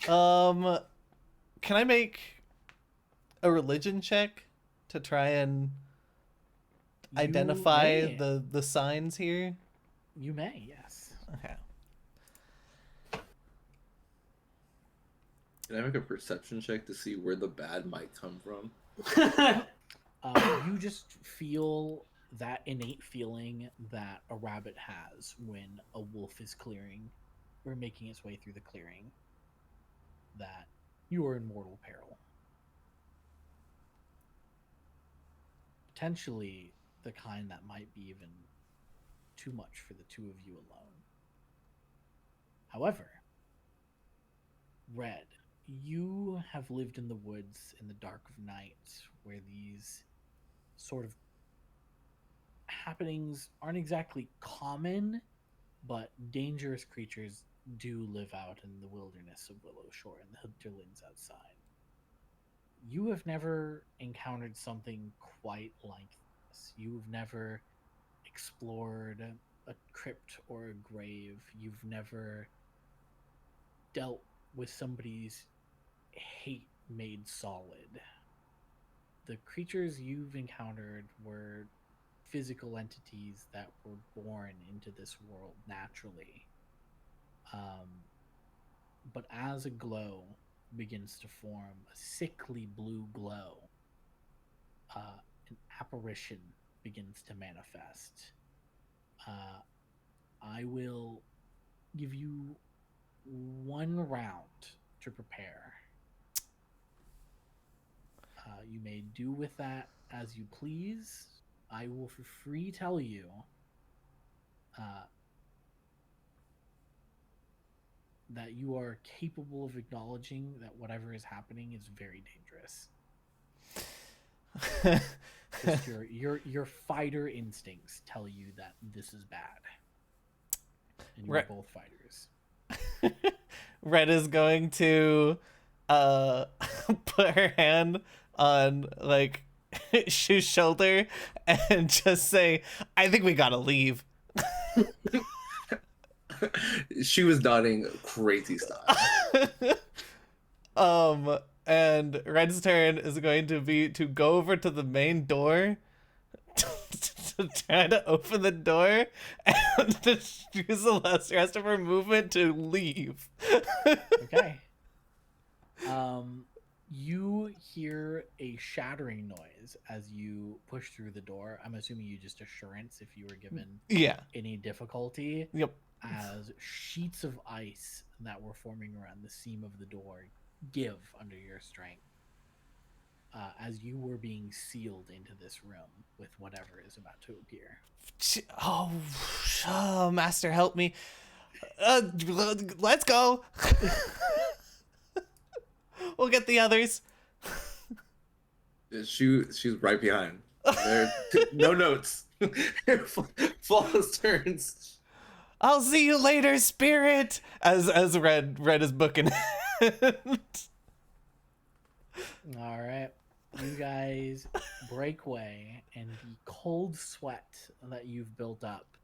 Can I make a religion check to try and identify may. the signs here? You may, yes. Okay. Can I make a perception check to see where the bad might come from? You just feel that innate feeling that a rabbit has when a wolf is clearing or making its way through the clearing, that you are in mortal peril. Potentially the kind that might be even too much for the two of you alone. However, Red, you have lived in the woods in the dark of night where these sort of happenings aren't exactly common, but dangerous creatures do live out in the wilderness of Willow Shore and the hinterlands outside. You have never encountered something quite like this. You've never explored a crypt or a grave. You've never dealt with somebody's hate made solid. The creatures you've encountered were physical entities that were born into this world naturally. But as a glow begins to form, a sickly blue glow, an apparition begins to manifest. I will give you 1 round to prepare. You may do with that as you please. I will for free tell you that you are capable of acknowledging that whatever is happening is very dangerous. Just your fighter instincts tell you that this is bad, and you're both fighters. Red is going to put her hand on like Shu's shoulder and just say, "I think we gotta leave." She was nodding crazy style. And Red's turn is going to be to go over to the main door to try to open the door and to use the rest of her movement to leave. Okay. You hear a shattering noise as you push through the door. I'm assuming you just assurance if you were given any difficulty. Yep. As sheets of ice that were forming around the seam of the door give under your strength. As you were being sealed into this room with whatever is about to appear. Oh, Master, help me. Let's go. We'll get the others. She's right behind. No notes. Flawless turns. I'll see you later, spirit. As Red is booking. All right. You guys break away, and the cold sweat that you've built up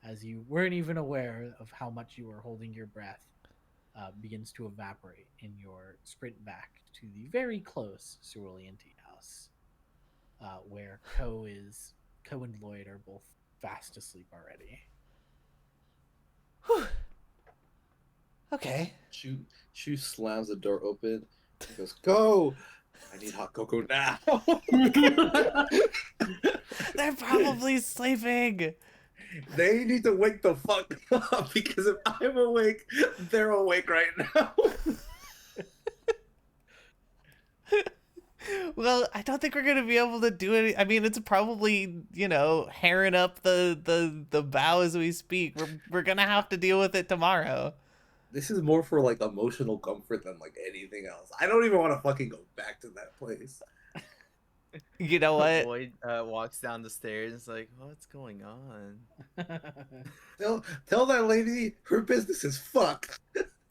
as you weren't even aware of how much you were holding your breath begins to evaporate in your sprint back to the very close Cerulean Teahouse, where Ko and Lloyd are both fast asleep already. Whew. Okay. Shu slams the door open and goes, "Go! I need hot cocoa now." They're probably sleeping. They need to wake the fuck up because if I'm awake, they're awake right now. Well, I don't think we're gonna be able to do it. I mean, it's probably, herring up the bow as we speak. We're gonna have to deal with it tomorrow. This is more for like emotional comfort than like anything else. I don't even want to fucking go back to that place. You know what? Lloyd walks down the stairs and is like, "What's going on?" Tell that lady her business is fucked.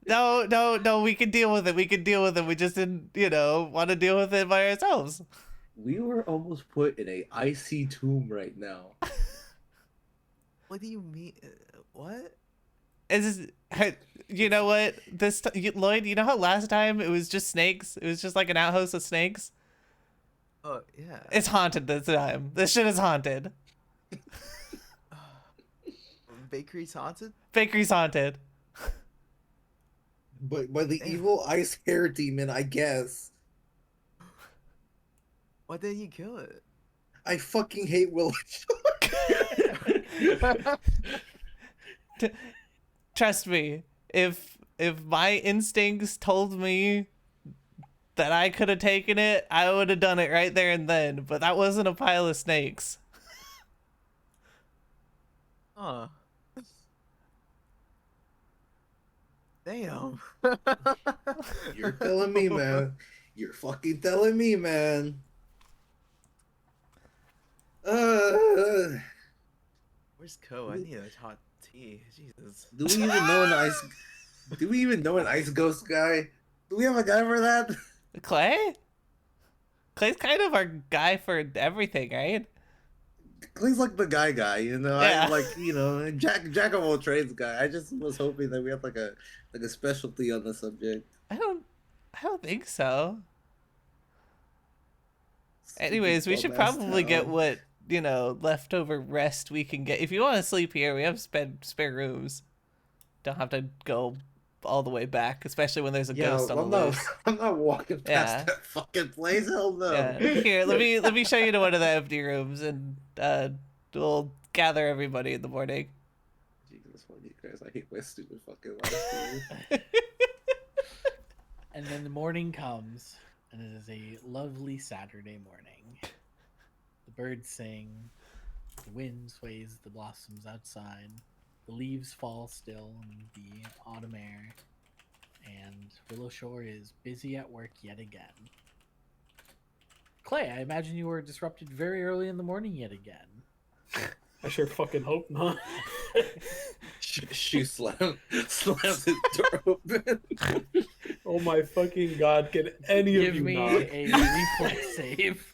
No, we can deal with it. We just didn't, want to deal with it by ourselves. We were almost put in a icy tomb right now. What do you mean? What? You know what? Lloyd, you know how last time it was just snakes? It was just like an outhouse of snakes? Oh, yeah. It's haunted this time. This shit is haunted. Bakery's haunted? Bakery's haunted. But by the evil ice hair demon, I guess. Why didn't you kill it? I fucking hate Will. Trust me, if my instincts told me that I could have taken it, I would have done it right there and then. But that wasn't a pile of snakes. Huh. Damn. You're telling me, man. You're fucking telling me, man. Where's Ko? I need a hot tea. Jesus. Do we even know an ice ghost guy? Do we have a guy for that? Clay? Clay's kind of our guy for everything, right? Clay's like the guy, Yeah. I like, jack of all trades guy. I just was hoping that we had like a specialty on the subject. I don't think so. Anyways, we should probably get what, leftover rest we can get. If you want to sleep here, we have spare rooms. Don't have to go all the way back, especially when there's a ghost on the loose. I'm not walking past that fucking place. Hell no. Yeah. Here, let me show you to one of the empty rooms, and we'll gather everybody in the morning. Jesus fucking Christ, I hate my stupid fucking life. And then the morning comes, and it is a lovely Saturday morning. The birds sing, the wind sways the blossoms outside, the leaves fall still in the autumn air, and Willow Shore is busy at work yet again. Clay, I imagine you were disrupted very early in the morning yet again. I sure fucking hope not. Shoe slams his door open. Oh my fucking god, can any of Give you me knock? a reflex save.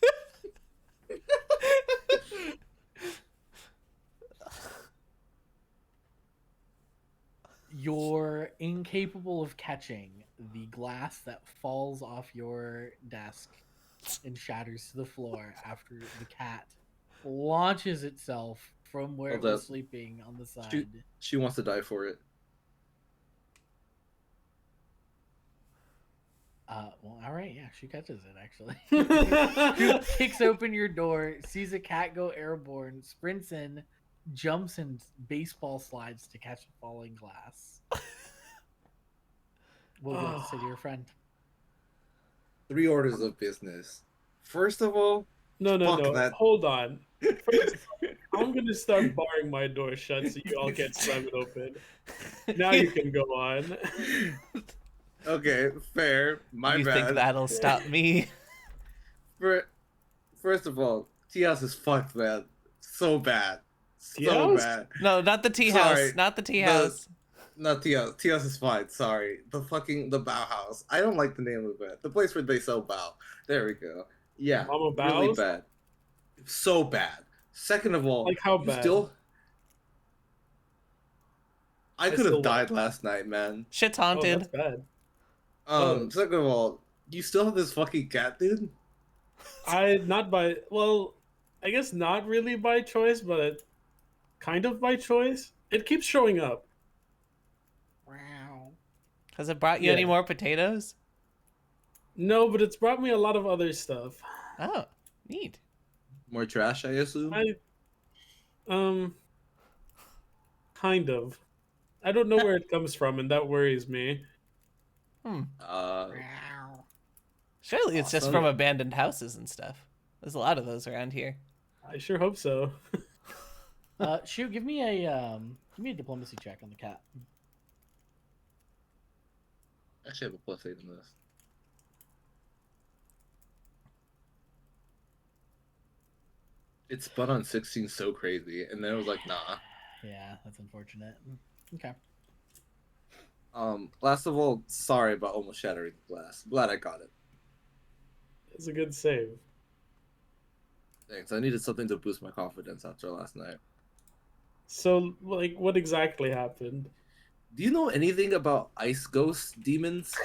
You're incapable of catching the glass that falls off your desk and shatters to the floor after the cat launches itself from where it Hold was up. sleeping on the side. She wants to die for it. Well, all right, yeah, she catches it actually. She kicks open your door, sees a cat go airborne, sprints in, jumps and baseball slides to catch a falling glass. What would you like to say to your friend? 3 orders of business. First of all, No, fuck no. that. Hold on. First, I'm gonna start barring my door shut so you all can't slam it open. Now you can go on. Okay, fair. My you bad. think that'll stop me? First of all, Teahouse is fucked, man. So bad. So Teahouse? bad. No, not the tea house. Sorry. Not the tea house. Not Teahouse. Teahouse is fine. Sorry. The Bauhaus. I don't like the name of it. The place where they sell Bao. There we go. Yeah. Mama Really Bao's? bad. So bad. Second of all, Like, how you bad? Still... I could still have died last night, man. Shit's Oh, haunted. that's bad. Second of all, you still have this fucking cat, dude? I guess not really by choice, but kind of by choice. It keeps showing up. Wow. Has it brought you any Yeah. more potatoes? No, but it's brought me a lot of other stuff. Oh, neat. More trash, I assume? Kind of. I don't know where it comes from, and that worries me. Wow. Surely it's just Awesome. from abandoned houses and stuff. There's a lot of those around here. I sure hope so. Shu, give me a diplomacy check on the cat. I actually have a +8 in this. It spun on 16 so crazy, and then it was like, nah. Yeah, that's unfortunate. Okay. Last of all, sorry about almost shattering the glass. Glad I got it. It's a good save. Thanks. I needed something to boost my confidence after last night. So, like, what exactly happened? Do you know anything about ice ghosts, demons?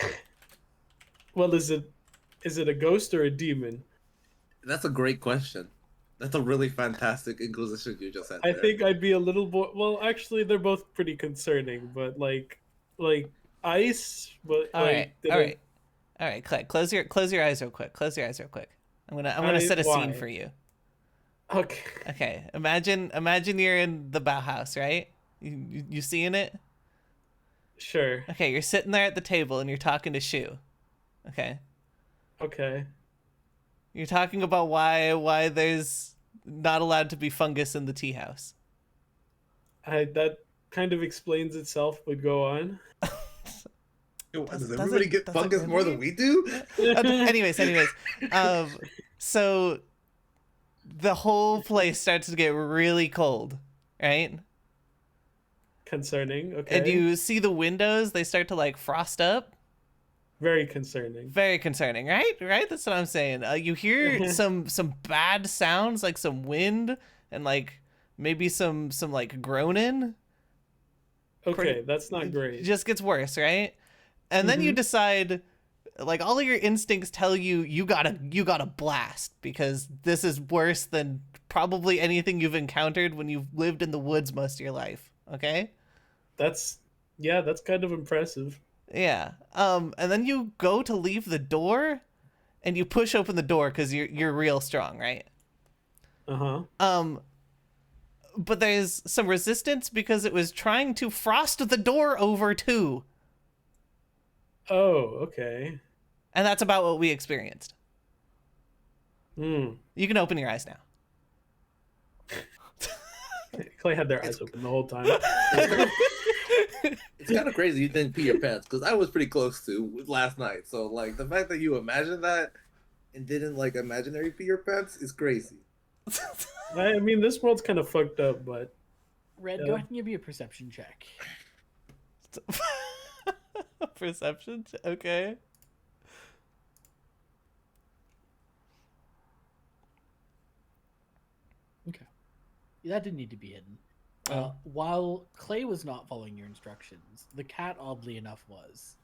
Well, is it a ghost or a demon? That's a great question. That's a really fantastic inquisition you just had. I there. think I'd be a little well, actually, they're both pretty concerning, but like ice. But All right, did all it- right, all right. Clay, close your eyes real quick. Close your eyes real quick. I'm gonna set a Why? scene for you. Okay. Okay, imagine you're in the Bauhaus, right? You seeing it? Sure. Okay, you're sitting there at the table and you're talking to Shu. Okay, Okay. you're talking about why there's not allowed to be fungus in the tea house. That kind of explains itself, but go on. Does does everybody it- get does it fungus more than really? we do? Anyways, so the whole place starts to get really cold, right? Concerning. Okay. And you see the windows, they start to like frost up. Very concerning. Very concerning, right? Right? That's what I'm saying. You hear some bad sounds, like some wind and like maybe some like groaning. Okay, Pretty- that's not It great. just gets worse, right? And then you decide, like, all of your instincts tell you you gotta blast because this is worse than probably anything you've encountered when you've lived in the woods most of your life. Okay? That's kind of impressive. Yeah. And then you go to leave the door, and you push open the door because you're real strong, right? Uh-huh. But there's some resistance because it was trying to frost the door over too. Oh, okay. And that's about what we experienced. Hmm. You can open your eyes now. Clay had their eyes open the whole time. It's kind of crazy you didn't pee your pants because I was pretty close to last night. So like the fact that you imagined that and didn't like imaginary pee your pants is crazy. I mean, this world's kind of fucked up, but Red, Yeah. go ahead and give me a perception check. Perception? Okay. Okay. That didn't need to be hidden. Oh. While Clay was not following your instructions, the cat, oddly enough, was.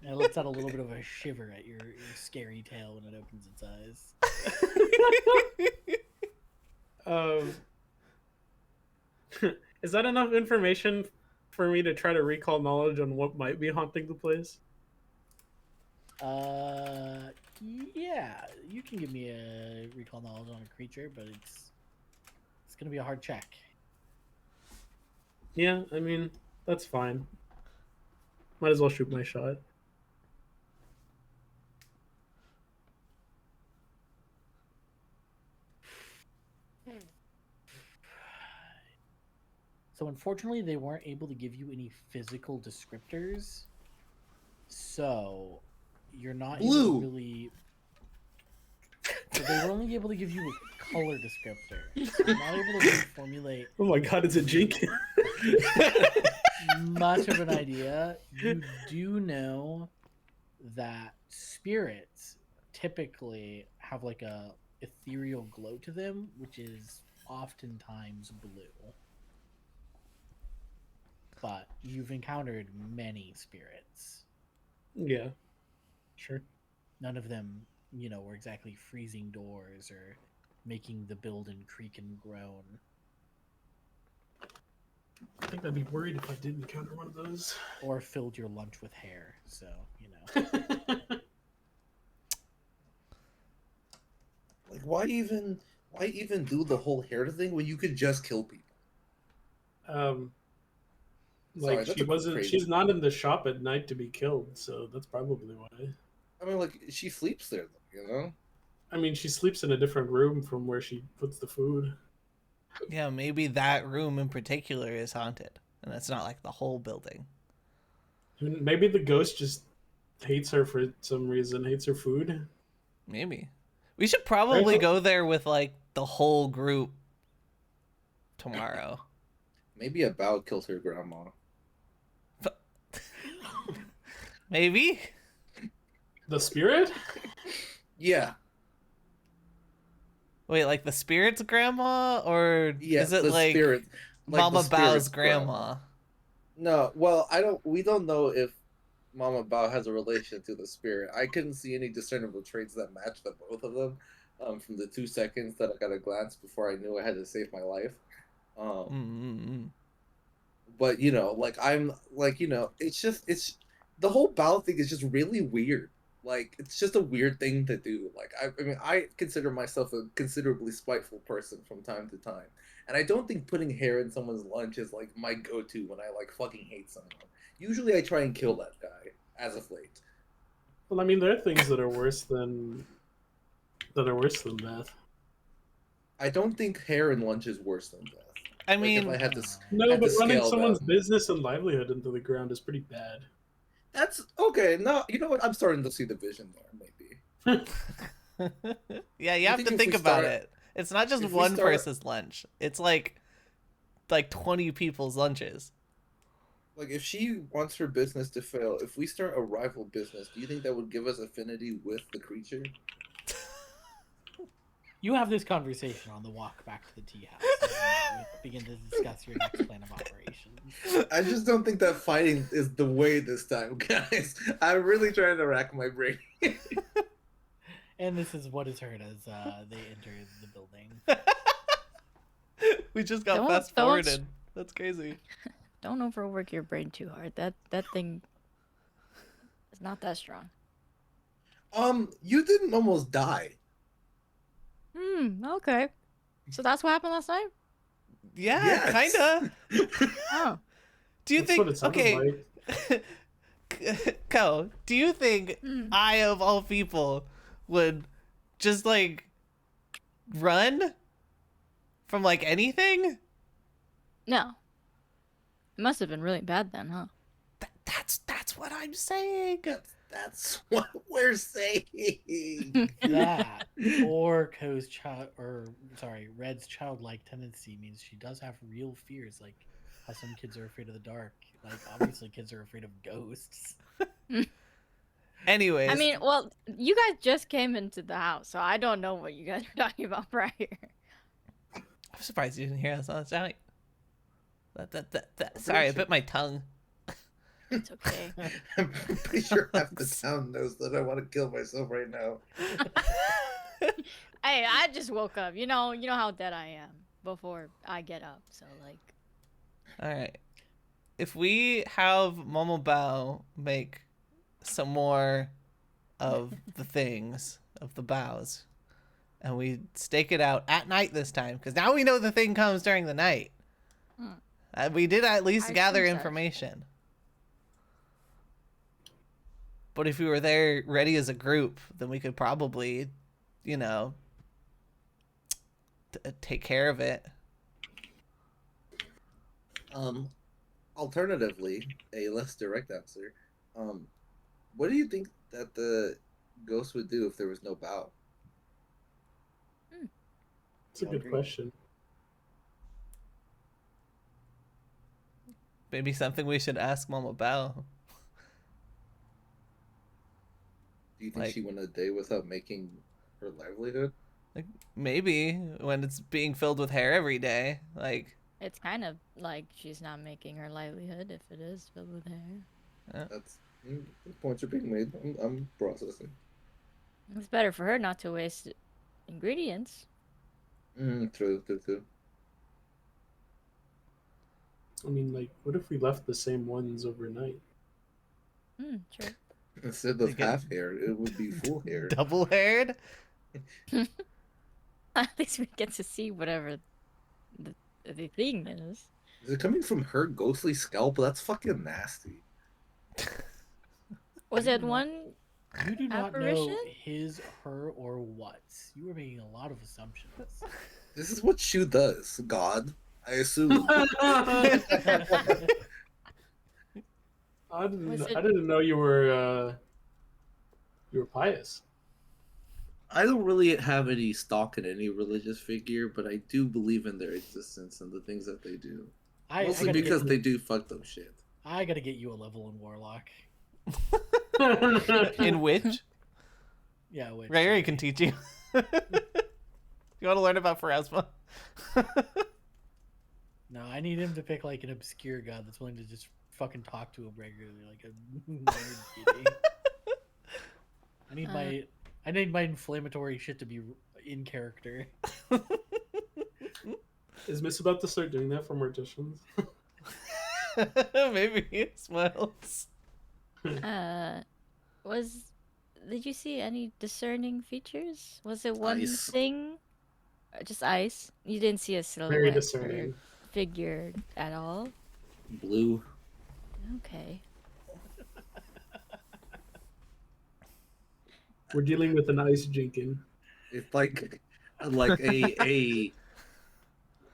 And it lets out a little bit of a shiver at your scary tail when it opens its eyes. Is that enough information for me to try to recall knowledge on what might be haunting the place? Yeah, you can give me a recall knowledge on a creature, but it's gonna be a hard check. Yeah, I mean, that's fine. Might as well shoot my shot. So unfortunately, they weren't able to give you any physical descriptors. So you're not able Blue. to really. So they were only able to give you a color descriptor. So you're not able to formulate Oh my god, it's a Jenkins. much of an idea. You do know that spirits typically have like a ethereal glow to them, which is oftentimes blue. But you've encountered many spirits. Yeah, sure. None of them, were exactly freezing doors or making the building creak and groan. I think I'd be worried if I did encounter one of those. Or filled your lunch with hair. So, Like why even do the whole hair thing when you could just kill people? Sorry, Like that's she a wasn't. crazy- She's not in the shop at night to be killed, so that's probably why. I mean, like she sleeps there, though, I mean, she sleeps in a different room from where she puts the food. Yeah, maybe that room in particular is haunted. And that's not like the whole building. Maybe the ghost just hates her for some reason. Hates her food. Maybe. We should probably Right. go there with like the whole group tomorrow. Maybe a bow killed her grandma. Maybe? The spirit? Yeah, Wait, like the spirit's grandma? Or yeah. is it the like spirit, like Mama the Bao's spirit's grandma? No, well, we don't know if Mama Bao has a relation to the spirit. I couldn't see any discernible traits that match the both of them from the 2 seconds that I got a glance before I knew I had to save my life. But it's the whole Bao thing is just really weird. Like it's just a weird thing to do. Like I mean, I consider myself a considerably spiteful person from time to time. And I don't think putting hair in someone's lunch is like my go-to when I like fucking hate someone. Usually I try and kill that guy as of late. Well, I mean, there are things that are worse than death. I don't think hair in lunch is worse than death. I Like, mean, if I had to, No, had but to running scale someone's them. business and livelihood into the ground is pretty bad. That's okay. No, you know what? I'm starting to see the vision there. Maybe. yeah, you have think to if think we about start- it. It's not just if we one start- person's lunch. It's like 20 people's lunches. Like if she wants her business to fail, if we start a rival business, do you think that would give us affinity with the creature? You have this conversation on the walk back to the tea house. And we begin to discuss your next plan of operations. I just don't think that fighting is the way this time, guys. I'm really trying to rack my brain. And this is what is heard as they enter the building. We just got Don't- fast don't- forwarded. That's crazy. Don't overwork your brain too hard. That thing is not that strong. You didn't almost die. Okay. So that's what happened last night? Yeah, Yes. kinda. Oh. Do you That's what it think? sounded Okay, like. Ko, do you think Mm. I of all people would just like run from like anything? No. It must have been really bad then, huh? That's what I'm saying. That's what we're saying. That or Red's childlike tendency means she does have real fears, like how some kids are afraid of the dark. Like obviously, kids are afraid of ghosts. Anyways, I mean, well, you guys just came into the house, so I don't know what you guys were talking about prior. I'm surprised you didn't hear us on the sound. I'm Sorry, I pretty bit my tongue. It's okay. I'm pretty sure half the town knows that I want to kill myself right now. Hey, I just woke up. You know how dead I am before I get up. So like, All right. If we have Momo Bao make some more of the things of the bows, and we stake it out at night this time, because now we know the thing comes during the night. We did at least I gather assume so. information. But if we were there ready as a group, then we could probably, take care of it. Alternatively, a less direct answer. What do you think that the ghost would do if there was no bow? It's a good Hungry? question. Maybe something we should ask Momo Bao. Do you think Like- she went a day without making her livelihood? Maybe when it's being filled with hair every day. Like, it's kind of like she's not making her livelihood if it is filled with hair. That's the points are being made. I'm processing. It's better for her not to waste ingredients. True. I mean, like, what if we left the same ones overnight? True. Instead of half hair, it would be full hair. double haired? At least we get to see whatever the thing is. Is it coming from her ghostly scalp? That's fucking nasty. Was it one? You do not know Apparition? his, her, or what. You are making a lot of assumptions. This is what Shu does. God, I assume. I Was it- didn't know you were pious. I don't really have any stock in any religious figure, but I do believe in their existence and the things that they do. Mostly gotta because get, they do fucked up shit. I gotta get you a level in Warlock. In which? Yeah, which Ray can teach you. You want to learn about Pharasma? No, I need him to pick like an obscure god that's willing to just fucking talk to him regularly, like a nerd kitty. I need my inflammatory shit to be in character. Is Miss about to start doing that for morticians? Maybe he smiles. Did you see any discerning features? Was it one Ice. thing? Just ice? You didn't see a silhouette Very or discerning. figure at all? Blue. Okay. We're dealing with an ice jinkin. It's like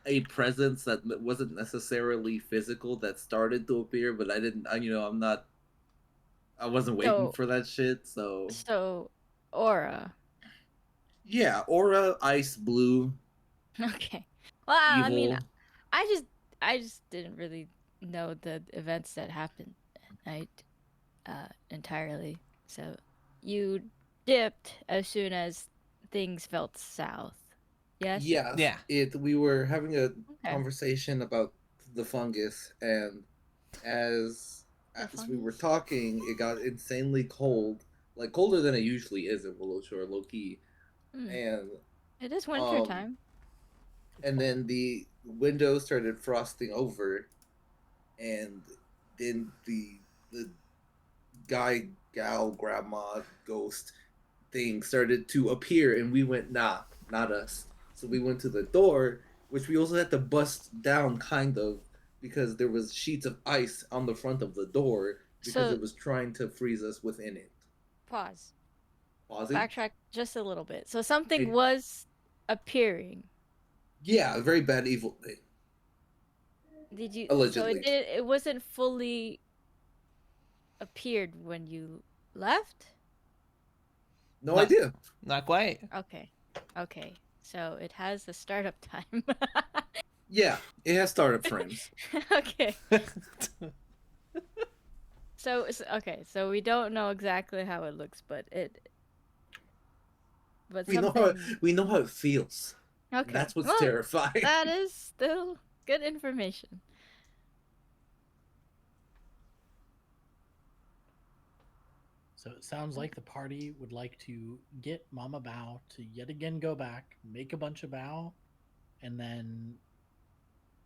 a presence that wasn't necessarily physical that started to appear, but I wasn't waiting So- for that shit. So So, aura. yeah, aura, ice, blue, Okay. Well, evil. I mean, I just didn't really know the events that happened at night entirely. So, you dipped as soon as things felt south. Yes? Yeah, Yeah. We were having a Okay. conversation about the fungus, and as we were fungus? talking, it got insanely cold, like colder than it usually is in Willow Shore, low key. Hmm. And It is winter time. and then the windows started frosting over, and then the guy, gal, grandma, ghost thing started to appear, and we went, nah, not us. So we went to the door, which we also had to bust down, kind of, because there was sheets of ice on the front of the door because So- it was trying to freeze us within it. Pause. Pausing? Backtrack just a little bit. So something Hey. was appearing. Yeah, a very bad evil thing. Did you? Allegedly. So it wasn't fully appeared when you left. No No. idea. Not quite. Okay. Okay. So it has a startup time. Yeah, it has startup frames. Okay. So okay. So we don't know exactly how it looks, but it. But We know how it feels. Okay. That's what's Well, terrifying. that is still good information. So it sounds like the party would like to get Mama Bao to yet again go back, make a bunch of bao, and then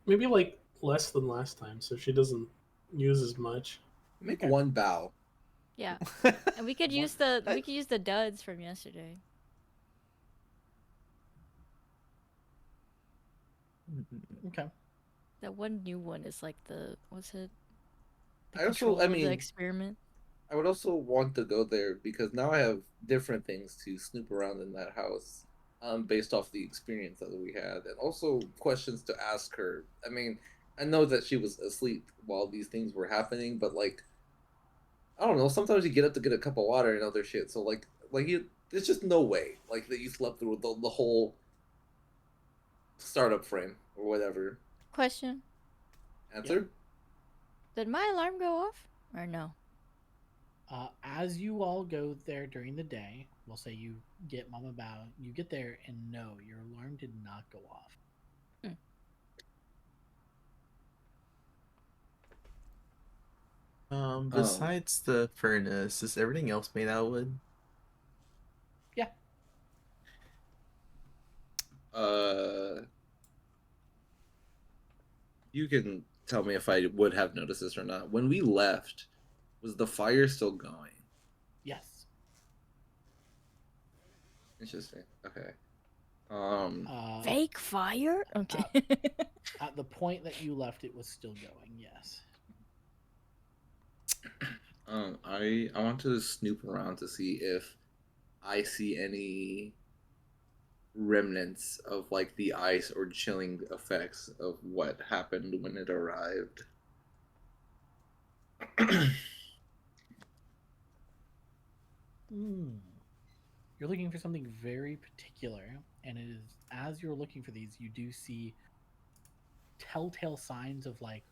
Maybe like less than last time, so she doesn't use as much. Make Okay. one bow. Yeah, and we could What- use the duds from yesterday. okay. That one new one is like what's it? The I also, control I of mean, the experiment. I would also want to go there because now I have different things to snoop around in that house, based off the experience that we had, and also questions to ask her. I mean, I know that she was asleep while these things were happening, but like, I don't know. Sometimes you get up to get a cup of water and other shit. So like you, there's just no way like that you slept through the whole startup frame or whatever. Question: Answer. did my alarm go off or no? As you all go there during the day, we'll say you get Mama Bao, you get there, and no, your alarm did not go off. Besides the furnace, is everything else made out of wood? Yeah. You can tell me if I would have noticed this or not. When we left, was the fire still going? Yes. Interesting. Okay. Fake fire? Okay. At the point that you left, it was still going. Yes. I want to snoop around to see if I see any remnants of like the ice or chilling effects of what happened when it arrived. You're looking for something very particular, and it is as you're looking for these, you do see telltale signs of like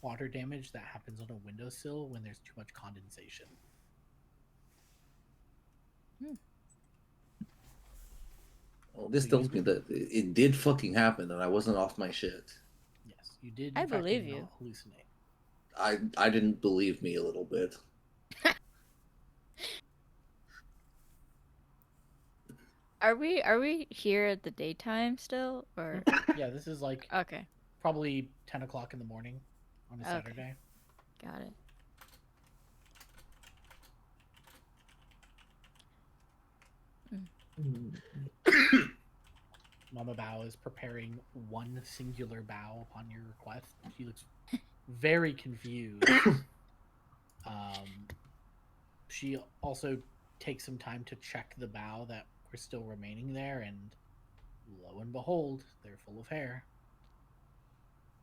water damage that happens on a windowsill when there's too much condensation. Well, this So tells you- me that it did fucking happen and I wasn't off my shit. Yes, you did. I in fact, believe not you. hallucinate. I didn't believe me a little bit. Are we here at the daytime still or Yeah, this is like okay, probably 10 o'clock in the morning on a Okay. Saturday. got it. Mama Bao is preparing one singular bow upon your request. She looks very confused. She also takes some time to check the bow that were still remaining there, and lo and behold, they're full of hair.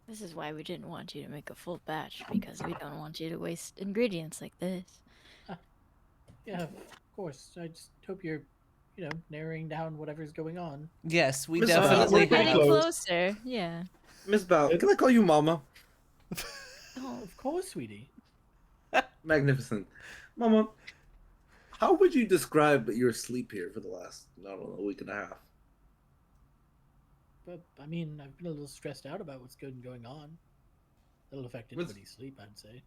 This is why we didn't want you to make a full batch because we don't want you to waste ingredients like this. Yeah, of course. I just hope you're, narrowing down whatever's going on. Yes, we Miss We're definitely pretty getting have. close. closer. Yeah. Miss Bao, can I call you Mama? Oh, of course, sweetie. Magnificent. Mama, how would you describe your sleep here for the last, I don't know, week and a half? But I mean, I've been a little stressed out about what's going on. That'll affect What's- anybody's sleep, I'd say.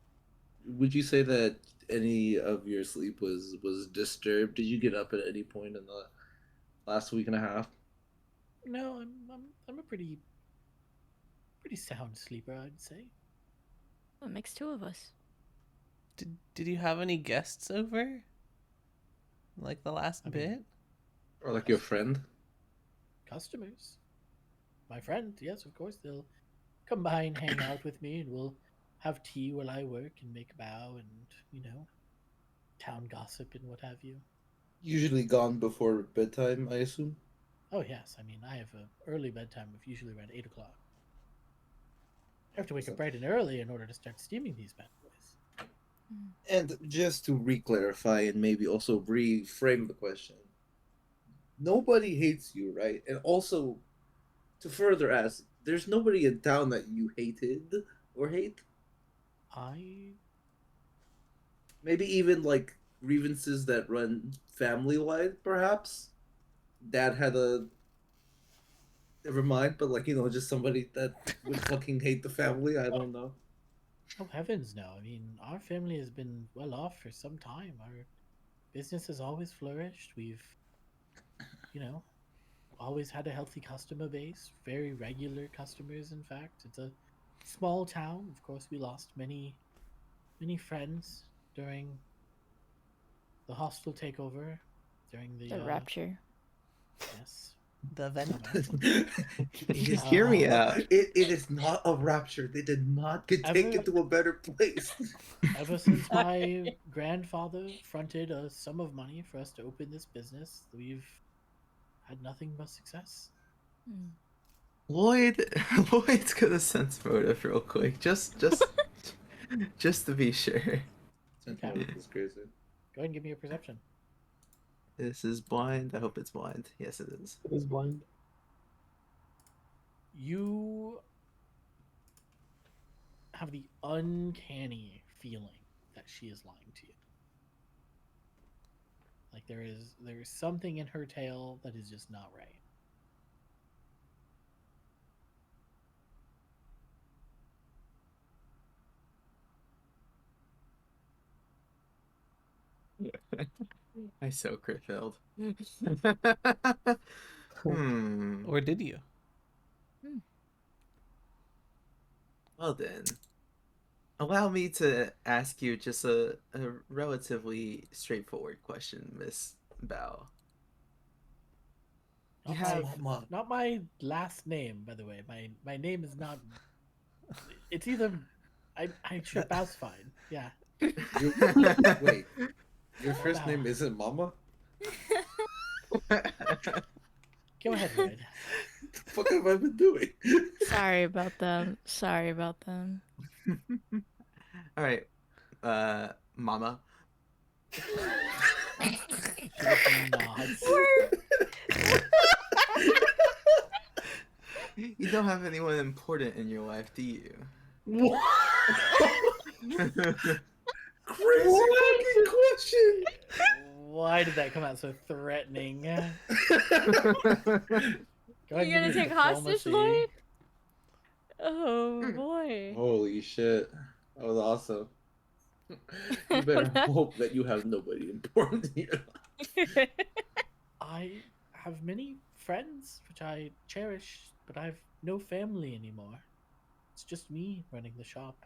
Would you say that any of your sleep was disturbed? Did you get up at any point in the last week and a half? No, I'm a pretty sound sleeper, I'd say. Well, it makes two of us. Did you have any guests over? Like the last I mean- bit? Or like your friend? Customers. My friend, yes, of course, they'll come by and hang out with me, and we'll have tea while I work and make a bow and, town gossip and what have you. Usually gone before bedtime, I assume. Oh, yes. I mean, I have an early bedtime of usually around 8 o'clock. I have to wake up bright and early in order to start steaming these bad boys. And just to re-clarify and maybe also reframe the question, nobody hates you, right? And also, to further ask, there's nobody in town that you hated or hate? I Maybe even like grievances that run family-wide, perhaps? Dad had a... Never mind, but like, just somebody that would fucking hate the family, I don't know. Oh, heavens, no. I mean, our family has been well off for some time. Our business has always flourished. We've, always had a healthy customer base, very regular customers, in fact. It's a small town. Of course, we lost many, many friends during the hostile takeover, during the, The rapture. yes. The event. Just hear me out. It is not a rapture. They did not get taken to a better place. Ever since my grandfather fronted a sum of money for us to open this business, we've had nothing but success. Lloyd's gonna sense motive real quick, just to be sure. Okay. It's crazy. Go ahead and give me a perception. This is blind. I hope it's blind. Yes, it is. It is blind. You have the uncanny feeling that she is lying to you. Like there is something in her tale that is just not right. I so crit failed. Hmm. Or did you? Well then, allow me to ask you just a relatively straightforward question, Miss Bao. Not my last name, by the way. My name is not. It's either. I sure Bao's fine. Yeah. Wait, your first name isn't Mama? Go ahead, Lloyd. What the fuck have I been doing? Sorry about them. Sorry about them. All right, Mama. Nods. You don't have anyone important in your life, do you? What? Crazy fucking question. Why did that come out so threatening? Go ahead You and gonna give me take hostage, diplomacy. Lloyd? Oh boy. Holy shit. That was awesome. You better hope that you have nobody important in your life. I have many friends, which I cherish, but I have no family anymore. It's just me running the shop.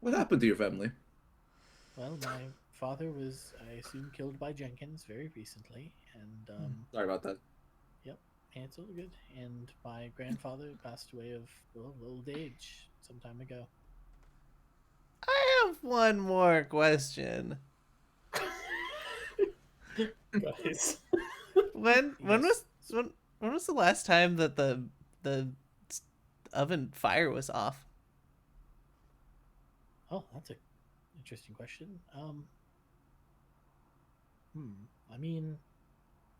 What happened to your family? Well, my father was, I assume, killed by Jenkins very recently, and Sorry about that. yep, and it's all good. And my grandfather passed away of old age some time ago. I have one more question. Guys. When Yes. was the last time that the oven fire was off? Oh, that's a interesting question. I mean,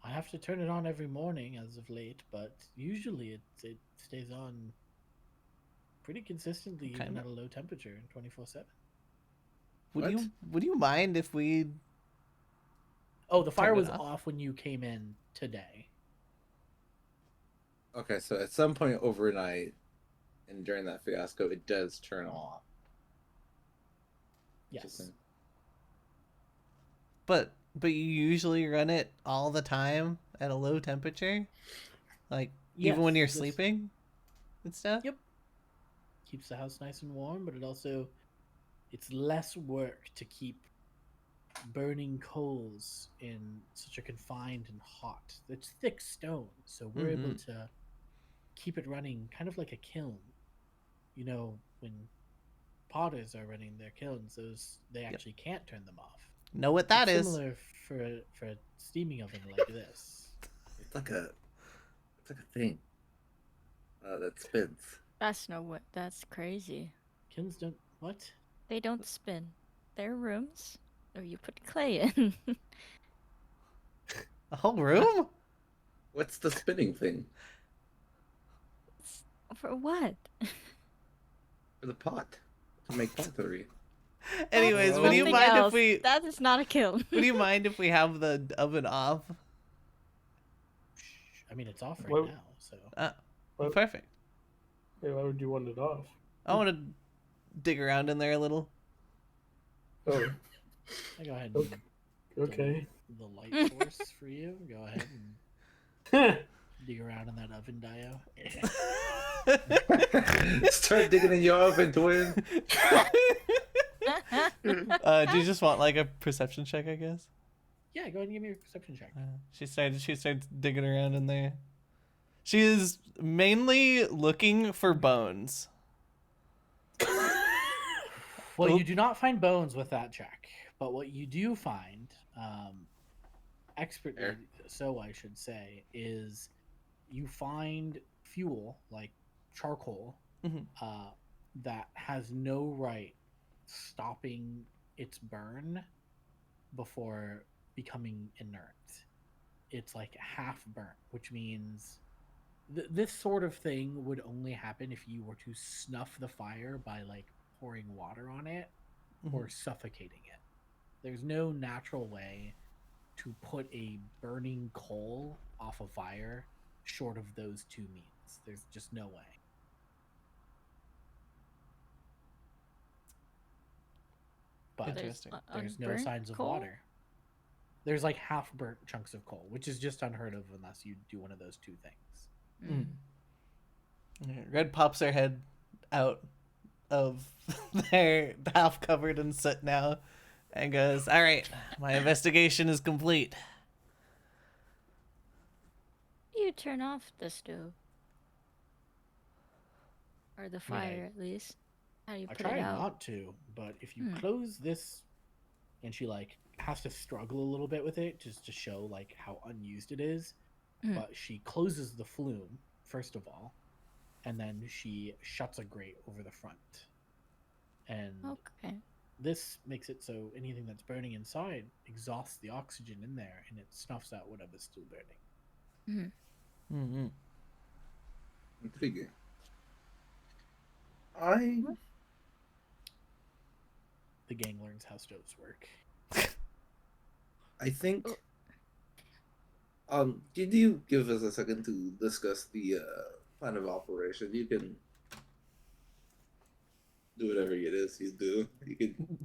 I have to turn it on every morning as of late, but usually it stays on pretty consistently, even Kinda. at a low temperature, and 24/7. Would you mind if we? Oh, the fire Turned it was off? off when you came in today. Okay, so at some point overnight and during that fiasco, it does turn off. Yes. Interesting. But you usually run it all the time at a low temperature, like even when Yes, you're this- sleeping and stuff. Yep. Keeps the house nice and warm, but it's less work to keep burning coals in such a confined and hot. It's thick stone, so we're able to keep it running kind of like a kiln. you know, when potters are running their kilns, they actually can't turn them off. Know what that is? Similar for a steaming oven like this. It's like a thing that spins. That's crazy. Kilns don't what? They don't spin. They're rooms, or you put clay in. A whole room? What's the spinning thing? For what? For the pot. To make pottery. Anyways, That's would you something mind else. if we That is not a kiln. would you mind if we have the oven off? I mean, it's off right Well- now, so Well, Perfect. why would you want it off? I want to dig around in there a little. Oh, I go ahead and okay. the light source for you. Go ahead and dig around in that oven, Dio. Start digging in your oven, twin. Do you just want like a perception check, I guess? Yeah, go ahead and give me a perception check. She starts digging around in there. She is mainly looking for bones. Well, you do not find bones with that check, but what you do find, expertly Fair. so I should say, is you find fuel like charcoal Mhm. that has no right stopping its burn before becoming inert. It's like half burnt, which means this sort of thing would only happen if you were to snuff the fire by like pouring water on it or suffocating it. There's no natural way to put a burning coal off a fire short of those two means. There's just no way. But Interesting. there's no Unburnt signs of coal? water. There's like half burnt chunks of coal, which is just unheard of unless you do one of those two things. Red pops her head out of their half covered in soot now and goes, "All right, my investigation is complete." You turn off the stove. Or the fire, at least. How do you I put it try out? not to, but if you Hmm. close this, and she like has to struggle a little bit with it just to show like how unused it is, Hmm. but she closes the flume first of all, and then she shuts a grate over the front, and Okay. this makes it so anything that's burning inside exhausts the oxygen in there, and it snuffs out whatever's still burning. Mm-hmm. Intriguing. The gang learns how stoves work. I think. Did you give us a second to discuss the plan of operation? You can do whatever it is you do. You can.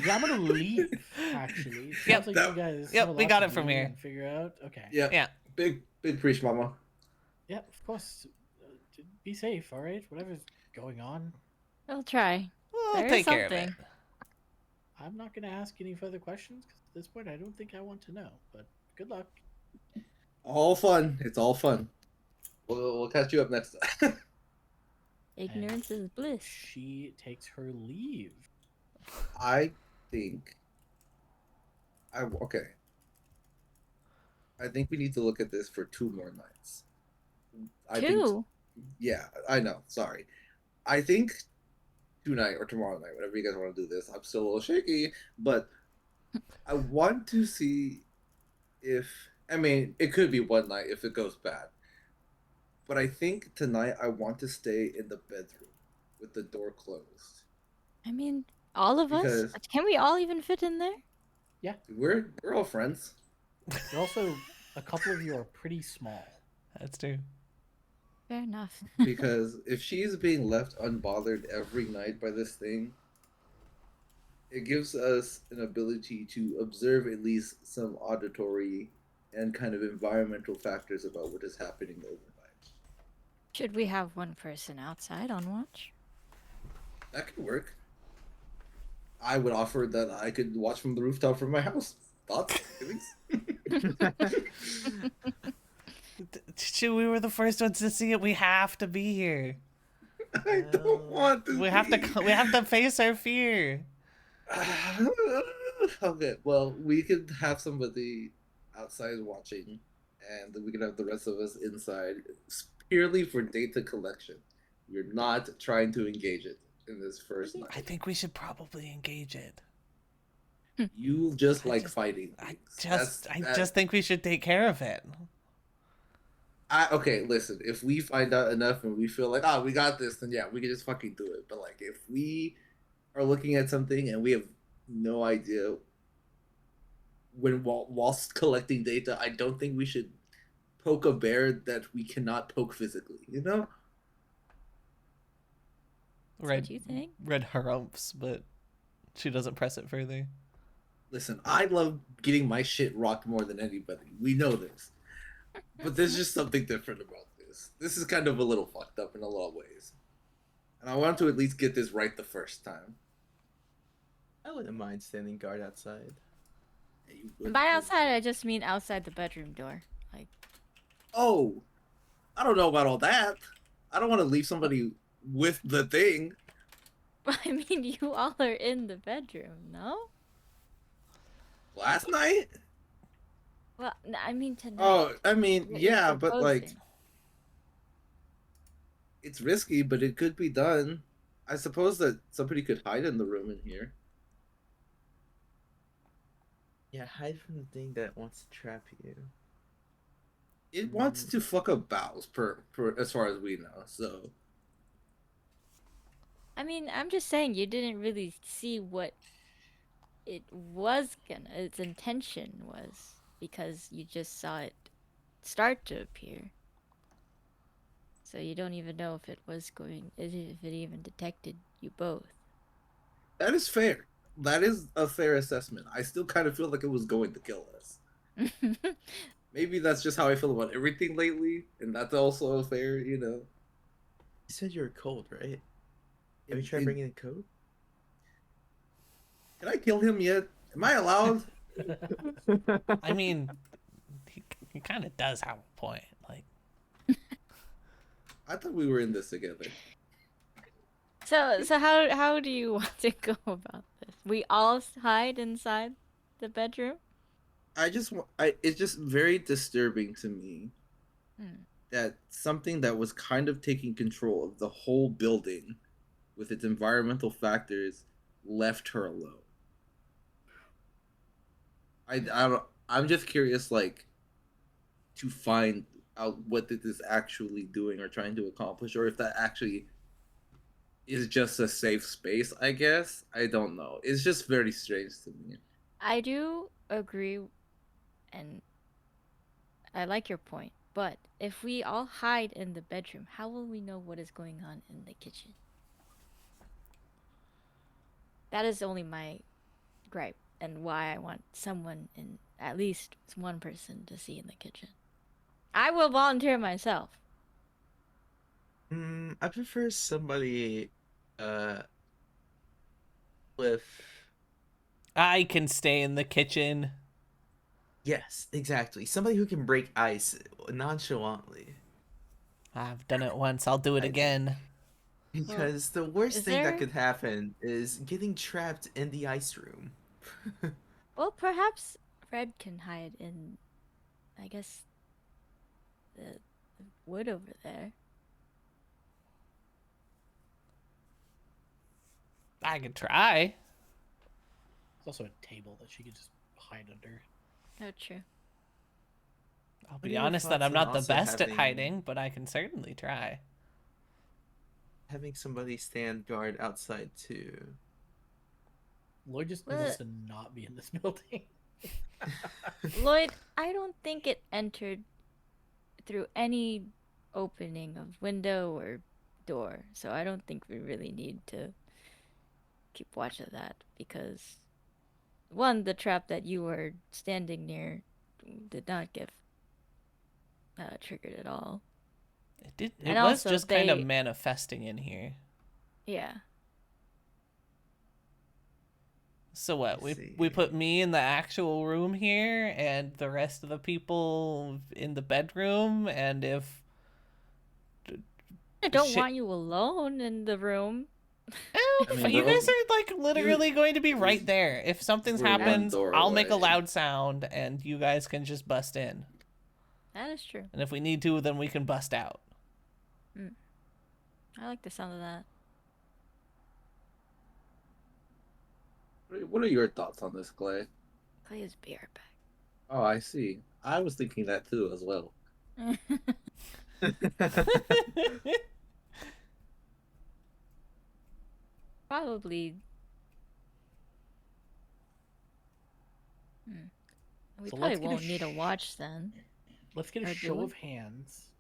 Yeah, I'm gonna leave. Actually, it Yep. sounds like you guys. Yep, have a we lot got to it from do here. and figure out. Okay. Yeah. Yeah. Big preach, mama. Yeah, of course. Be safe, all right? Whatever's going on, We'll try. We'll There is take care of it. something. I'm not going to ask any further questions because at this point I don't think I want to know. But good luck. All fun. It's all fun. We'll catch you up next time. Ignorance is bliss. She takes her leave. I think. Okay. I think we need to look at this for 2 more nights. I think- Two? yeah, I know. Sorry. I think tonight or tomorrow night, whenever you guys want to do this, I'm still a little shaky, but I want to see if. I mean, it could be one night if it goes bad. But I think tonight I want to stay in the bedroom with the door closed. I mean, all of us? Because- Can we all even fit in there? We're all friends. You're also, a couple of you are pretty small. That's true. Fair enough. Because if she's being left unbothered every night by this thing, it gives us an ability to observe at least some auditory and kind of environmental factors about what is happening overnight. Should we have one person outside on watch? That could work. I would offer that I could watch from the rooftop from my house. Thoughts? Feelings? We were the first ones to see it. We have to be here. I don't want to. We have to face our fear. Okay, well, we could have somebody outside watching, and we could have the rest of us inside, purely for data collection. We're not trying to engage it in this first night. I think we should probably engage it. You just like fighting things. I just think we should take care of it. Okay, listen. If we find out enough and we feel like, we got this, then yeah, we can just fucking do it. But like, if we are looking at something and we have no idea whilst collecting data, I don't think we should poke a bear that we cannot poke physically. You know? What do you think? Red harumphs, but she doesn't press it further. Listen, I love getting my shit rocked more than anybody. We know this. But there's just something different about this. This is kind of a little fucked up in a lot of ways. And I want to at least get this right the first time. I wouldn't mind standing guard outside. By outside, I just mean outside the bedroom door. Like, oh, I don't know about all that. I don't want to leave somebody with the thing. I mean, you all are in the bedroom, no? Last night? Well, I mean tonight. Oh, I mean, What you're yeah, but like, proposing. it's risky, but it could be done. I suppose that somebody could hide in the room in here. Yeah, hide from the thing that wants to trap you. It wants to fuck up bowels, per as far as we know. So, I mean, I'm just saying you didn't really see what its intention was, because you just saw it start to appear. So you don't even know if it even detected you both. that is fair. That is a fair assessment. I still kind of feel like it was going to kill us. Maybe that's just how I feel about everything lately, and that's also fair, you know. You said you were cold, right? Have you tried bringing in coat? Can I kill him yet? Am I allowed? I mean, he kind of does have a point. Like, I thought we were in this together. So how do you want to go about this? We all hide inside the bedroom? It's just very disturbing to me that something that was kind of taking control of the whole building with its environmental factors left her alone. I'm just curious, like, to find out what this is actually doing or trying to accomplish, or if that actually is just a safe space, I guess. I don't know. It's just very strange to me. I do agree, and I like your point. But if we all hide in the bedroom, how will we know what is going on in the kitchen? That is only my gripe, and why I want someone at least one person to see in the kitchen. I will volunteer myself. I prefer somebody with... I can stay in the kitchen. Yes, exactly. Somebody who can break ice nonchalantly. I've done it once. I'll do it again. Because the worst is thing that there- could happen is getting trapped in the ice room. Well, perhaps Fred can hide in, I guess, the wood over there. I could try. There's also a table that she could just hide under. Oh, true. I'll What be are your honest that thoughts I'm on not the also best at having- hiding, but I can certainly try. Having somebody stand guard outside too. Lloyd just Well, needs to not be in this building. Lloyd, I don't think it entered through any opening of window or door, so I don't think we really need to keep watch of that, because one, the trap that you were standing near did not get triggered at all. It did. It And was also just kind of they- manifesting in here. Yeah. So what? Let's We see. put me in the actual room here, and the rest of the people in the bedroom. And if I don't Shit. want you alone in the room. Eh, mean, you they're guys are like literally going to be right there. If something's We're one happened, door I'll make a away. loud sound and you guys can just bust in. That is true. And if we need to, then we can bust out. I like the sound of that. What are your thoughts on this, Clay? Clay is be right Oh, I see. I was thinking that too as well. back. Probably. We So probably let's get a won't need a watch then. Let's get a Or do show we? of hands.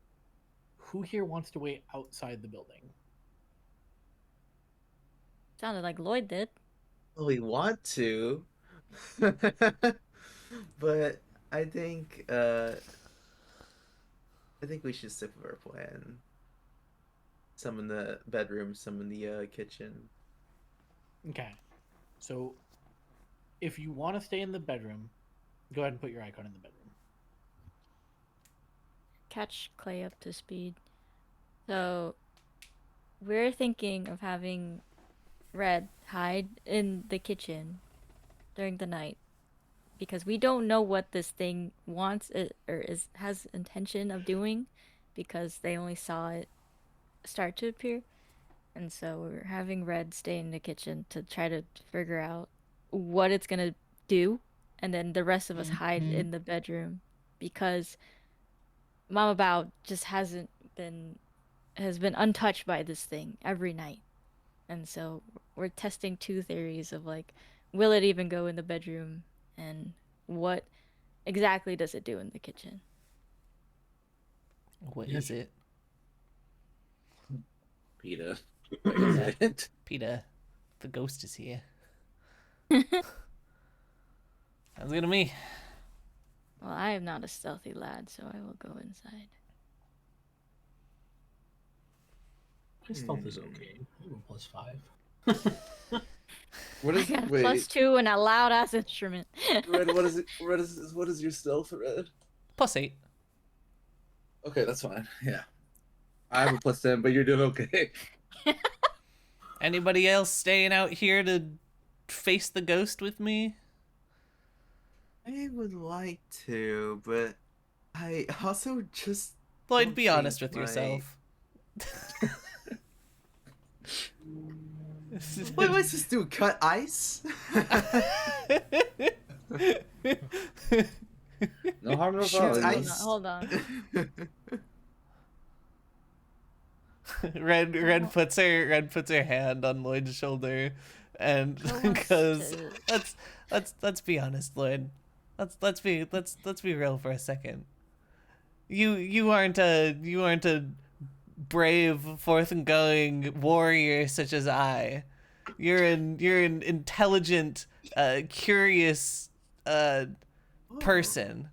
Who here wants to wait outside the building? Sounded like Lloyd did. We want to, but I think we should stick with our plan. Some in the bedroom, some in the kitchen. Okay. So, if you want to stay in the bedroom, go ahead and put your icon in the bedroom. Catch Clay up to speed. So, we're thinking of having Red hide in the kitchen during the night because we don't know what this thing wants has intention of doing because they only saw it start to appear. And so we're having Red stay in the kitchen to try to figure out what it's gonna do, and then the rest of us hide in the bedroom because Mama Bao just has been untouched by this thing every night. And so we're testing two theories of like, will it even go in the bedroom, and what exactly does it do in the kitchen? What is it? Peter. Wait a second. Peter, the ghost is here. Sounds good to me. Well, I am not a stealthy lad, so I will go inside. My stealth is okay. I have a +5. What I is got a wait? +2 and a loud ass instrument. Red, what is it? What is your stealth, Red? +8. Okay, that's fine. Yeah. I have a +10, but you're doing okay. Anybody else staying out here to face the ghost with me? I would like to, but I also just Lloyd, don't be honest think with yourself. What am I supposed to do? Cut ice? No harm, no Shoot foul. you know? ice. Hold on. Red puts her hand on Lloyd's shoulder, and Who wants goes, to- "Let's be honest, Lloyd. Let's be real for a second. You aren't a brave, forth-going warrior such as I. You're an intelligent, curious person."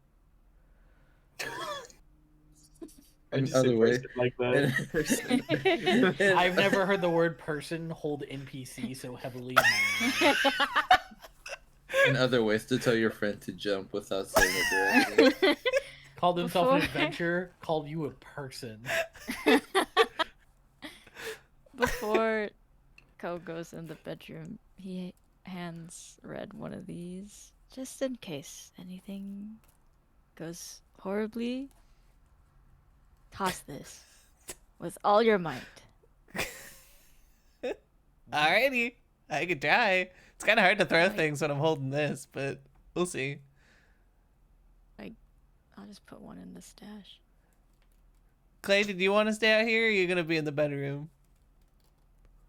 I In just say other way, person like that. I've never heard the word person hold NPC so heavily in my life. in other ways to tell your friend to jump without saying it directly. Called himself an Before- adventurer, called you a person. Before Ko goes in the bedroom, he hands Red one of these, just in case anything goes horribly. Toss this with all your might. Alrighty, I could try. It's kind of hard to throw things when I'm holding this, but we'll see. I'll just put one in the stash. Clay, did you want to stay out here, or are you gonna be in the bedroom?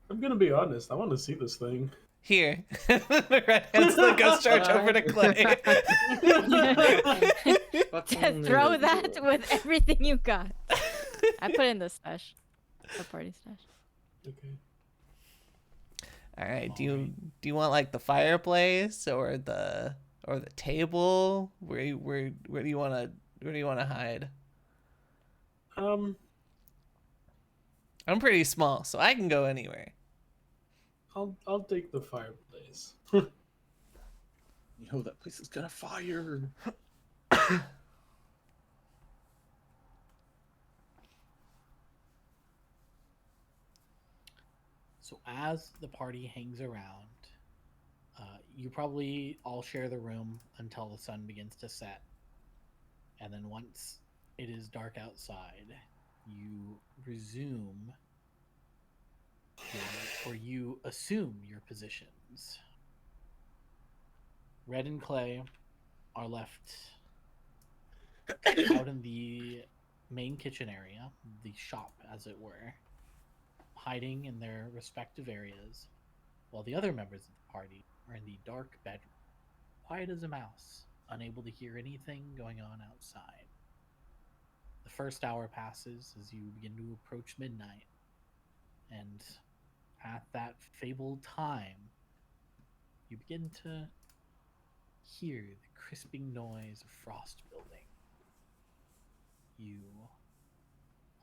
I'm gonna be honest. I want to see this thing. Here. Red hands the ghost charge over to Clay. Throw that with everything you got. I put it in the stash. The party stash. Okay. All right. Do you want like the fireplace or the table? Where do you want to hide? I'm pretty small, so I can go anywhere. I'll take the fireplace. You know that place is gonna fire. So as the party hangs around, you probably all share the room until the sun begins to set. And then once it is dark outside, you resume or you assume your positions. Red and Clay are left out in the main kitchen area, the shop as it were, hiding in their respective areas, while the other members of the party are in the dark bedroom, quiet as a mouse, unable to hear anything going on outside. The first hour passes as you begin to approach midnight, and at that fabled time, you begin to hear the crisping noise of frost building. You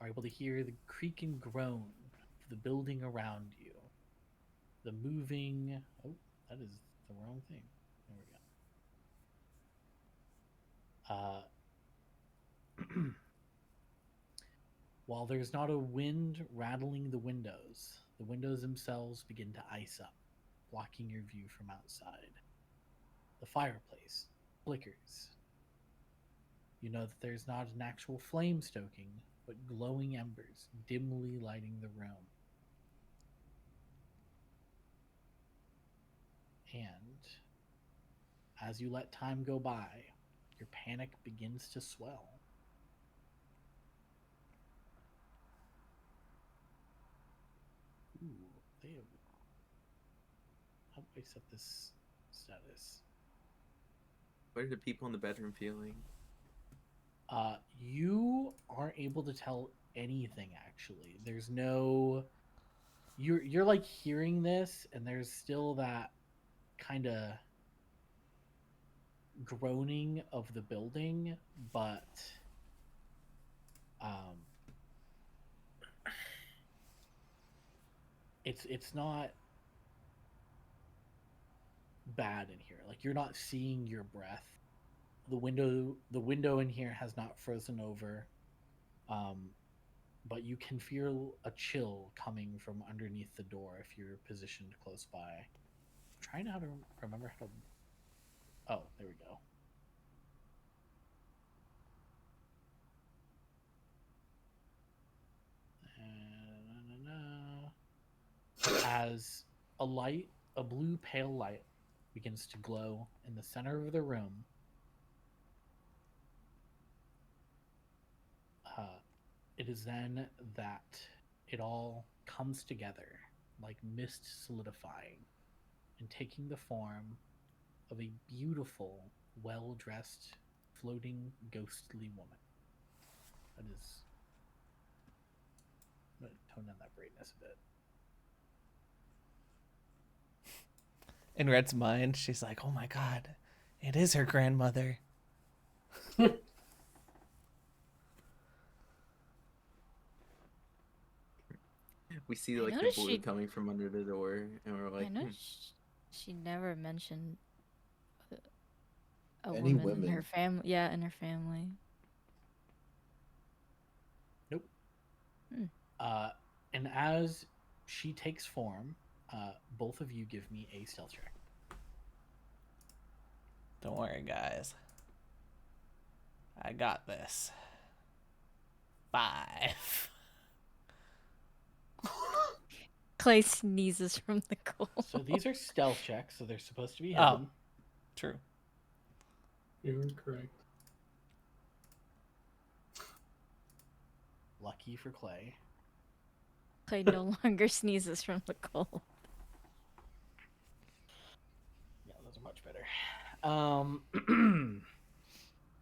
are able to hear the creak and groan of the building around you. The moving... Oh, that is the wrong thing. There we go. While there's not a wind rattling the windows themselves begin to ice up, blocking your view from outside. The fireplace flickers. You know that there's not an actual flame stoking, but glowing embers dimly lighting the room. And as you let time go by, your panic begins to swell. Ooh, they have... How do I set this status? What are the people in the bedroom feeling? You aren't able to tell anything actually. There's no... You're like hearing this, and there's still that kind of groaning of the building, but it's not bad in here. Like, you're not seeing your breath. The window in here has not frozen over, but you can feel a chill coming from underneath the door if you're positioned close by. I'm trying to remember how to... Oh, there we go. As a blue pale light begins to glow in the center of the room, it is then that it all comes together, like mist solidifying and taking the form of a beautiful, well-dressed, floating, ghostly woman. That is... I'm going to tone down that brightness a bit. In Red's mind, she's like, oh my god, it is her grandmother. We see like the noticed blue she- coming from under the door, and we're like, I know she never mentioned a Any woman in women? her family. Yeah, in her family. Nope. Hmm. And as she takes form, both of you give me a stealth check. Don't worry, guys. I got this. 5. Clay sneezes from the cold. So these are stealth checks, so they're supposed to be Oh. hidden. True. You're correct. Lucky for Clay. Clay no longer sneezes from the cold. Yeah, those are much better.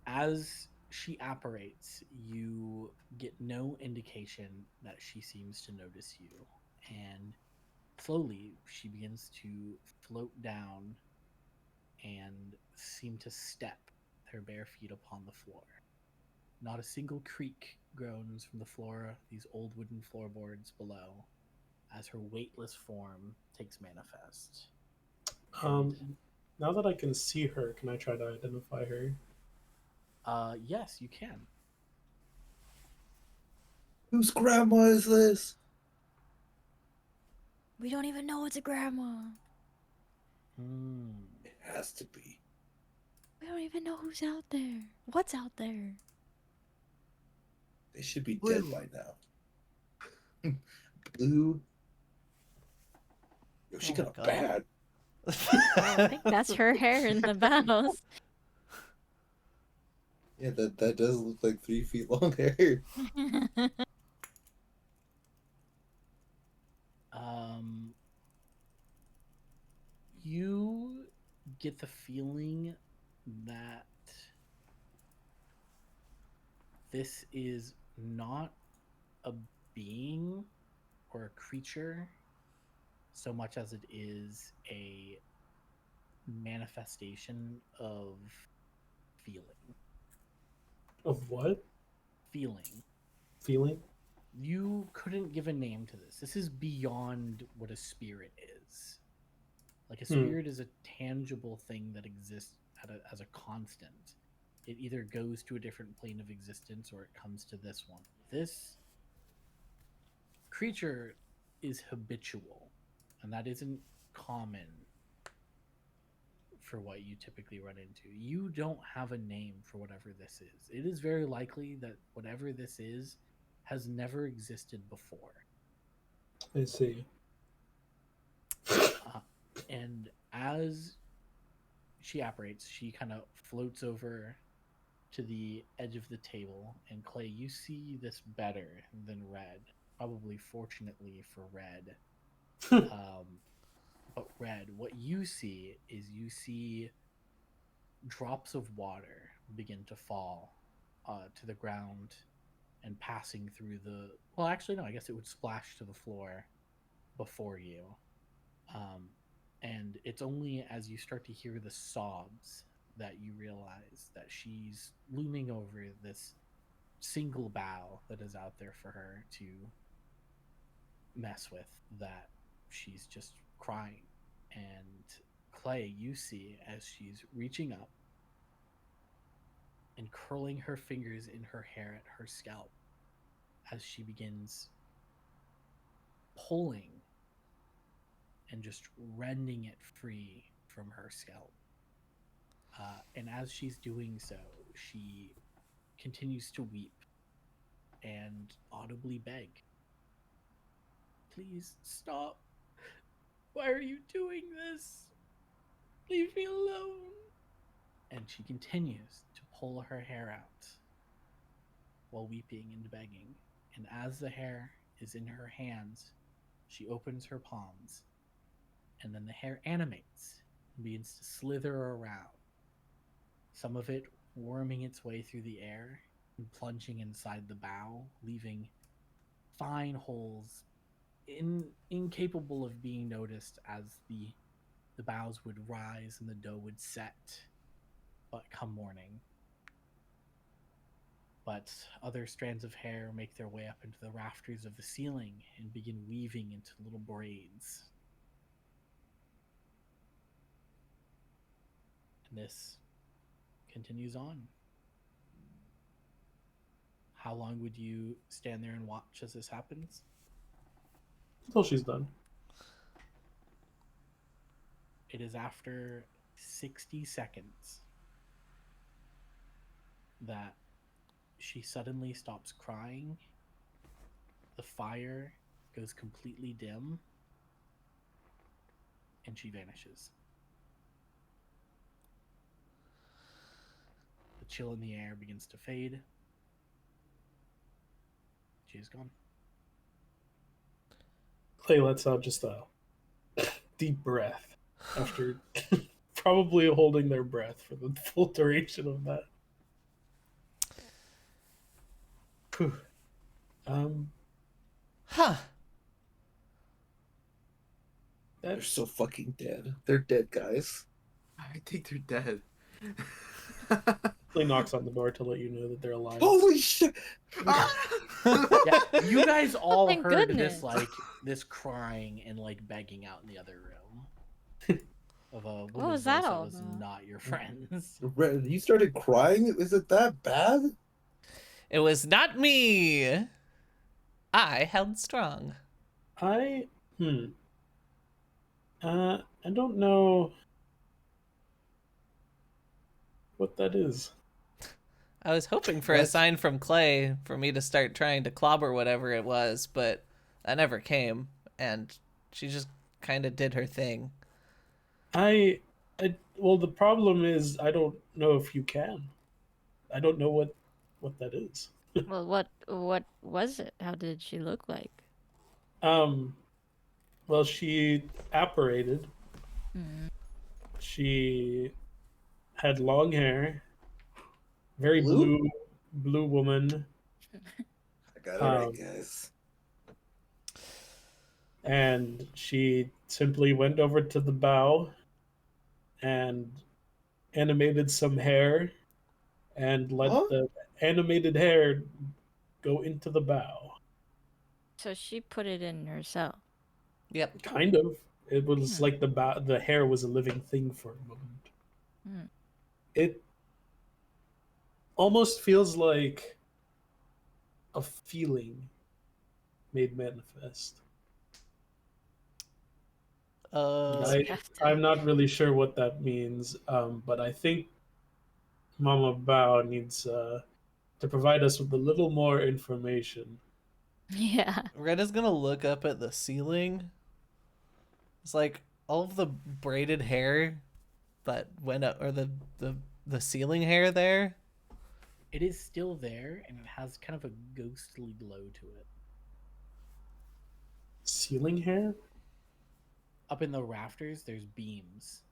As she apparates, you get no indication that she seems to notice you, and slowly she begins to float down and seem to step her bare feet upon the floor. Not a single creak groans from the floor, these old wooden floorboards below, as her weightless form takes manifest. Now that I can see her, can I try to identify her? Yes, you can. Whose grandma is this? We don't even know it's a grandma. It has to be. We don't even know who's out there. What's out there? They should be Blue. dead by now. Blue. Yo, she Oh got my bad. I think that's her hair in the bows. Yeah, that does look like 3 feet long hair. You get the feeling that this is not a being or a creature so much as it is a manifestation of feeling. Of what? Feeling. Feeling? You couldn't give a name to this. This is beyond what a spirit is. Like a spirit is a tangible thing that exists as a constant. It either goes to a different plane of existence or it comes to this one. This creature is habitual, and that isn't common for what you typically run into. You don't have a name for whatever this is. It is very likely that whatever this is has never existed before. I see. And as she apparates, she kind of floats over to the edge of the table. And Clay, you see this better than Red. Probably fortunately for Red. But Red, what you see is you see drops of water begin to fall to the ground and passing through the... Well, actually, no, I guess it would splash to the floor before you. And it's only as you start to hear the sobs that you realize that she's looming over this single bough that is out there for her to mess with, that she's just crying. And Clay, you see as she's reaching up and curling her fingers in her hair at her scalp as she begins pulling and just rending it free from her scalp. And as she's doing so, she continues to weep and audibly beg, "Please stop. Why are you doing this? Leave me alone." And she continues to pull her hair out while weeping and begging. And as the hair is in her hands, she opens her palms, and then the hair animates and begins to slither around, some of it worming its way through the air and plunging inside the bough, leaving fine holes incapable of being noticed as the boughs would rise and the dough would set, but come morning. But other strands of hair make their way up into the rafters of the ceiling and begin weaving into little braids. And this continues on. How long would you stand there and watch as this happens? Until she's done. It is after 60 seconds that she suddenly stops crying. The fire goes completely dim, and she vanishes. The chill in the air begins to fade. She is gone. Clay lets out just a deep breath after probably holding their breath for the full duration of that. Whew. Huh. They're so fucking dead. They're dead, guys. I think they're dead. Clay knocks on the door to let you know that they're alive. Holy shit! Yeah, you guys all Thank heard goodness. this crying and like begging out in the other room of a woman's was that voice all was about? not your friends. Red, you started crying? Is it that bad? It was not me. I held strong. I I don't know what that is. I was hoping for a What? sign from Clay for me to start trying to clobber whatever it was, but that never came, and she just kind of did her thing. Well, the problem is I don't know if you can. I don't know what that is. Well, what was it? How did she look like? Um, well, she apparated. Mm. She had long hair, very Blue? blue woman, I got it right, um, guys. and she simply went over to the bow and animated some hair and let Huh? the animated hair go into the bow. So she put it in herself. Yep. Kind of. It was Hmm. like the hair was a living thing for a moment. Hmm. It almost feels like a feeling made manifest. Uh, I Have to. I'm not really sure what that means, but I think Mama Bao needs to provide us with a little more information. Yeah. Red is gonna look up at the ceiling. It's like all of the braided hair that went up, or the ceiling hair there. It is still there, and it has kind of a ghostly glow to it. Ceiling hair? Up in the rafters, there's beams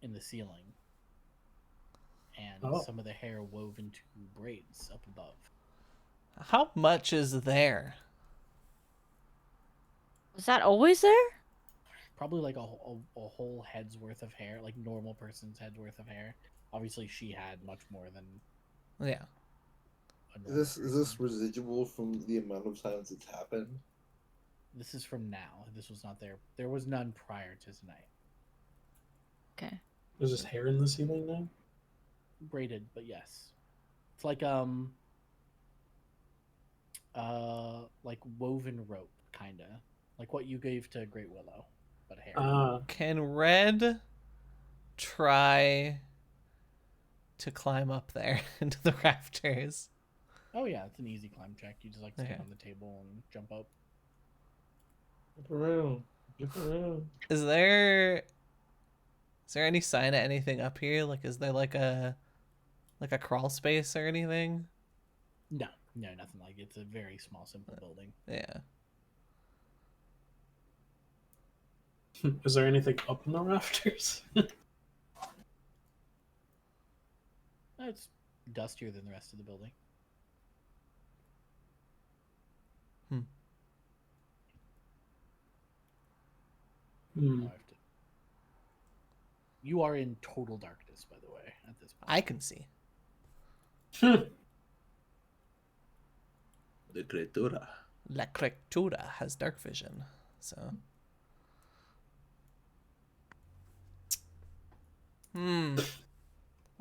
in the ceiling, and Oh, some of the hair wove into braids up above. How much is there? Was that always there? Probably like a whole head's worth of hair, like normal person's head's worth of hair. Obviously, she had much more than Yeah. a normal Is this person. residual from the amount of times it's happened? This is from now. This was not there. There was none prior to tonight. Okay. there's just hair in the ceiling now? Braided, but yes, it's like woven rope, kinda like what you gave to Great Willow, but hair. Can Red try to climb up there into the rafters? Oh yeah, it's an easy climb check. You just like stand Okay. on the table and jump up. Jump around. Jump around. Is there any sign of anything up here? Like, is there like a crawl space or anything? No, nothing like it. It's a very small, simple building. Yeah. Is there anything up in the rafters? It's dustier than the rest of the building. Hmm. Hmm. I have to... You are in total darkness, by the way, at this point. I can see. The criatura. La Criatura has dark vision, so.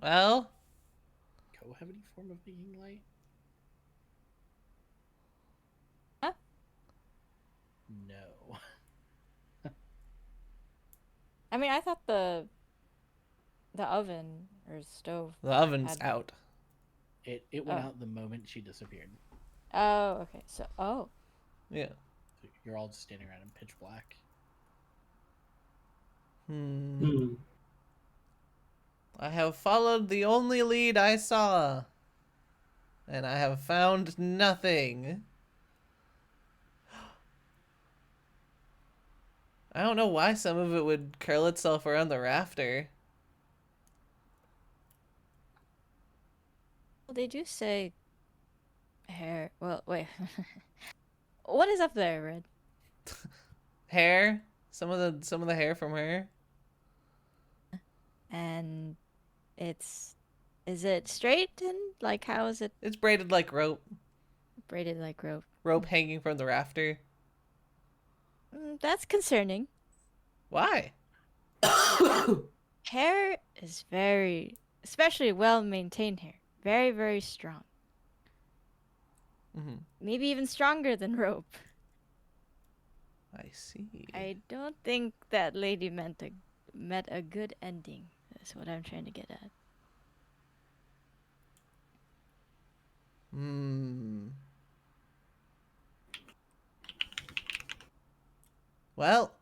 Well, Go have any form of being light? Huh? No. I mean, I thought the oven or stove. the oven's Had- out. It went Oh. out the moment she disappeared. Oh, okay. So, Yeah. So you're all just standing around in pitch black. Hmm. I have followed the only lead I saw, and I have found nothing. I don't know why some of it would curl itself around the rafter. well, they do say hair. Well, wait. What is up there, Red? Hair, some of the hair from her. And is it straightened? Like, how is it It's braided like rope, braided like rope? rope hanging from the rafter. That's concerning. Why? Hair is especially well maintained hair, very, very strong. Mm-hmm. Maybe even stronger than rope. I see. I don't think that lady met a good ending. That's what I'm trying to get at. Hmm. Well,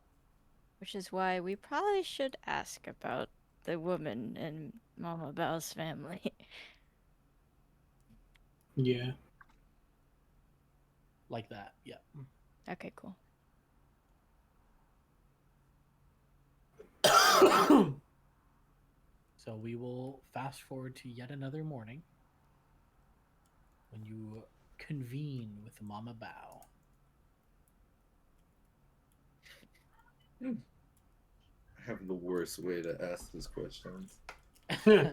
Which is why we probably should ask about the woman in Mama Bell's family. Yeah. Like that. Yeah. Okay, cool. So we will fast forward to yet another morning when you convene with Mama Bao. I have the worst way to ask these questions. You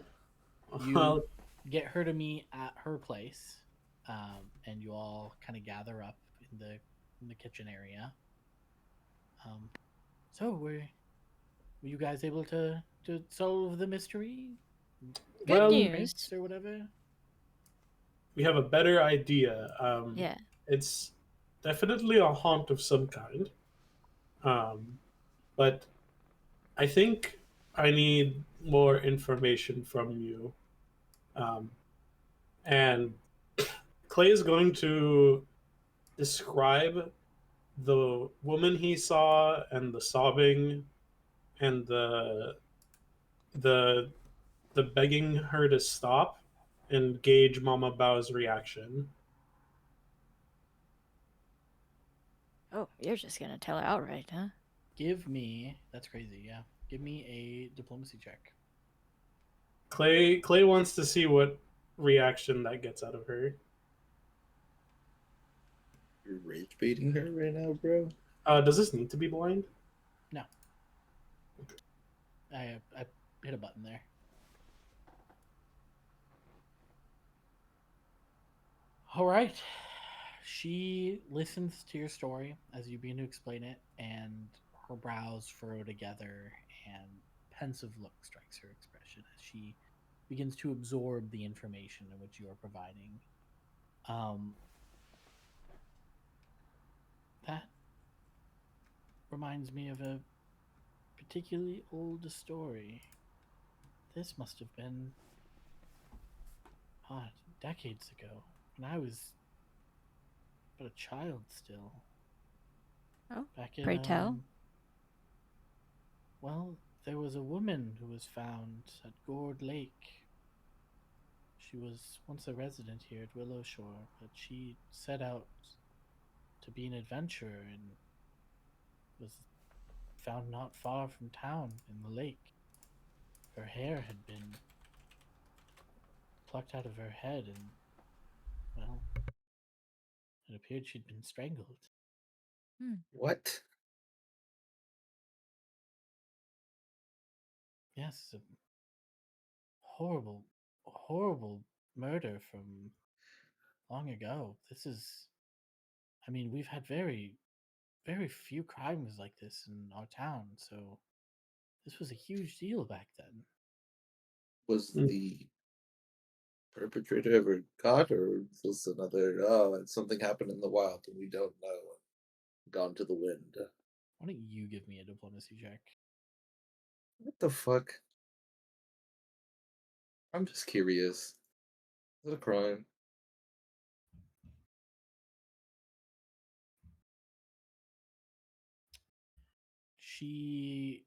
Well, get her to meet at her place, and you all kind of gather up in the kitchen area. So were you guys able to solve the mystery? Good Well, news. Prince or whatever? we have a better idea. Yeah. It's definitely a haunt of some kind. But I think I need more information from you. Um, and Clay is going to describe the woman he saw and the sobbing and the the begging her to stop and gauge Mama Bao's reaction. Oh, you're just gonna tell her outright, huh? That's crazy, yeah. Give me a diplomacy check. Clay wants to see what reaction that gets out of her. You're rage baiting her right now, bro? Does this need to be blind? No. I hit a button there. All right. She listens to your story as you begin to explain it, and her brows furrow together, and pensive look strikes her expression as she begins to absorb the information in which you are providing. That reminds me of a particularly old story. This must have been decades ago, when I was but a child still. Oh, Back in pray tell. Well, there was a woman who was found at Gourd Lake. She was once a resident here at Willow Shore, but she set out to be an adventurer and was found not far from town in the lake. Her hair had been plucked out of her head, and, well, it appeared she'd been strangled. What? Yes, a horrible, horrible murder from long ago. I mean, we've had very, very few crimes like this in our town, so this was a huge deal back then. Was Mm. the perpetrator ever caught, or is this another, oh, something happened in the wild and we don't know? Gone to the wind. Why don't you give me a diplomacy check? What the fuck? I'm just curious. Is it a crime? She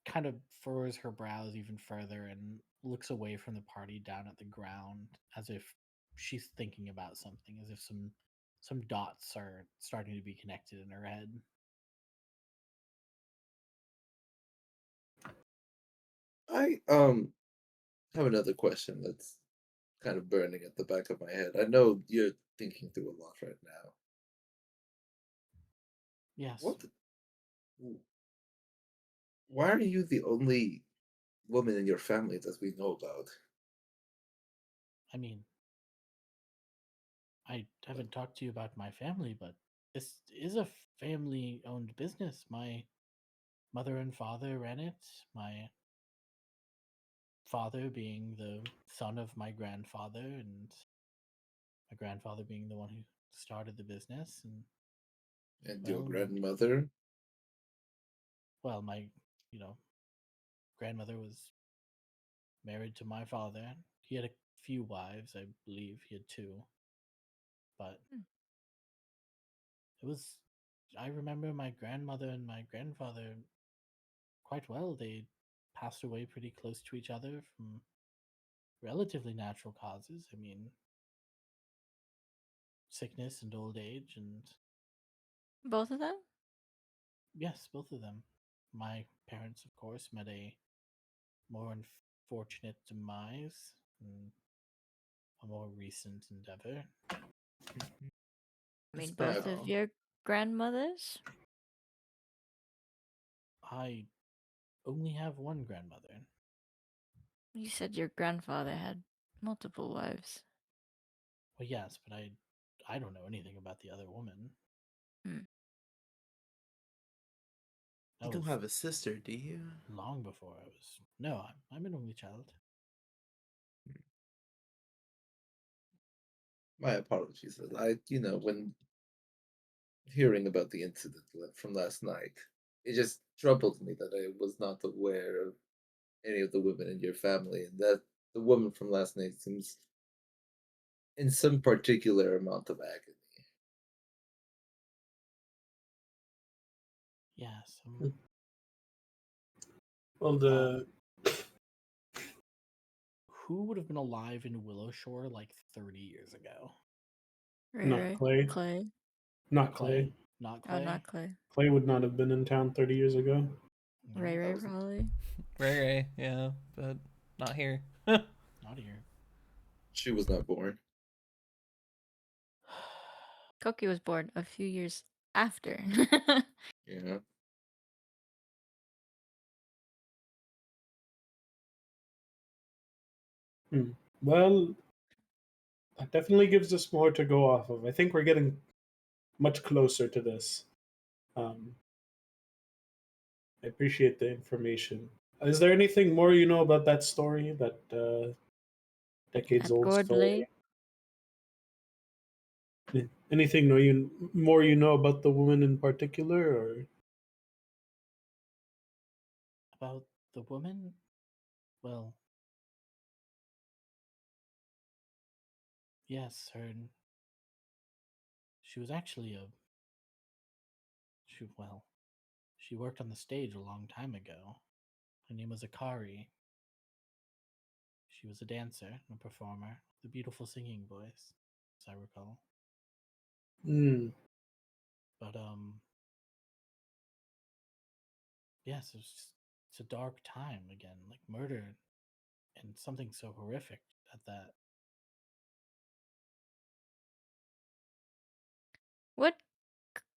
kind of furrows her brows even further and looks away from the party down at the ground as if she's thinking about something, as if some dots are starting to be connected in her head. I have another question that's kind of burning at the back of my head. I know you're thinking through a lot right now. Yes. What? Why are you the only woman in your family that we know about? I mean, I haven't talked to you about my family, but this is a family owned business. My mother and father ran it. My father being the son of my grandfather, and my grandfather being the one who started the business. And And your Well, grandmother? well, my, you know, grandmother was married to my father. He had a few wives, I believe. He had two. But Hmm. it was, I remember my grandmother and my grandfather quite well. They passed away pretty close to each other from relatively natural causes. I mean, sickness and old age, and Both of them? yes, both of them. My parents, of course, met a more unfortunate demise and a more recent endeavor. I It's mean, bad. both of your grandmothers? I only have one grandmother. You said your grandfather had multiple wives. Well, yes, but I don't know anything about the other woman. Hmm. That You don't was have a sister, do you? long before I was. No, I'm an only child. My apologies. When hearing about the incident from last night, it just troubled me that I was not aware of any of the women in your family, and that the woman from last night seems in some particular amount of agony. Yes. Well, the Who would have been alive in Willow Shore like 30 years ago? not Ray. Clay, Clay. not Clay? Clay. Not Oh, Clay? not Clay. Clay would not have been in town 30 years ago. No, Ray was- probably. Ray, yeah, but not here. not here. She was not born. Koki was born a few years after. Yeah. Well, that definitely gives us more to go off of. I think we're getting much closer to this. I appreciate the information. Is there anything more you know about that story, that decades At old Gourd story? Lake. Anything more you know about the woman in particular, or About the woman? Well, yes, she was actually she worked on the stage a long time ago. Her name was Akari. She was a dancer and a performer with a beautiful singing voice, as I recall. Hmm. But yes, it's a dark time again, like murder and something so horrific at that. Would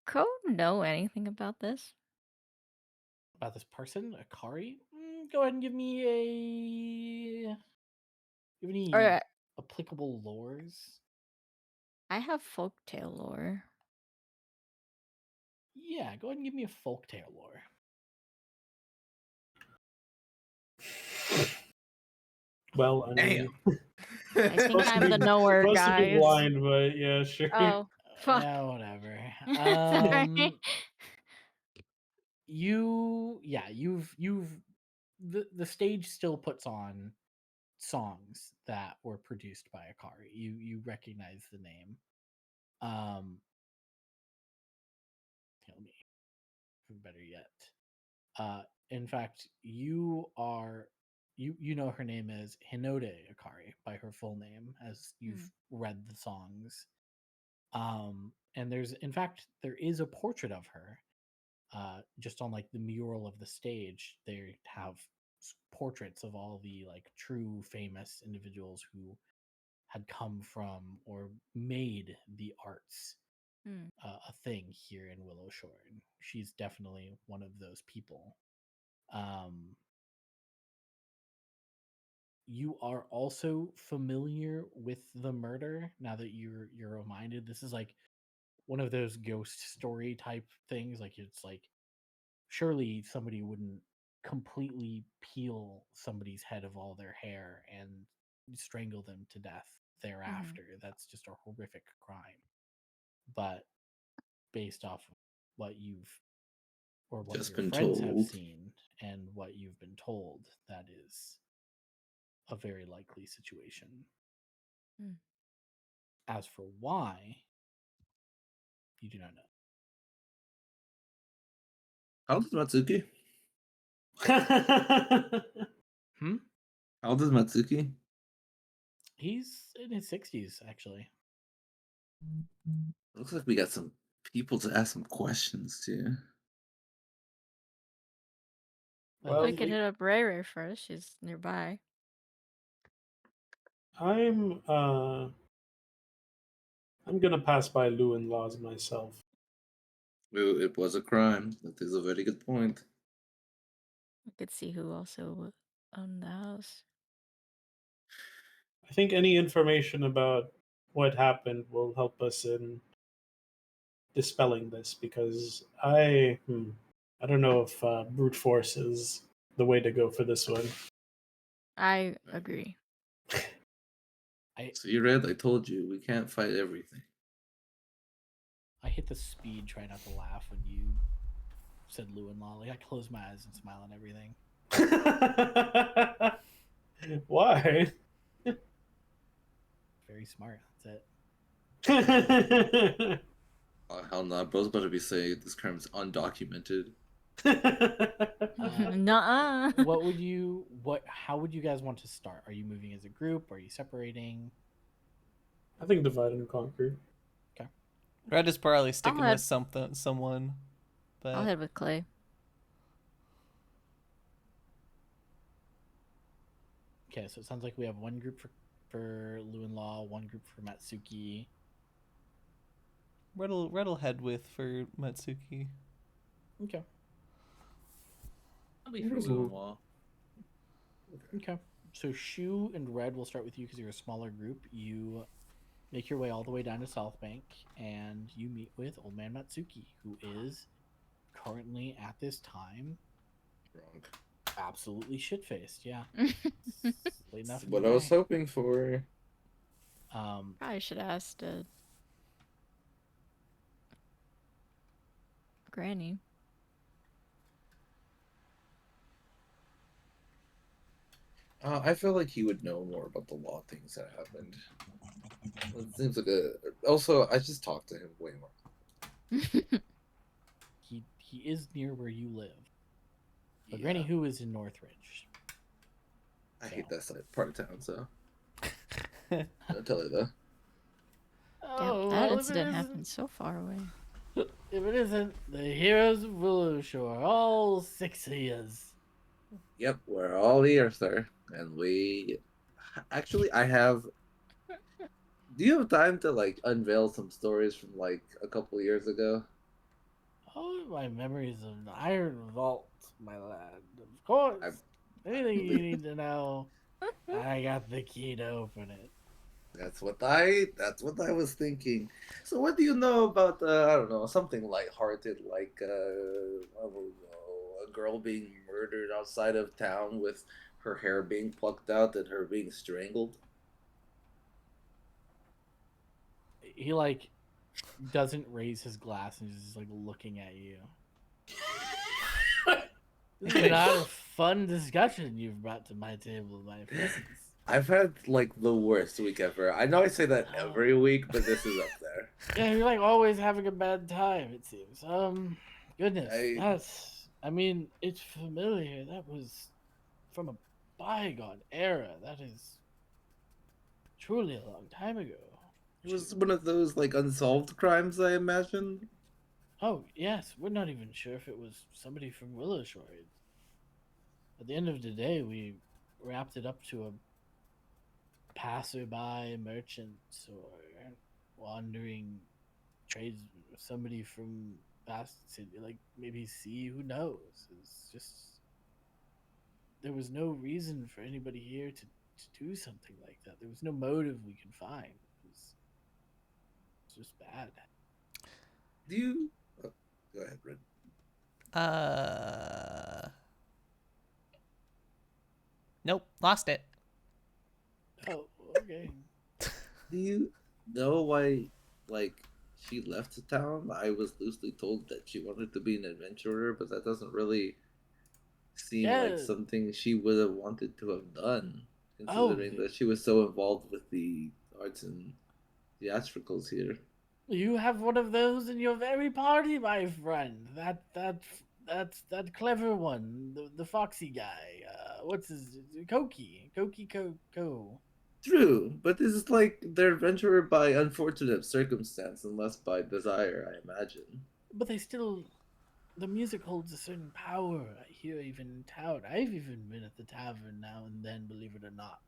Ko know anything about this? About this person, Akari. Go ahead and give me a. Give any Or applicable lores? I have folktale lore. Yeah, go ahead and give me a folktale lore. Well, I mean, I think supposed to I'm be the knower, supposed to be guys. blind, but yeah, sure. Oh, fuck. Yeah, whatever. Sorry. You've the stage still puts on songs that were produced by Akari. You recognize the name. Let me better yet. In fact, you know her name is Hinode Akari by her full name as you've read the songs. And there is a portrait of her. Just on like the mural of the stage, they have portraits of all the like true famous individuals who had come from or made the arts a thing here in Willow Shore. And she's definitely one of those people. You are also familiar with the murder now that you're reminded. This is like one of those ghost story type things. Like it's like surely somebody wouldn't completely peel somebody's head of all their hair and strangle them to death thereafter. That's just a horrific crime. But based off of what you've or what Just your been friends have told. seen and what you've been told, that is a very likely situation. Hmm. As for why, you do not know. How old is Matsuki? Hmm? How old is Matsuki? He's in his 60s, actually. Looks like we got some people to ask some questions to. Well, I could hit up Ray Ray first. She's nearby. I'm gonna pass by Lewin laws myself. It was a crime. That is a very good point. I could see who also owned the house. I think any information about what happened will help us in dispelling this because I don't know if brute force is the way to go for this one. I agree. See, Red, I told you, we can't fight everything. I hit the speed trying not to laugh when you said Lou and Law. Like, I closed my eyes and smile and everything. Why? Very smart. That's Nuh-uh. Hell no, bro's about to be saying this crime is undocumented. it. Nuh-uh. How would you guys want to start? Are you moving as a group? Are you separating? I think divide and conquer. Red is probably sticking head- with someone, but I'll head with Clay. Okay, so it sounds like we have one group for Lou and Law, one group for Matsuki. Red'll head with for Matsuki. Okay. I'll be for Lou and Law. Okay. So Shu and Red will start with you because you're a smaller group. You make your way all the way down to South Bank, and you meet with Old Man Matsuki, who is currently at this time Drunk. absolutely shit-faced. Yeah. Late enough That's in what the I was day. hoping for. Probably should have asked Granny. I feel like he would know more about the law things that happened. It seems like Also, I just talked to him way more. He is near where you live. But Yeah. Granny Who is in Northridge. I hate that part of town, so. I'll tell you that. Damn, that incident happened so far away. If it isn't, the heroes of Willow Shore, all 6 of yous. Yep, we're all here, sir. And we. Actually, I have. Do you have time to, like, unveil some stories from, like, a couple years ago? Oh, my memories of the Iron Vault, my lad. Of course. Anything you need to know, I got the key to open it. That's what I was thinking. So what do you know about I don't know, something lighthearted like I don't know, a girl being murdered outside of town with her hair being plucked out and her being strangled? He like doesn't raise his glass and he's just like looking at you. This is not a fun discussion you've brought to my table, my friends. I've had like the worst week ever. I know I say that every week, but this is up there. Yeah, you're like always having a bad time, it seems. Goodness, it's familiar. That was from a bygone era. That is truly a long time ago. It was one of those like unsolved crimes, I imagine. Oh, yes. We're not even sure if it was somebody from Willow Shore. At the end of the day, we wrapped it up to a passerby merchant or wandering trades, somebody from past city, like maybe sea, who knows? It's just there was no reason for anybody here to do something like that. There was no motive we could find. It's just bad. Do you go ahead, Red. Nope, lost it. Oh, okay. Do you know why, like, she left the town. I was loosely told that she wanted to be an adventurer, but that doesn't really seem like Yeah. something she would have wanted to have done, Oh, considering that she was so involved with the arts and theatricals here. you have one of those in your very party, my friend. That clever one, the foxy guy. What's his Koki. True, but this is like they're adventurer by unfortunate circumstance and less by desire, I imagine. But the music holds a certain power. I hear even in town. I've even been at the tavern now and then, believe it or not.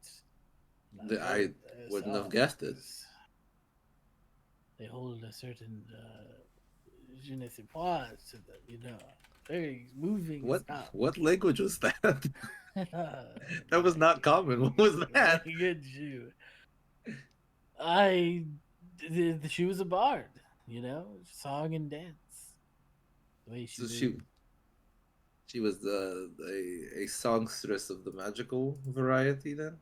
And I've I heard their wouldn't have guessed it. songs. They hold a certain je ne sais quoi to them, very moving stuff. What language was that? That was not common. What was that? Good Jew. She was a bard, song and dance. The way she So moved. she was a songstress of the magical variety then?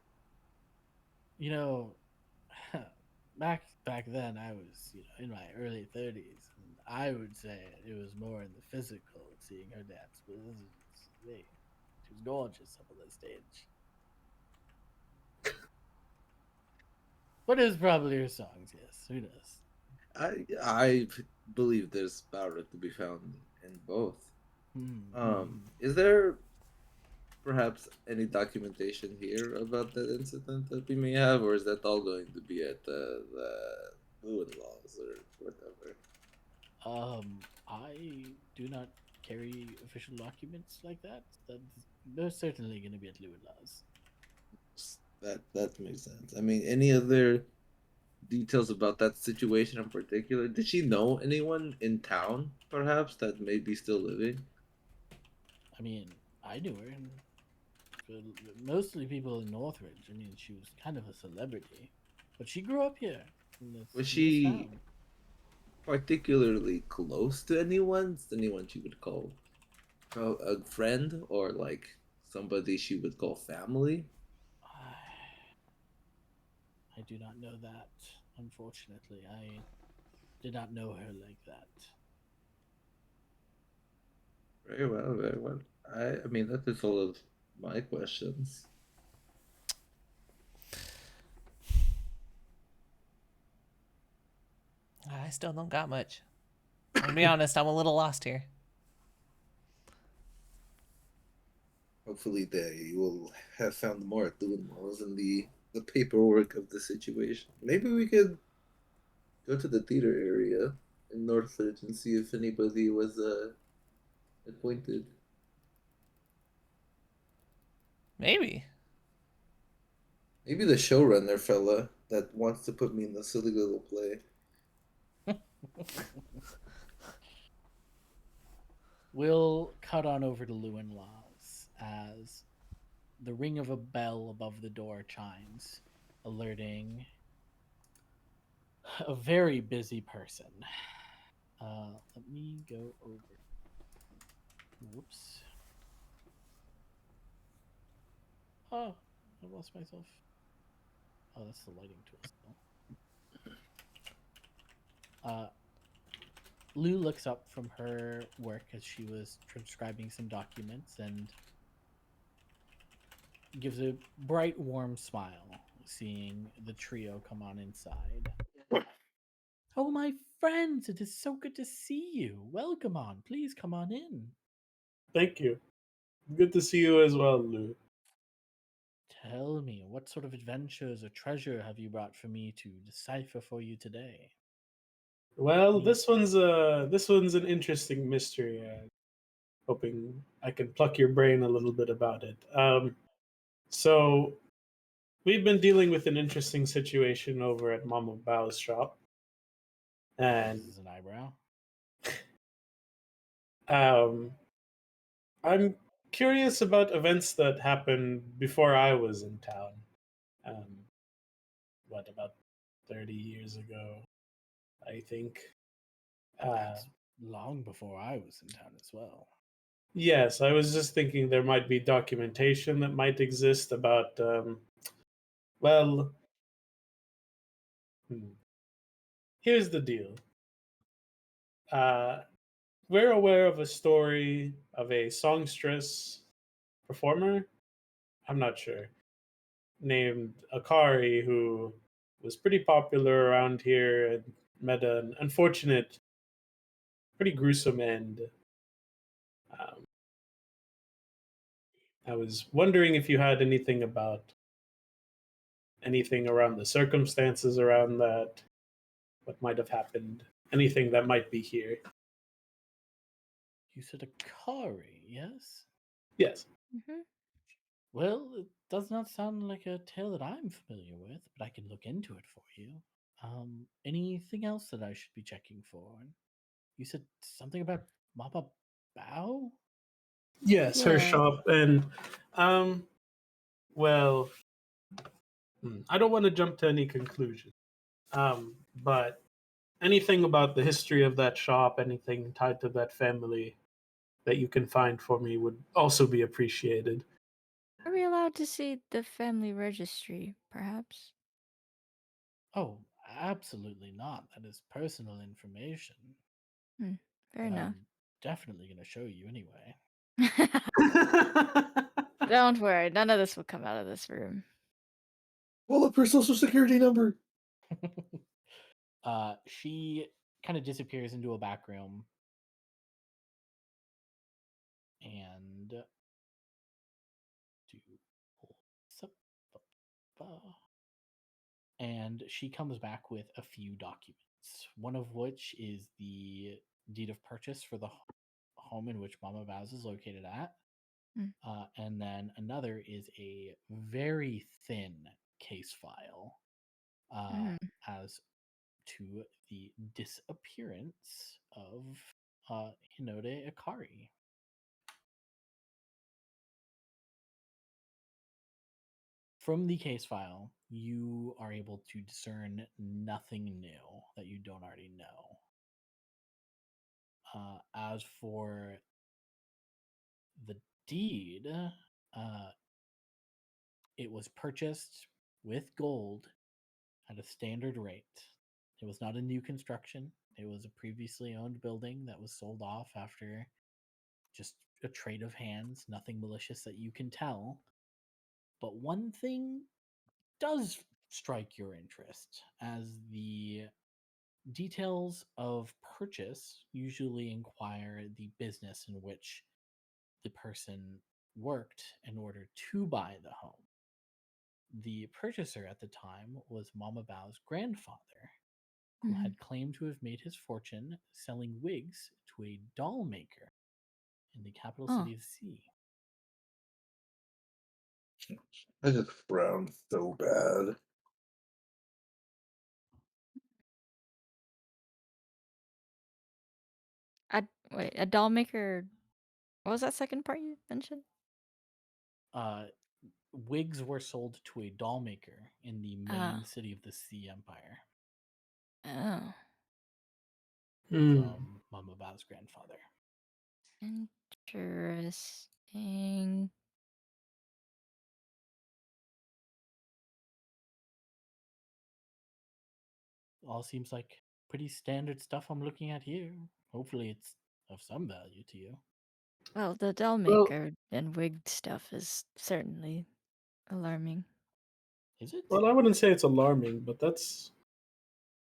Back then I was, in my early 30s, and I would say it was more in the physical seeing her dance, but she was gorgeous up on the stage. But it was probably her songs, yes. Who knows? I believe there's power to be found in both. Hmm. Is there perhaps any documentation here about that incident that we may have, or is that all going to be at the Lewin laws or whatever? I do not carry official documents like that. They're certainly going to be at Lewin laws. That makes sense. I mean, any other details about that situation in particular? Did she know anyone in town, perhaps, that may be still living? I mean, I knew her, and mostly people in Northridge. I mean, she was kind of a celebrity, but she grew up here. Was she particularly close to anyone? Anyone she would call a friend, or like somebody she would call family? I do not know that. Unfortunately, I did not know her like that. Very well, very well. I mean, that is all of my questions. I still don't got much. To be honest, I'm a little lost here. Hopefully, they will have found more at doing laws and the paperwork of the situation. Maybe we could go to the theater area in Northridge and see if anybody was appointed. Maybe. Maybe the showrunner fella that wants to put me in the silly little play. We'll cut on over to Lewin Laws as the ring of a bell above the door chimes, alerting a very busy person. Let me go over. Whoops. Oh, I lost myself. Oh, that's the lighting tool still. Lou looks up from her work as she was transcribing some documents and gives a bright, warm smile, seeing the trio come on inside. Oh, my friends, it is so good to see you. Welcome on. Please come on in. Thank you. Good to see you as well, Lou. Tell me, what sort of adventures or treasure have you brought for me to decipher for you today? Well, this one's an interesting mystery. Hoping I can pluck your brain a little bit about it. So we've been dealing with an interesting situation over at Mama Bao's shop, and This is an eyebrow. I'm curious about events that happened before I was in town. About 30 years ago, I think. That's long before I was in town as well. Yes, I was just thinking there might be documentation that might exist about, well, here's the deal. we're aware of a story of a songstress performer. I'm not sure. Named Akari, who was pretty popular around here and met an unfortunate, pretty gruesome end. Um, I was wondering if you had anything around the circumstances around that, what might have happened, anything that might be here. You said Akari, yes? Yes. Mm-hmm. Well, it does not sound like a tale that I'm familiar with, but I can look into it for you. Anything else that I should be checking for? You said something about Mama Bao? Yes, her Yeah. shop. And, well, I don't want to jump to any conclusion. But anything about the history of that shop, anything tied to that family that you can find for me would also be appreciated. Are we allowed to see the family registry, perhaps? Oh, absolutely not. That is personal information. Fair But enough. I'm definitely going to show you anyway. Don't worry, none of this will come out of this room. Pull up her social security number. She kind of disappears into a back room. And and she comes back with a few documents, one of which is the deed of purchase for the home in which Mama Bao's is located at. And then another is a very thin case file as to the disappearance of Hinode Akari. From the case file, you are able to discern nothing new that you don't already know. As for the deed, it was purchased with gold at a standard rate. It was not a new construction. It was a previously owned building that was sold off after just a trade of hands, nothing malicious that you can tell. But one thing does strike your interest, as the details of purchase usually inquire the business in which the person worked in order to buy the home. The purchaser at the time was Mama Bao's grandfather, who had claimed to have made his fortune selling wigs to a doll maker in the capital city of Sea. I just frowned so bad. Wait, a doll maker. What was that second part you mentioned? Wigs were sold to a doll maker in the main city of the Sea Empire Oh, from Mama Bao's grandfather. interesting. All seems like pretty standard stuff I'm looking at here. Hopefully it's of some value to you. Well, the doll Well- maker and wig stuff is certainly alarming. Is it? Well, I wouldn't say it's alarming, but that's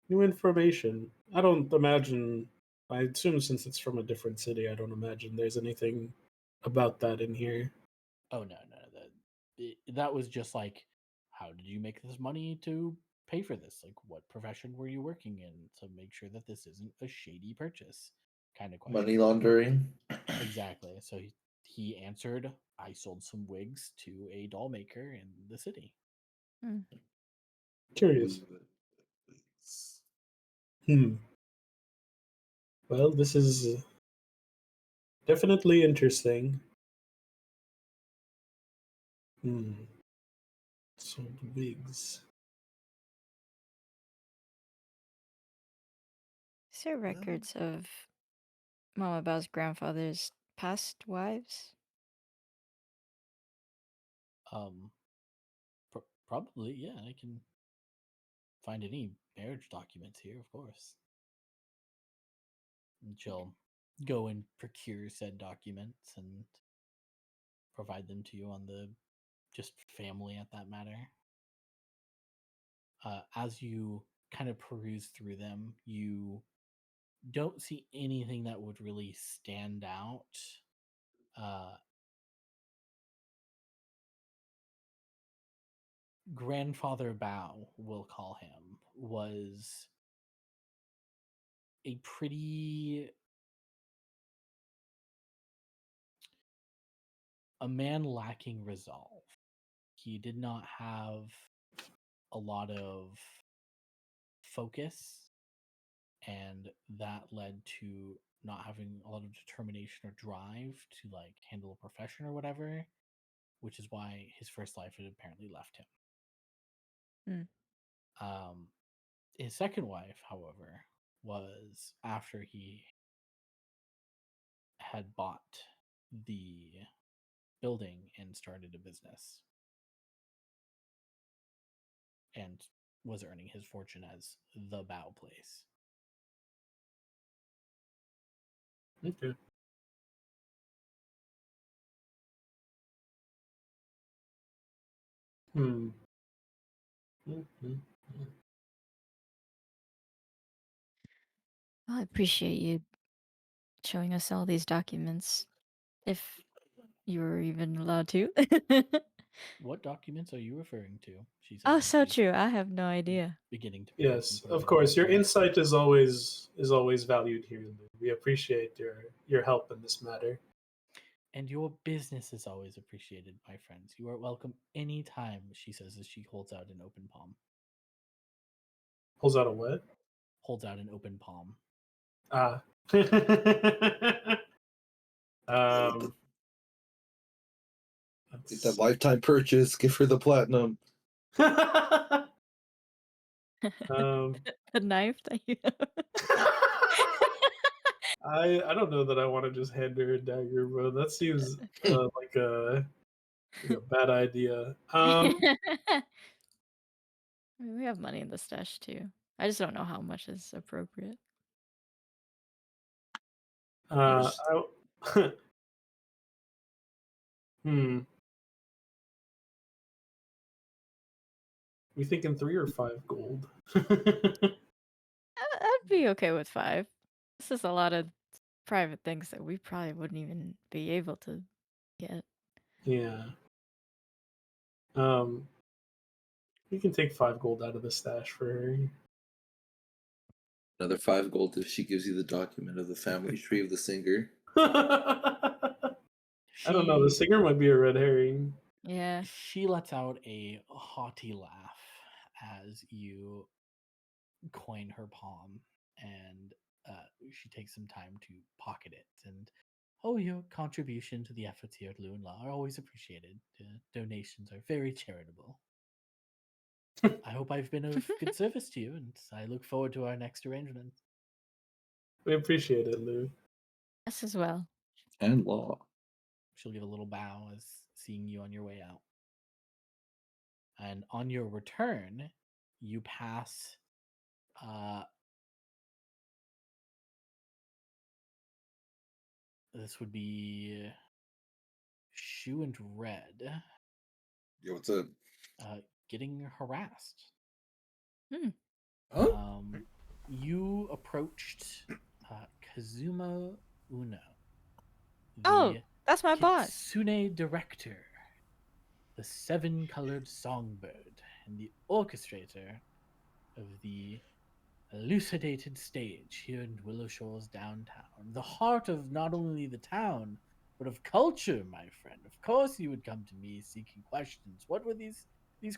new information. I don't imagine. I assume since it's from a different city, I don't imagine there's anything about that in here. Oh no. That was just like, how did you make this money to pay for this? Like, what profession were you working in to make sure that this isn't a shady purchase? Kind of question. Money laundering. Exactly. So he answered, I sold some wigs to a doll maker in the city. Curious. Well, this is definitely interesting. Sold wigs. Is there records of Mama Bao's grandfather's past wives? Probably, yeah. I can find any marriage documents here, of course. And she'll go and procure said documents and provide them to you on the just family at that matter. As you kind of peruse through them, you don't see anything that would really stand out. Grandfather Bao, we'll call him, was a man lacking resolve. He did not have a lot of focus, and that led to not having a lot of determination or drive to like handle a profession or whatever, which is why his first life had apparently left him. His second wife, however, was after he had bought the building and started a business and was earning his fortune as the Bow Place. Okay. Hmm. Mm-hmm. Well, I appreciate you showing us all these documents, if you were even allowed to. What documents are you referring to? She says. Oh, as so she's true. I have no idea. beginning to peruse and Yes, putting of them course. Your together. insight is always valued here. Lou. We appreciate your help in this matter. And your business is always appreciated, my friends. You are welcome anytime, she says as she holds out an open palm. Pulls out a what? Holds out an open palm. Ah. Get that lifetime purchase. Give her the platinum. The knife that you have. I don't know that I want to just hand her a dagger, bro. That seems like a bad idea. I mean, we have money in the stash too. I just don't know how much is appropriate. We thinking 3 or 5 gold? I'd be okay with 5. This is a lot of private things that we probably wouldn't even be able to get. Yeah. We can take 5 gold out of the stash for her. Another 5 gold if she gives you the document of the family tree of the singer. I don't know. The singer might be a red herring. Yeah. She lets out a haughty laugh as you coin her palm, and she takes some time to pocket it. And your contribution to the efforts here at Lewin Law are always appreciated. Donations are very charitable. I hope I've been of good service to you, and I look forward to our next arrangement. We appreciate it, Lou. Us as well. And Law. She'll give a little bow as seeing you on your way out. And on your return, you pass this would be Shoe and Red. Yo, what's up? Getting harassed. Huh? You approached Kazuma Uno. Oh, that's my boss. Kitsune director, the 7-colored songbird, and the orchestrator of the elucidated stage here in Willow Shores downtown. The heart of not only the town, but of culture, my friend. Of course you would come to me seeking questions. What were these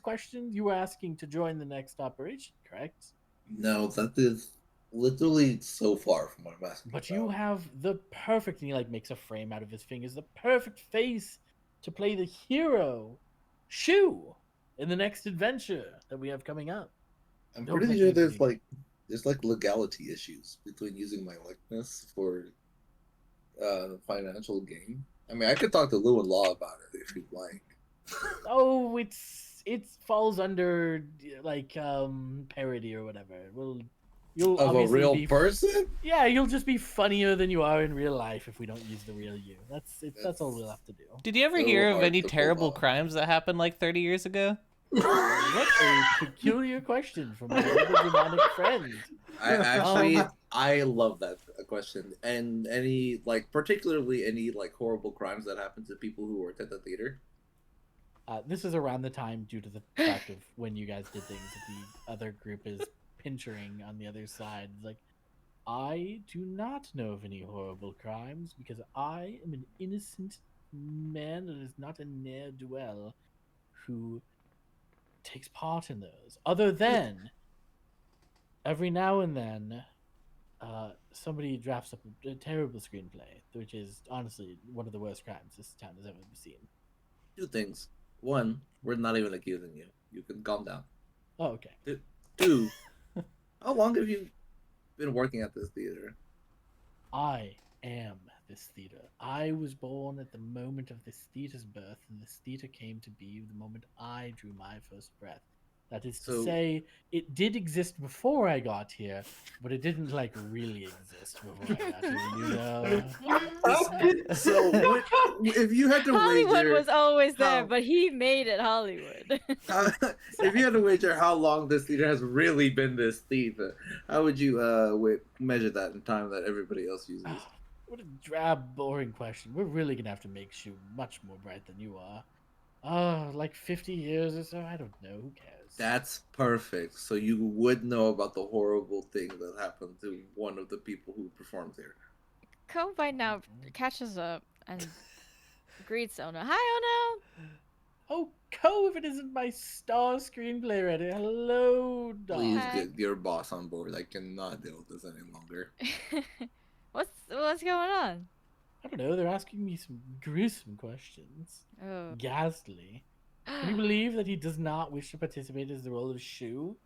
questions? You were asking to join the next operation, correct? No, that is literally so far from what I'm asking. But you have the perfect, and he makes a frame out of his fingers, the perfect face to play the hero, Shu, in the next adventure that we have coming up. I'm pretty sure there's legality issues between using my likeness for financial gain. I mean, I could talk to Lou and Law about it if you'd like. Oh, it falls under parody or whatever. You'll Of a obviously real be person? Yeah, you'll just be funnier than you are in real life if we don't use the real you. That's all we'll have to do. Did you ever So hear of hard any to pull terrible off. crimes that happened like 30 years ago? What a peculiar question from my little demonic friend. I actually Um, I love that question. And any like particularly any like horrible crimes that happen to people who worked at the theater. This is around the time due to the fact of when you guys did things that the other group is pinchering on the other side. Like, I do not know of any horrible crimes because I am an innocent man that is not a ne'er-do-well who takes part in those. Other than every now and then, somebody drafts up a terrible screenplay, which is honestly one of the worst crimes this town has ever seen. Two things. One, we're not even accusing you. You can calm down. Oh, okay. Two, how long have you been working at this theater? I am this theater. I was born at the moment of this theater's birth, and this theater came to be the moment I drew my first breath. That is to So- say, it did exist before I got here, but it didn't like really exist before I got here. You know? So if you had to Hollywood wager, was always there, how- but he made it Hollywood. if you had to wager how long this theater has really been this theater, how would you measure that in time that everybody else uses? What a drab, boring question. We're really gonna have to make you much more bright than you are. Like 50 years or so? I don't know. Who cares? That's perfect. So you would know about the horrible thing that happened to one of the people who performed here. Ko by now catches up and greets Ono. Hi, Ono. Oh, Ko, if it isn't my star screenplay writer. Hello, dog. Please Hi. get your boss on board. I cannot deal with this any longer. What's going on? I don't know. They're asking me some gruesome questions. Oh. Ghastly. Can you believe that he does not wish to participate as the role of Shu?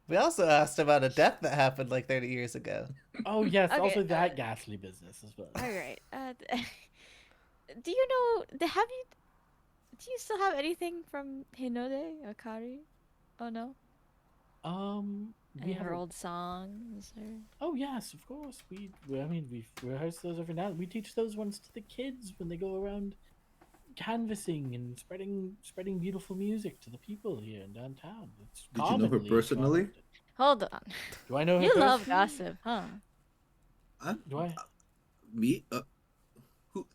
We also asked about a death that happened like 30 years ago. Oh, yes. Okay, Also, that ghastly business as well. All right. Do you know? Do you still have anything from Hinode or Kari? Oh no. We Any of have her a- old songs or? Oh, yes, of course. We rehearse those every now. We teach those ones to the kids when they go around canvassing and spreading beautiful music to the people here in downtown. It's Did you know her commonly personally? conducted. Hold on. Do I know her You love personally? gossip, huh? Do I? Me?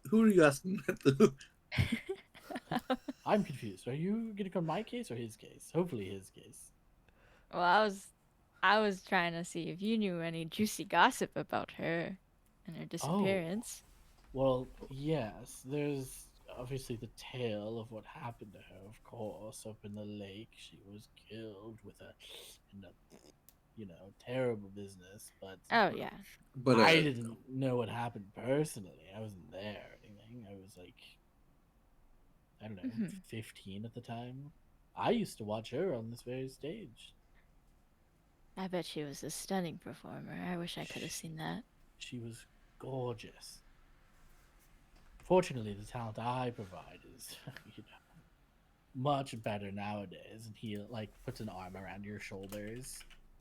Who are you asking that to? I'm confused. Are you gonna come my case or his case? Hopefully his case. Well, I was trying to see if you knew any juicy gossip about her and her disappearance. Well, yes. There's obviously the tale of what happened to her. Of course, up in the lake, she was killed in a terrible business. But Oh yeah. But I didn't know what happened personally. I wasn't there or anything. I was like, I don't know, Mhm. 15 at the time. I used to watch her on this very stage. I bet she was a stunning performer. I wish I could have seen that. She was gorgeous. Fortunately, the talent I provide is, much better nowadays. And he like puts an arm around your shoulders,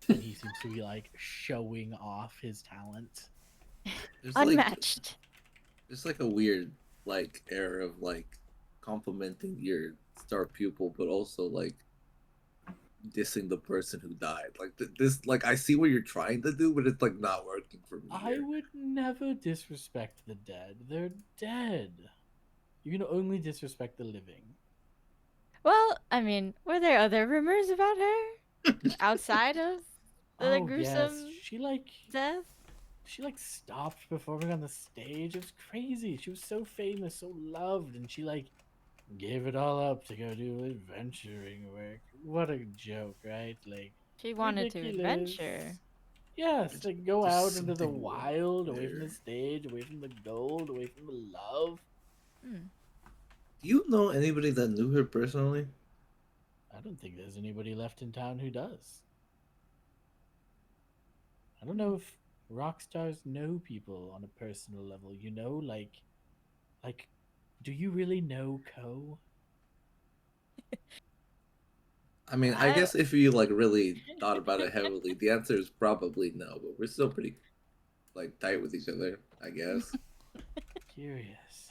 and he seems to be like showing off his talent. there's Unmatched. there's like a weird like air of like complimenting your star pupil, but also like dissing the person who died. Like this, like I see what you're trying to do, but it's like not working for me. I would never disrespect the dead. They're dead. You can only disrespect the living. Well, I mean, were there other rumors about her outside of the gruesome She like death? stopped performing on the stage. It was crazy. She was so famous, so loved, and she like gave it all up to go do adventuring work. What a joke, right? Like She wanted to ridiculous. adventure. Yes, like go There's out into the something wild, away from there. the stage, away from the gold, away from the love. Hmm. Do you know anybody that knew her personally? I don't think there's anybody left in town who does. I don't know if rock stars know people on a personal level. Like, do you really know Ko? I mean, I guess if you like really thought about it heavily, the answer is probably no. But we're still pretty like tight with each other, I guess. Curious.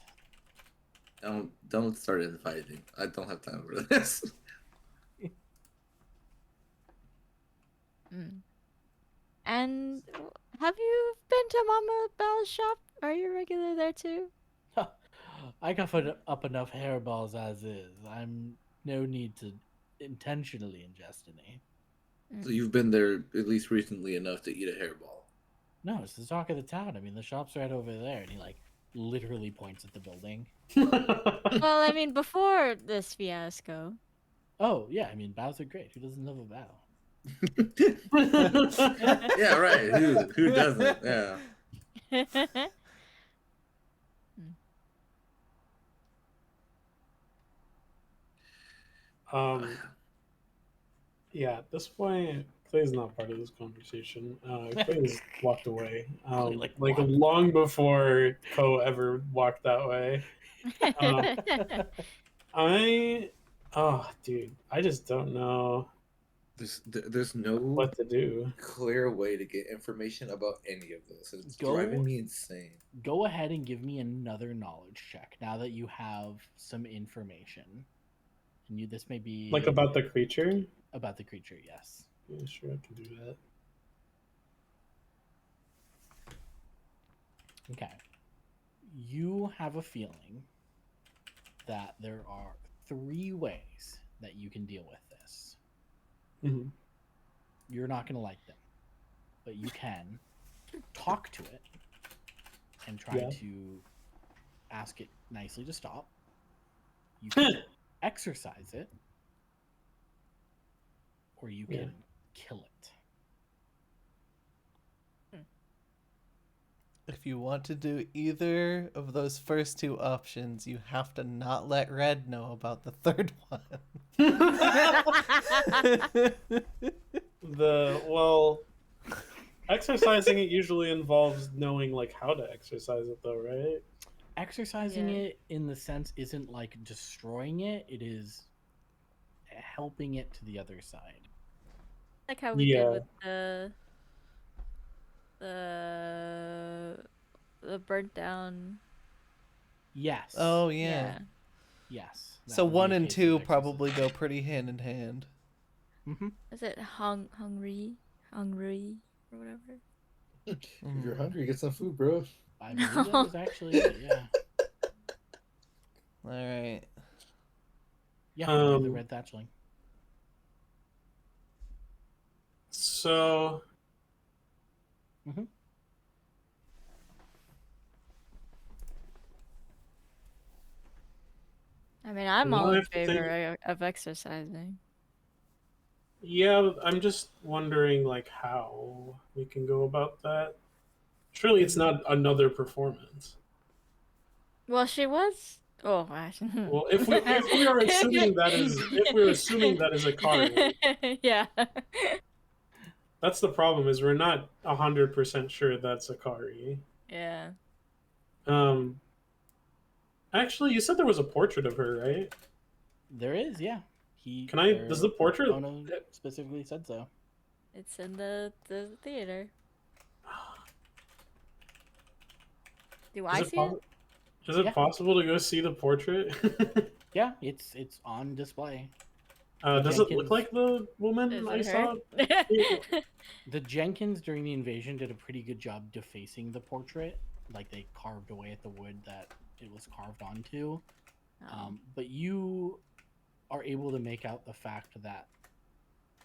Don't start infighting. I don't have time for this. Mm. And have you been to Mama Bell's shop? Are you regular there too? I got up enough hairballs as is. I'm no need to intentionally ingest any. So you've been there at least recently enough to eat a hairball. No, it's the talk of the town. I mean, the shop's right over there, and he like literally points at the building. Well, I mean, before this fiasco. Oh yeah, I mean, bows are great. Who doesn't love a bow? Yeah, right. Who doesn't? Yeah. Yeah, at this point, Clay's not part of this conversation. Clay's walked away. Like walked. long before Ko ever walked that way. Dude, I just don't know There's no what to do. clear way to get information about any of this. It's Go- driving me insane. Go ahead and give me another knowledge check now that you have some information. And this may be Like about the creature? about the creature, yes. Yeah, sure, I can do that. Okay. You have a feeling that there are 3 ways that you can deal with this. Mm-hmm. You're not going to like them, but you can talk to it and try to ask it nicely to stop. You can exercise it, or you can kill it. If you want to do either of those first 2 options, you have to not let Red know about the third one. Exercising it usually involves knowing like how to exercise it though, right? Exercising it in the sense isn't like destroying it, it is helping it to the other side. Like how we did with the burnt down. Yes. Oh yeah. Yes. So 1 and 2 probably go pretty hand in hand. Mm-hmm. Is it hungry or whatever? If you're hungry, get some food, bro. I believe that was actually it, yeah. All right. Yeah, the red thatchling. So. Mm-hmm. I mean, I'm all in favor of exercising. Yeah, I'm just wondering like how we can go about that. Surely it's not another performance. Well, she was. Oh, well, if we are assuming that is a card, yeah. That's the problem. Is we're not 100% sure that's Akari. Yeah. Actually, you said there was a portrait of her, right? There is, yeah. Does the portrait? Ono specifically said so. It's in the theater. Do I see it? Is it possible to go see the portrait? Yeah, it's on display. Does it look like the woman I saw? The Jenkins during the invasion did a pretty good job defacing the portrait. Like they carved away at the wood that it was carved onto. But you are able to make out the fact that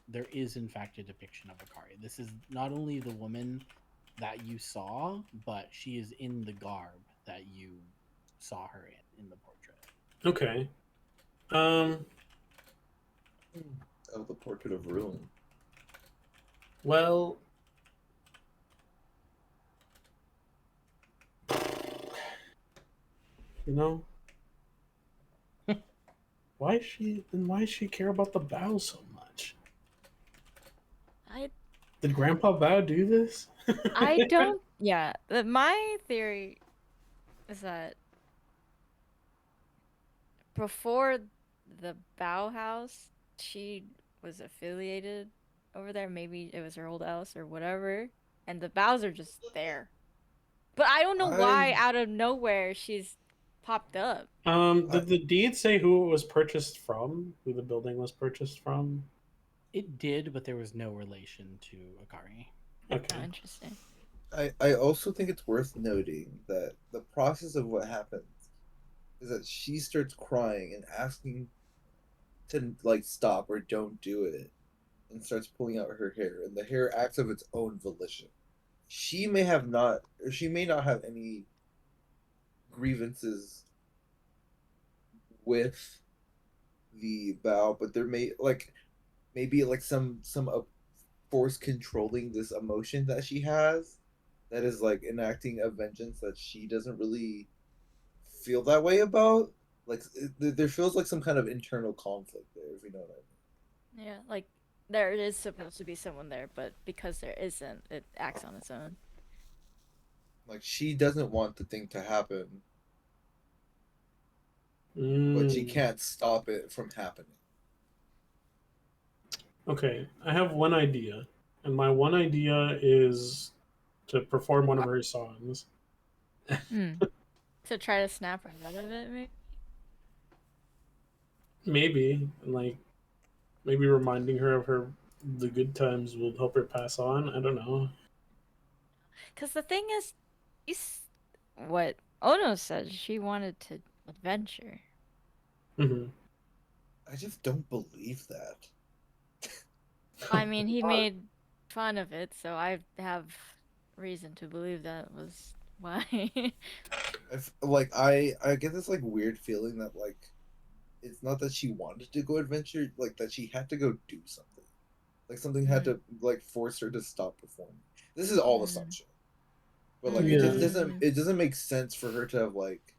there is in fact a depiction of Akari. This is not only the woman that you saw, but she is in the garb that you saw her in the portrait. Okay. Oh, the portrait of ruin. Well, you know, why does she care about the bow so much? Did Grandpa Bao do this? I don't. Yeah, my theory is that before the Bao house, she was affiliated over there. Maybe it was her old house or whatever. And the bows are just there. But I don't know why out of nowhere she's popped up. Did the deed say who it was purchased from? Who the building was purchased from? It did, but there was no relation to Akari. Oh, Okay. interesting. I also think it's worth noting that the process of what happens is that she starts crying and asking to like stop or don't do it, and starts pulling out her hair, and the hair acts of its own volition. She may have not, or she may not have any grievances with the bow, but there may like maybe like some force controlling this emotion that she has, that is like enacting a vengeance that she doesn't really feel that way about. Like there feels like some kind of internal conflict there, if you know what I mean. Yeah, like there is supposed to be someone there, but because there isn't, it acts on its own. Like she doesn't want the thing to happen, but she Mm. can't stop it from happening. Okay, I have one idea, and my one idea is to perform one of her songs. To try to snap her out of it, maybe? Maybe, and like maybe reminding her of the good times will help her pass on. I don't know. Because the thing is, what Ono said, she wanted to adventure. Hmm. I just don't believe that. I mean, he made fun of it, so I have reason to believe that was why. I get this like weird feeling that like it's not that she wanted to go adventure, like that she had to go do something. Like something had to like force her to stop performing. This is all assumption. But like it just doesn't make sense for her to have like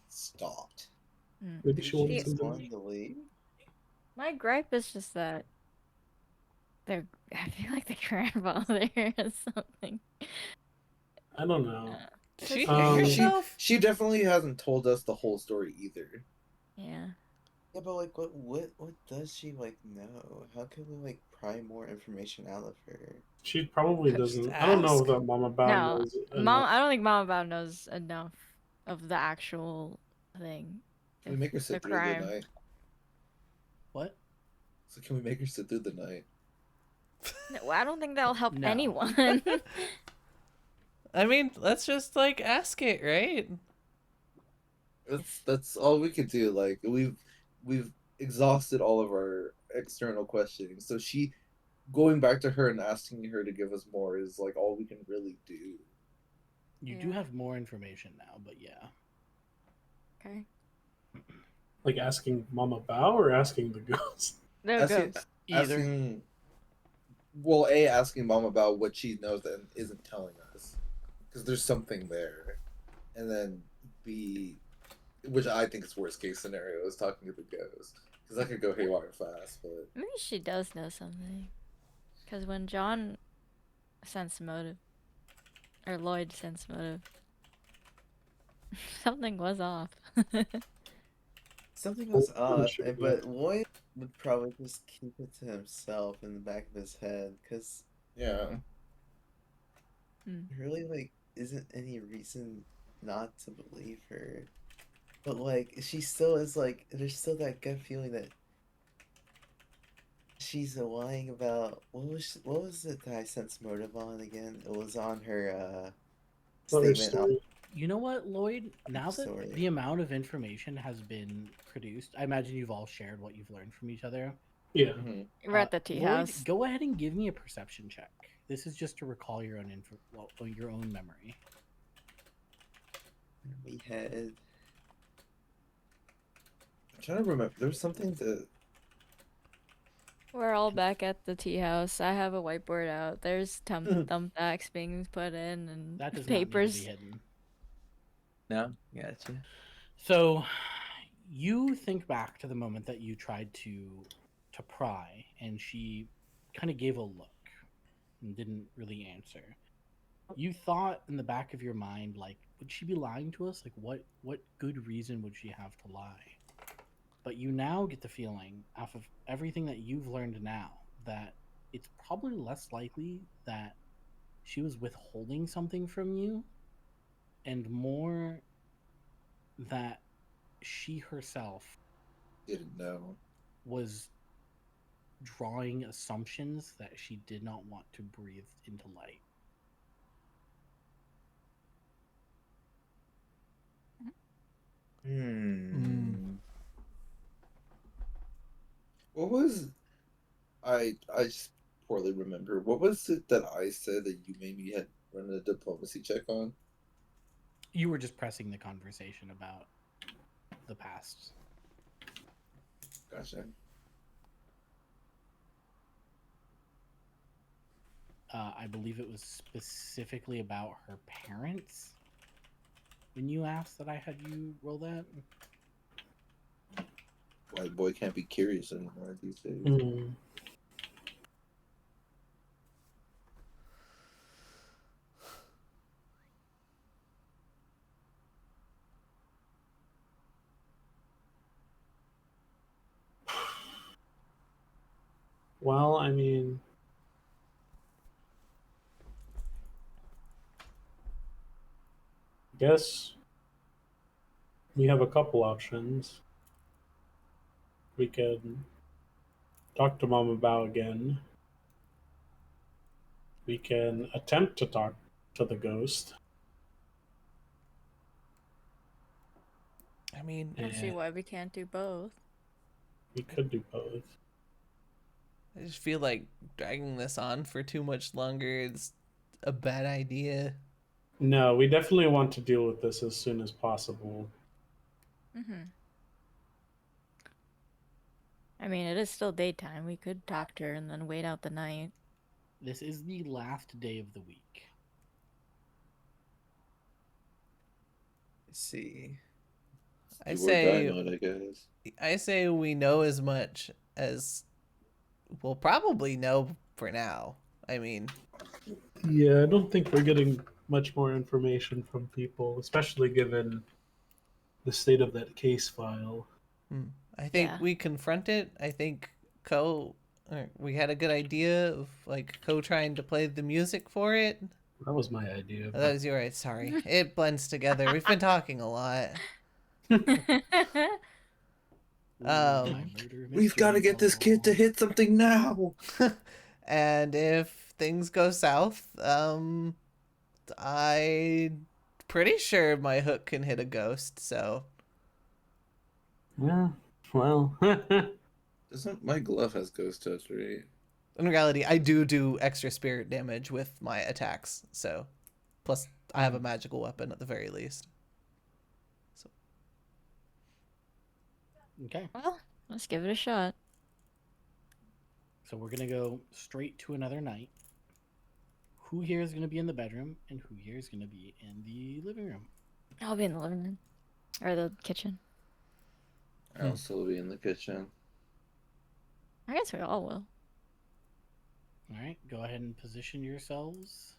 stopped. Maybe she wanted Just something. wanted to leave. My gripe is just that I feel like the grandfather has something. I don't know. Did she Um, hang herself? She definitely hasn't told us the whole story either. Yeah. Yeah, but like, what does she like know? How can we like pry more information out of her? She probably Just doesn't. I don't know ask. if that Mama Bao No, knows Mom. enough. I don't think Mama Bao knows enough of the actual thing. Can we make her The sit through the crime. night? What? So can we make her sit through the night? No, I don't think that'll help No. anyone. I mean, let's just like ask it, right? That's all we could do. Like we've exhausted all of our external questioning. So she going back to her and asking her to give us more is like all we can really do. You do have more information now, but yeah. Okay. Like asking Mama Bao or asking the ghost? No, Asking, go. Either. asking asking Mom about what she knows and isn't telling us, because there's something there, and then B, which I think is worst case scenario, is talking to the ghost, because that could go haywire fast. But Maybe she does know something. Because when John sensed motive, or Lloyd sensed motive, something was off. Something was Oh, off, sure, but Lloyd would probably just keep it to himself in the back of his head, because yeah, there really like isn't any reason not to believe her. But like she still is like there's still that gut feeling that she's lying about what was it that I sensed motive on again? It was on her About her statement on story. You know what, Lloyd? Now that Story. the amount of information has been produced, I imagine you've all shared what you've learned from each other. Yeah. mhm. We're at the tea Lloyd, house. go ahead and give me a perception check. This is just to recall your own your own memory. we had I'm trying to remember. There's something that We're all back at the tea house. I have a whiteboard out. There's thumbtacks being put in and That does papers. not need to be hidden. No, gotcha. So, you think back to the moment that you tried to pry, and she kind of gave a look and didn't really answer. You thought in the back of your mind, like, would she be lying to us? Like, what good reason would she have to lie? But you now get the feeling, off of everything that you've learned now, that it's probably less likely that she was withholding something from you, and more that she herself Didn't know. was drawing assumptions that she did not want to breathe into light. What was I just poorly remember. What was it that I said that you maybe had run a diplomacy check on? You were just pressing the conversation about the past. Gotcha. I believe it was specifically about her parents. When you asked that I had you roll that? White boy can't be curious anymore these days. Hmm. Well, I mean, I guess we have a couple options. We could talk to Mama Bao again. We can attempt to talk to the ghost. I mean, I don't see And why we can't do both. we could do both. I just feel like dragging this on for too much longer is a bad idea. No, we definitely want to deal with this as soon as possible. Mm-hmm. I mean, it is still daytime. We could talk to her and then wait out the night. This is the last day of the week. Let's see. I Do or die say mode, I guess. I say we know as much as we'll probably know for now. I mean, Yeah, I don't think we're getting much more information from people, especially given the state of that case file. I think Yeah. we confront it. I think we had a good idea of like Ko trying to play the music for it. That was my idea. Oh, that was your right. Sorry, it blends together. We've been talking a lot. My murder We've got to mystery get this kid to solved. hit something now. And if things go south, I'm pretty sure my hook can hit a ghost. So Yeah, well. Doesn't my glove has ghost touch, right? in reality, I do extra spirit damage with my attacks. So plus, I have a magical weapon at the very least. So Okay, Well, let's give it a shot. so we're gonna go straight to another night. Who here is gonna be in the bedroom, and who here is gonna be in the living room? I'll be in the living room. Or the kitchen. I'll still be in the kitchen. I guess we all will. All right, go ahead and position yourselves.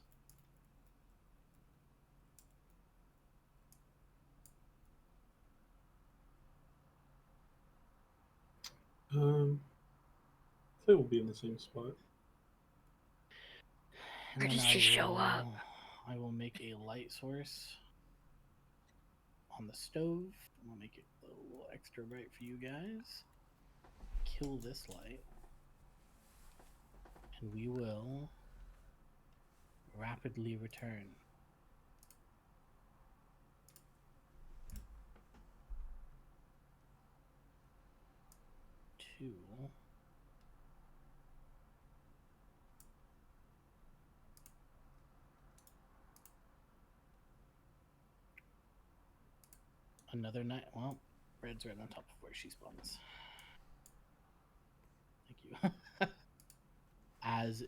They will be in the same spot. And Or then does she show up? I will make a light source on the stove. I'll make it a little extra bright for you guys. Kill this light. And we will rapidly return. To another night. Well, red's right on top of where she spawns. Thank you. As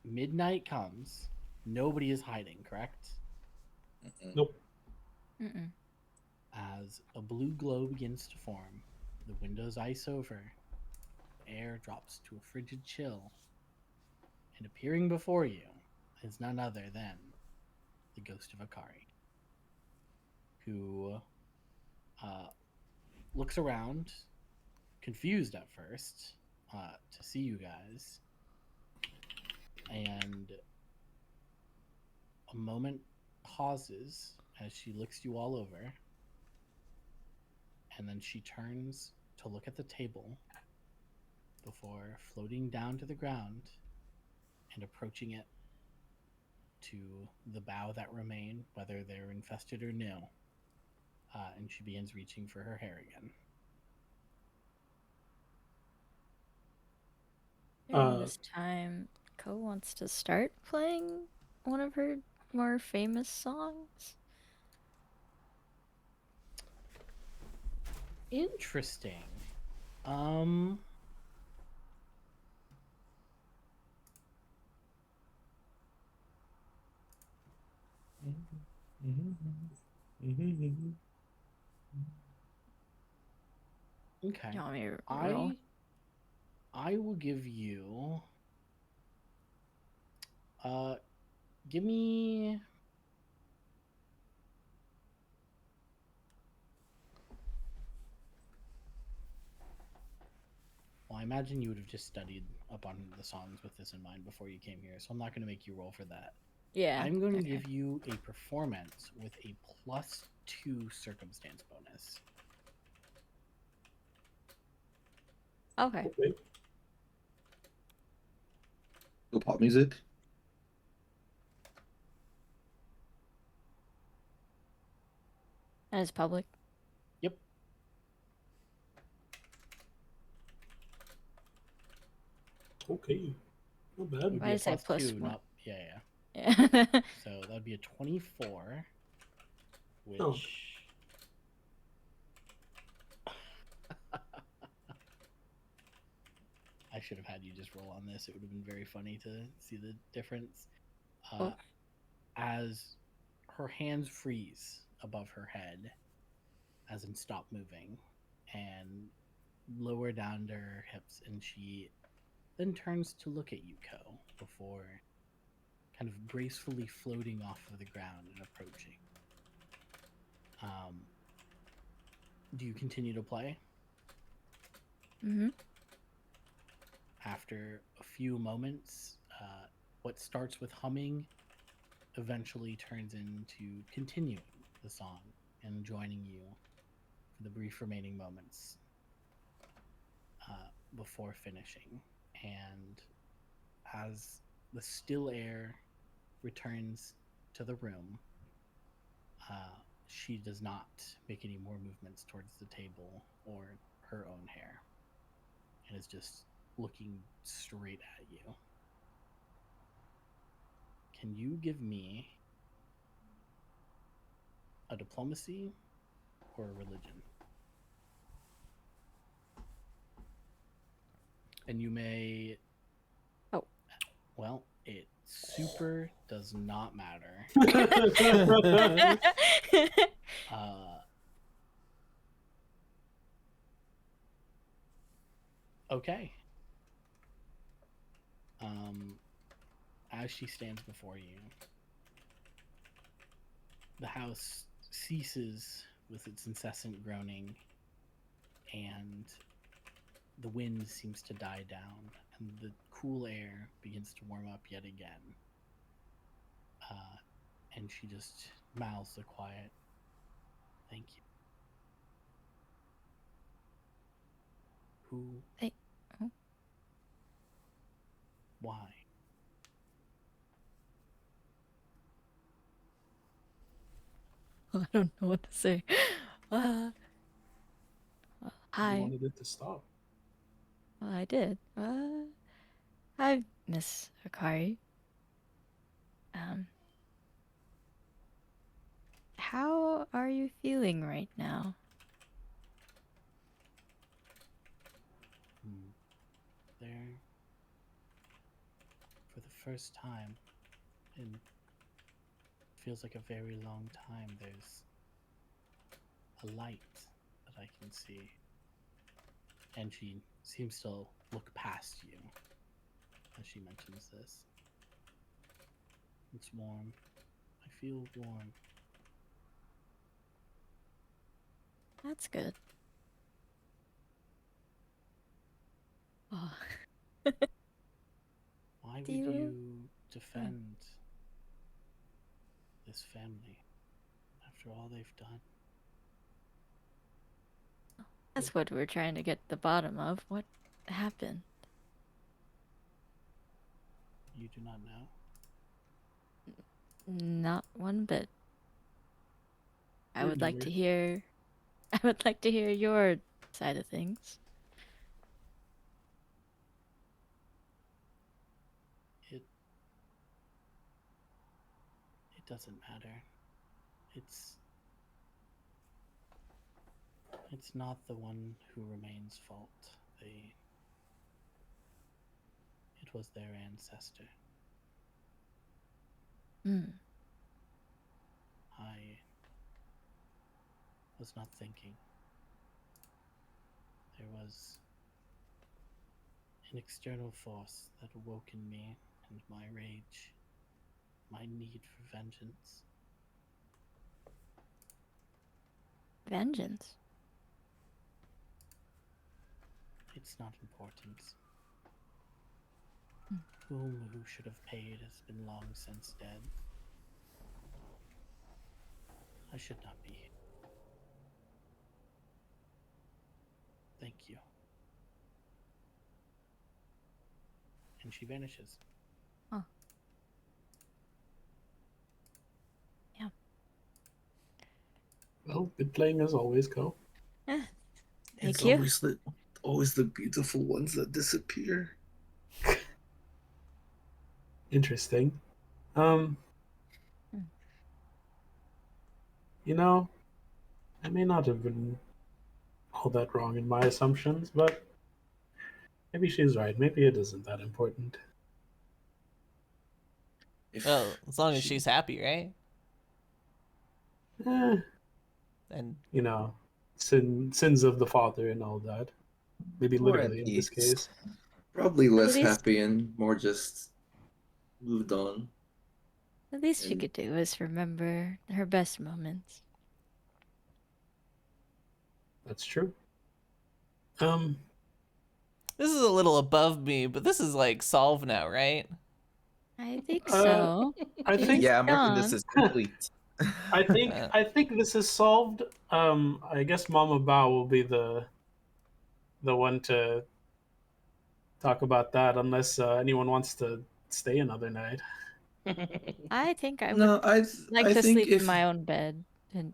midnight comes, nobody is hiding, correct? Nope. Mm-mm. As a blue glow begins to form, the windows ice over, the air drops to a frigid chill, and appearing before you is none other than the ghost of Akari, who looks around confused at first to see you guys, and a moment pauses as she looks you all over, and then she turns to look at the table before floating down to the ground and approaching it to the bough that remain, whether they're infested or no. And she begins reaching for her hair again. During this time, Ko wants to start playing one of her more famous songs. Interesting. Okay. You want me to roll? I will give you give me well, I imagine you would have just studied up on the songs with this in mind before you came here, so I'm not going to make you roll for that. Yeah. I'm going to give you a performance with a +2 circumstance bonus. Okay. Go pop music. That is public. Yep. Okay. Not bad. Why is it +1? Not, yeah. Yeah. So that would be a 24, which... Oh. I should have had you just roll on this. It would have been very funny to see the difference. Oh. As her hands freeze above her head, as in stop moving, and lower down to her hips, and she then turns to look at you, Ko, before kind of gracefully floating off of the ground and approaching. Do you continue to play? Mm-hmm. After a few moments, what starts with humming eventually turns into continuing the song and joining you for the brief remaining moments before finishing. And as the still air returns to the room, she does not make any more movements towards the table or her own hair, and is just looking straight at you. Can you give me a diplomacy or a religion? And you may... Oh. Well, it super does not matter. Okay. As she stands before you, the house ceases with its incessant groaning, and the wind seems to die down, and the cool air begins to warm up yet again. And she just mouths a quiet, "Thank you." Who? Hey. Oh. Why? I don't know what to say. Hi. You wanted it to stop. Well, I did. Hi, Miss Akari. How are you feeling right now? There, for the first time in feels like a very long time, there's a light that I can see. And she seems to look past you as she mentions this. It's warm. I feel warm. That's good. Oh. Why would Do you- you defend this family after all they've done? That's what we're trying to get to the bottom of. What happened? You do not know? Not one bit. I We're would like to nowhere. hear. I would like to hear your side of things. It doesn't matter. It's not the one who remains' fault. It was their ancestor. Hmm. I was not thinking. There was an external force that awoke in me, and my rage, my need for vengeance. Vengeance. It's not important. Hmm. Who should have paid has been long since dead. I should not be here. Thank you. And she vanishes. Huh. Yeah. Well, good playing as always, Co. Thank It's you. always the beautiful ones that disappear. Interesting. Hmm. You know, I may not have been all that wrong in my assumptions, but maybe she's right. Maybe it isn't that important. If Well, as long as she- she's happy, right? Eh, And you know, sins of the father and all that. Maybe More at literally in this peace. case. Probably less least- happy and more just moved on. The least she And- could do is remember her best moments. That's true. this is a little above me, but this is like solved now, right? I think Uh, so. I think Yeah, I'm marking this gone. as complete. I think this is solved. I guess Mama Bao will be the one to talk about that, unless anyone wants to stay another night. I think I would No, like I to think sleep if in my own bed.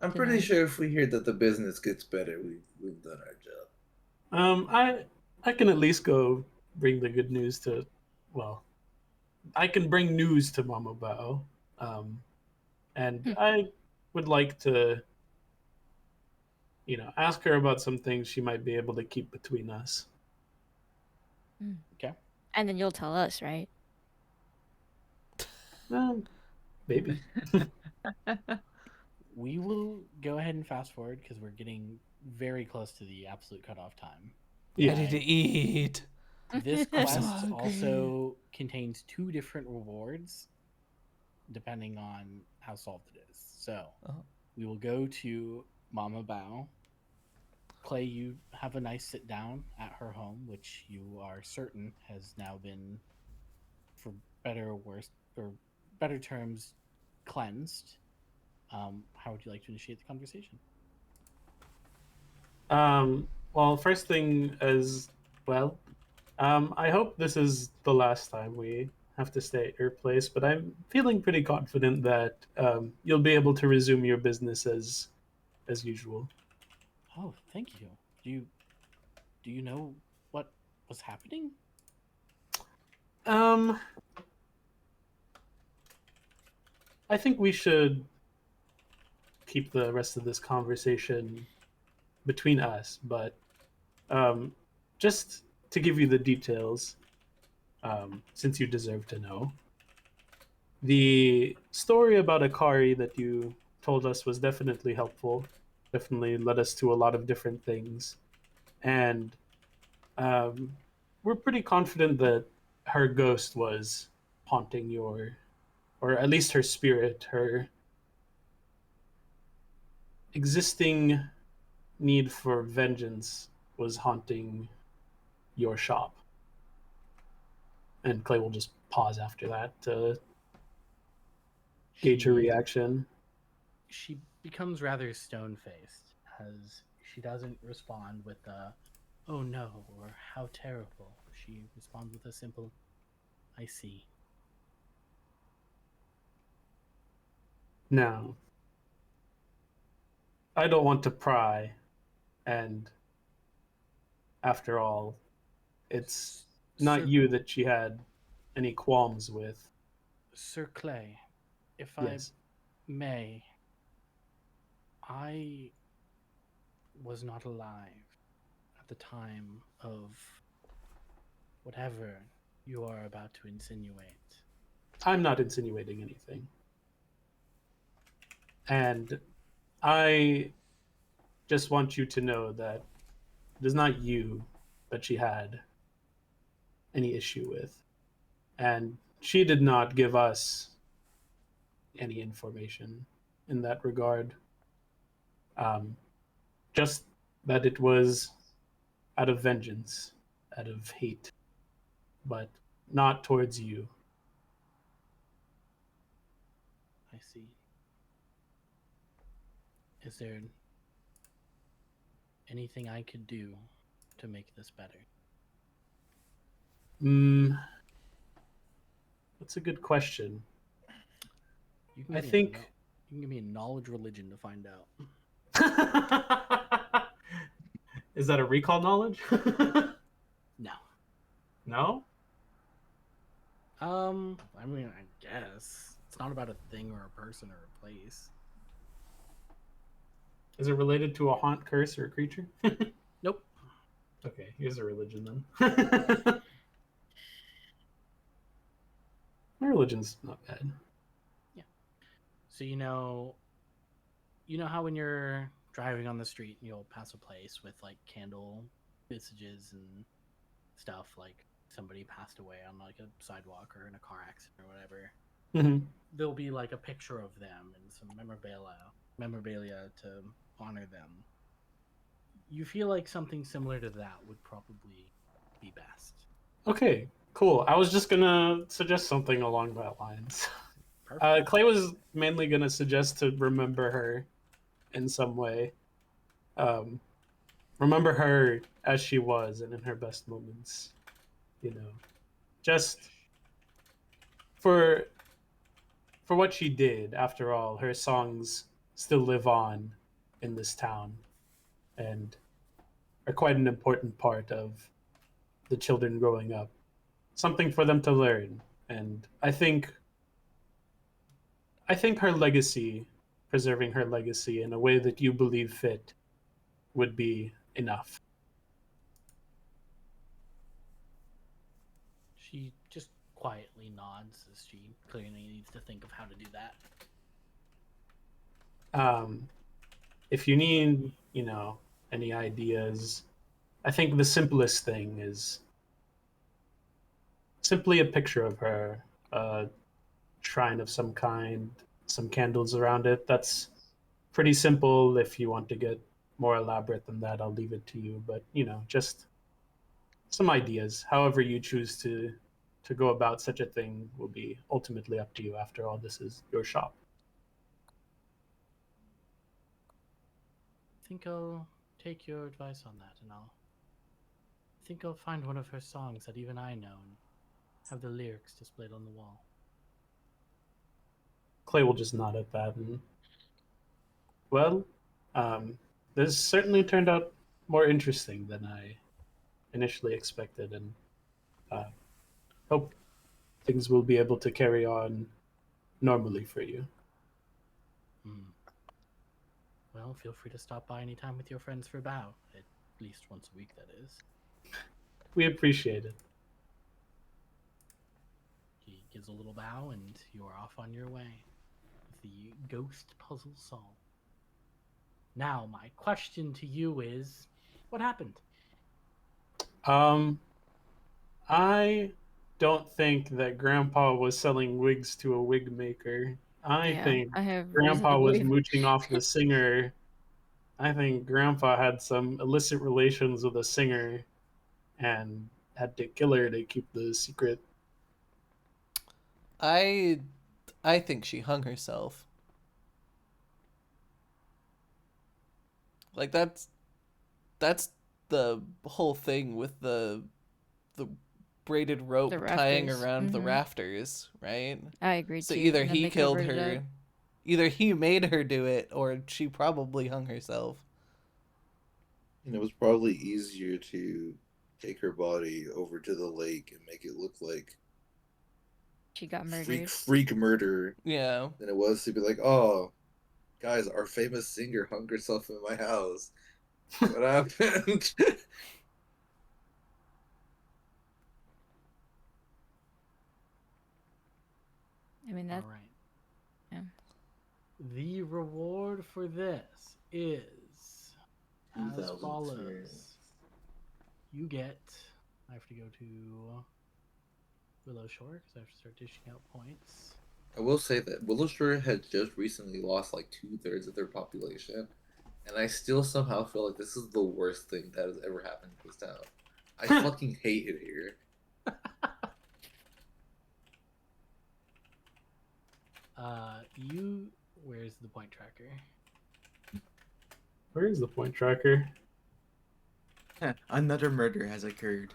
I'm pretty sure if we hear that the business gets better, we've done our job. I can at least go bring the good news to, well, I can bring news to Mama Bao, and I would like to, ask her about some things she might be able to keep between us. Okay. And then you'll tell us, right? Maybe. We will go ahead and fast forward because we're getting very close to the absolute cutoff time. Yeah. Ready to eat. This I'm so quest hungry. also contains 2 different rewards depending on how solved it is. So Oh. we will go to Mama Bao. Clay, you have a nice sit down at her home, which you are certain has now been, for better or worse, or better terms, cleansed. How would you like to initiate the conversation? Well, first thing is, well, I hope this is the last time we have to stay at your place, but I'm feeling pretty confident that you'll be able to resume your business as usual. Oh, thank you. Do you know what was happening? I think we should keep the rest of this conversation between us, but just to give you the details, since you deserve to know. The story about Akari that you told us was definitely helpful. Definitely led us to a lot of different things. And we're pretty confident that her ghost was haunting or at least her spirit, her existing need for vengeance was haunting your shop. And Clay will just pause after that to gauge her reaction. She becomes rather stone-faced as she doesn't respond with a "oh no" or "how terrible." She responds with a simple "I see." Now, I don't want to pry, and after all, it's not Sir, you that she had any qualms with. Sir Clay, if Yes. I may, I was not alive at the time of whatever you are about to insinuate. I'm not insinuating anything. And I just want you to know that it is not you that she had any issue with. And she did not give us any information in that regard. Just that it was out of vengeance, out of hate, but not towards you. I see. Is there anything I could do to make this better? That's a good question. You can I give me think you can give me a knowledge religion to find out. Is that a recall knowledge? No. No? I mean, I guess it's not about a thing or a person or a place. Is it related to a haunt, curse, or a creature? Nope. Okay, here's a religion then. My religion's not bad. Yeah. So you know how when you're driving on the street and you'll pass a place with like candle visages and stuff, like somebody passed away on like a sidewalk or in a car accident or whatever. Mm-hmm. There'll be like a picture of them and some memorabilia to honor them. You feel like something similar to that would probably be best. Okay, cool. I was just gonna suggest something along that lines. Perfect. Clay was mainly gonna suggest to remember her in some way. Remember her as she was and in her best moments. You know, just for what she did. After all, her songs still live on in this town, and are quite an important part of the children growing up. Something for them to learn, and I think her legacy, preserving her legacy in a way that you believe fit, would be enough. She just quietly nods as she clearly needs to think of how to do that. If you need, any ideas, I think the simplest thing is simply a picture of her, a shrine of some kind, some candles around it. That's pretty simple. If you want to get more elaborate than that, I'll leave it to you. But just some ideas. However you choose to go about such a thing will be ultimately up to you. After all, this is your shop. I think I'll take your advice on that, and I think I'll find one of her songs that even I know and have the lyrics displayed on the wall. Clay will just nod at that, and well, this certainly turned out more interesting than I initially expected, and hope things will be able to carry on normally for you. Well, feel free to stop by anytime with your friends for bow. At least once a week, that is. We appreciate it. He gives a little bow, and you are off on your way with the ghost puzzle solved. Now, my question to you is, what happened? I don't think that Grandpa was selling wigs to a wig maker. I think I have Grandpa was reason to mooching off the singer. I think Grandpa had some illicit relations with a singer and had to kill her to keep the secret I think she hung herself. Like that's the whole thing with the braided rope tying rafters. around the Mhm. rafters, right? I agree So too. either and then he they killed covered it her, up. either he made her do it, or she probably hung herself. And it was probably easier to take her body over to the lake and make it look like She got murdered. freak murder Yeah. than it was to be like, oh, guys, our famous singer hung herself in my house. What happened? I mean that. All right. Yeah. The reward for this is as 2,000 follows. experience. You get. I have to go to Willow Shore because I have to start dishing out points. I will say that Willowshire had just recently lost like 2/3 of their population, and I still somehow feel like this is the worst thing that has ever happened to this town. I fucking hate it here. Where's the point tracker? Where is the point tracker? Another murder has occurred.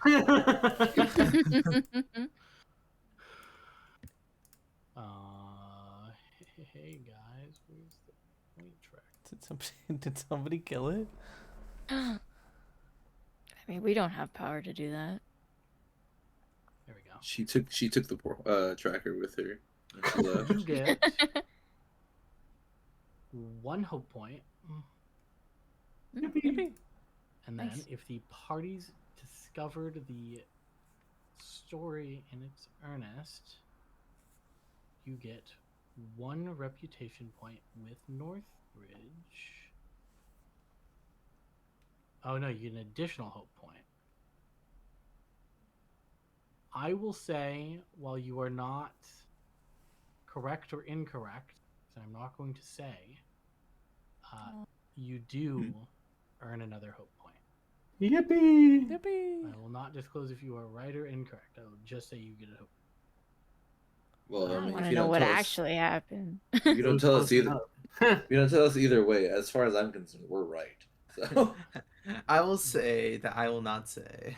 Hey guys, where's the point tracker? Did somebody kill it? I mean, we don't have power to do that. There we go. She took the tracker with her. And she left. You get 1 hope point. Yippee. And then, Nice. if the parties discovered the story in its earnest, you get 1 reputation point with Northridge. Oh no, you get an additional hope point. I will say, while you are not correct or incorrect, because I'm not going to say, you do earn another hope point. Yippee! Yippee. I will not disclose if you are right or incorrect. I will just say you get a hope. Well, I I mean, want if to you know don't what tell us, actually happened. you don't tell us Close either. enough. You don't tell us either way. As far as I'm concerned, we're right. So I will say that I will not say.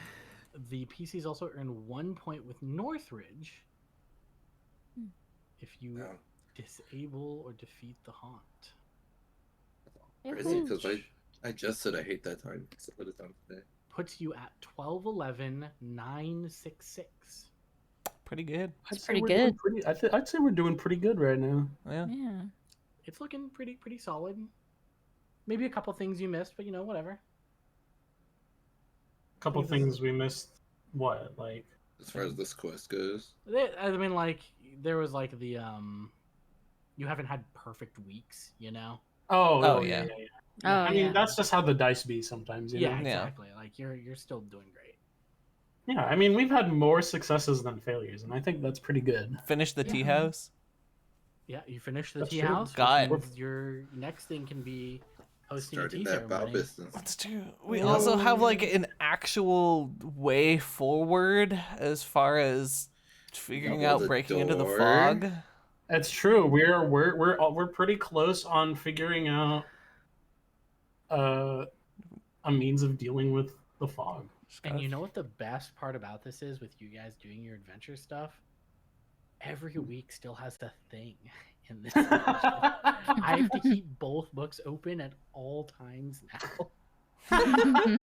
The PCs also earn 1 point with Northridge if you Yeah. disable or defeat the haunt. crazy because I just said I hate that time. So what is done today? Puts you at 1211,966. Pretty good. It's I'd say pretty we're doing good. pretty- I'd say we're doing pretty good right now. Yeah. Yeah. It's looking pretty solid. Maybe a couple things you missed, but whatever. A couple think this things we missed. What? Like, As far as this quest goes, I mean, like, there was like the you haven't had perfect weeks, oh, yeah. yeah. Oh, I mean, yeah. that's just how the dice be sometimes, you know? Yeah, exactly. Like you're still doing great. Yeah, I mean, we've had more successes than failures, and I think that's pretty good. Finish the Yeah. tea house. Yeah, you finished the That's tea true. house. Got which means your next thing can be hosting a starting tea that bow ceremony. business. That's true. We also have like an actual way forward as far as figuring Double out the breaking into the door. fog. That's true. We're pretty close on figuring out a means of dealing with the fog. And you know what the best part about this is with you guys doing your adventure stuff? Every week still has a thing in this. I have to keep both books open at all times now.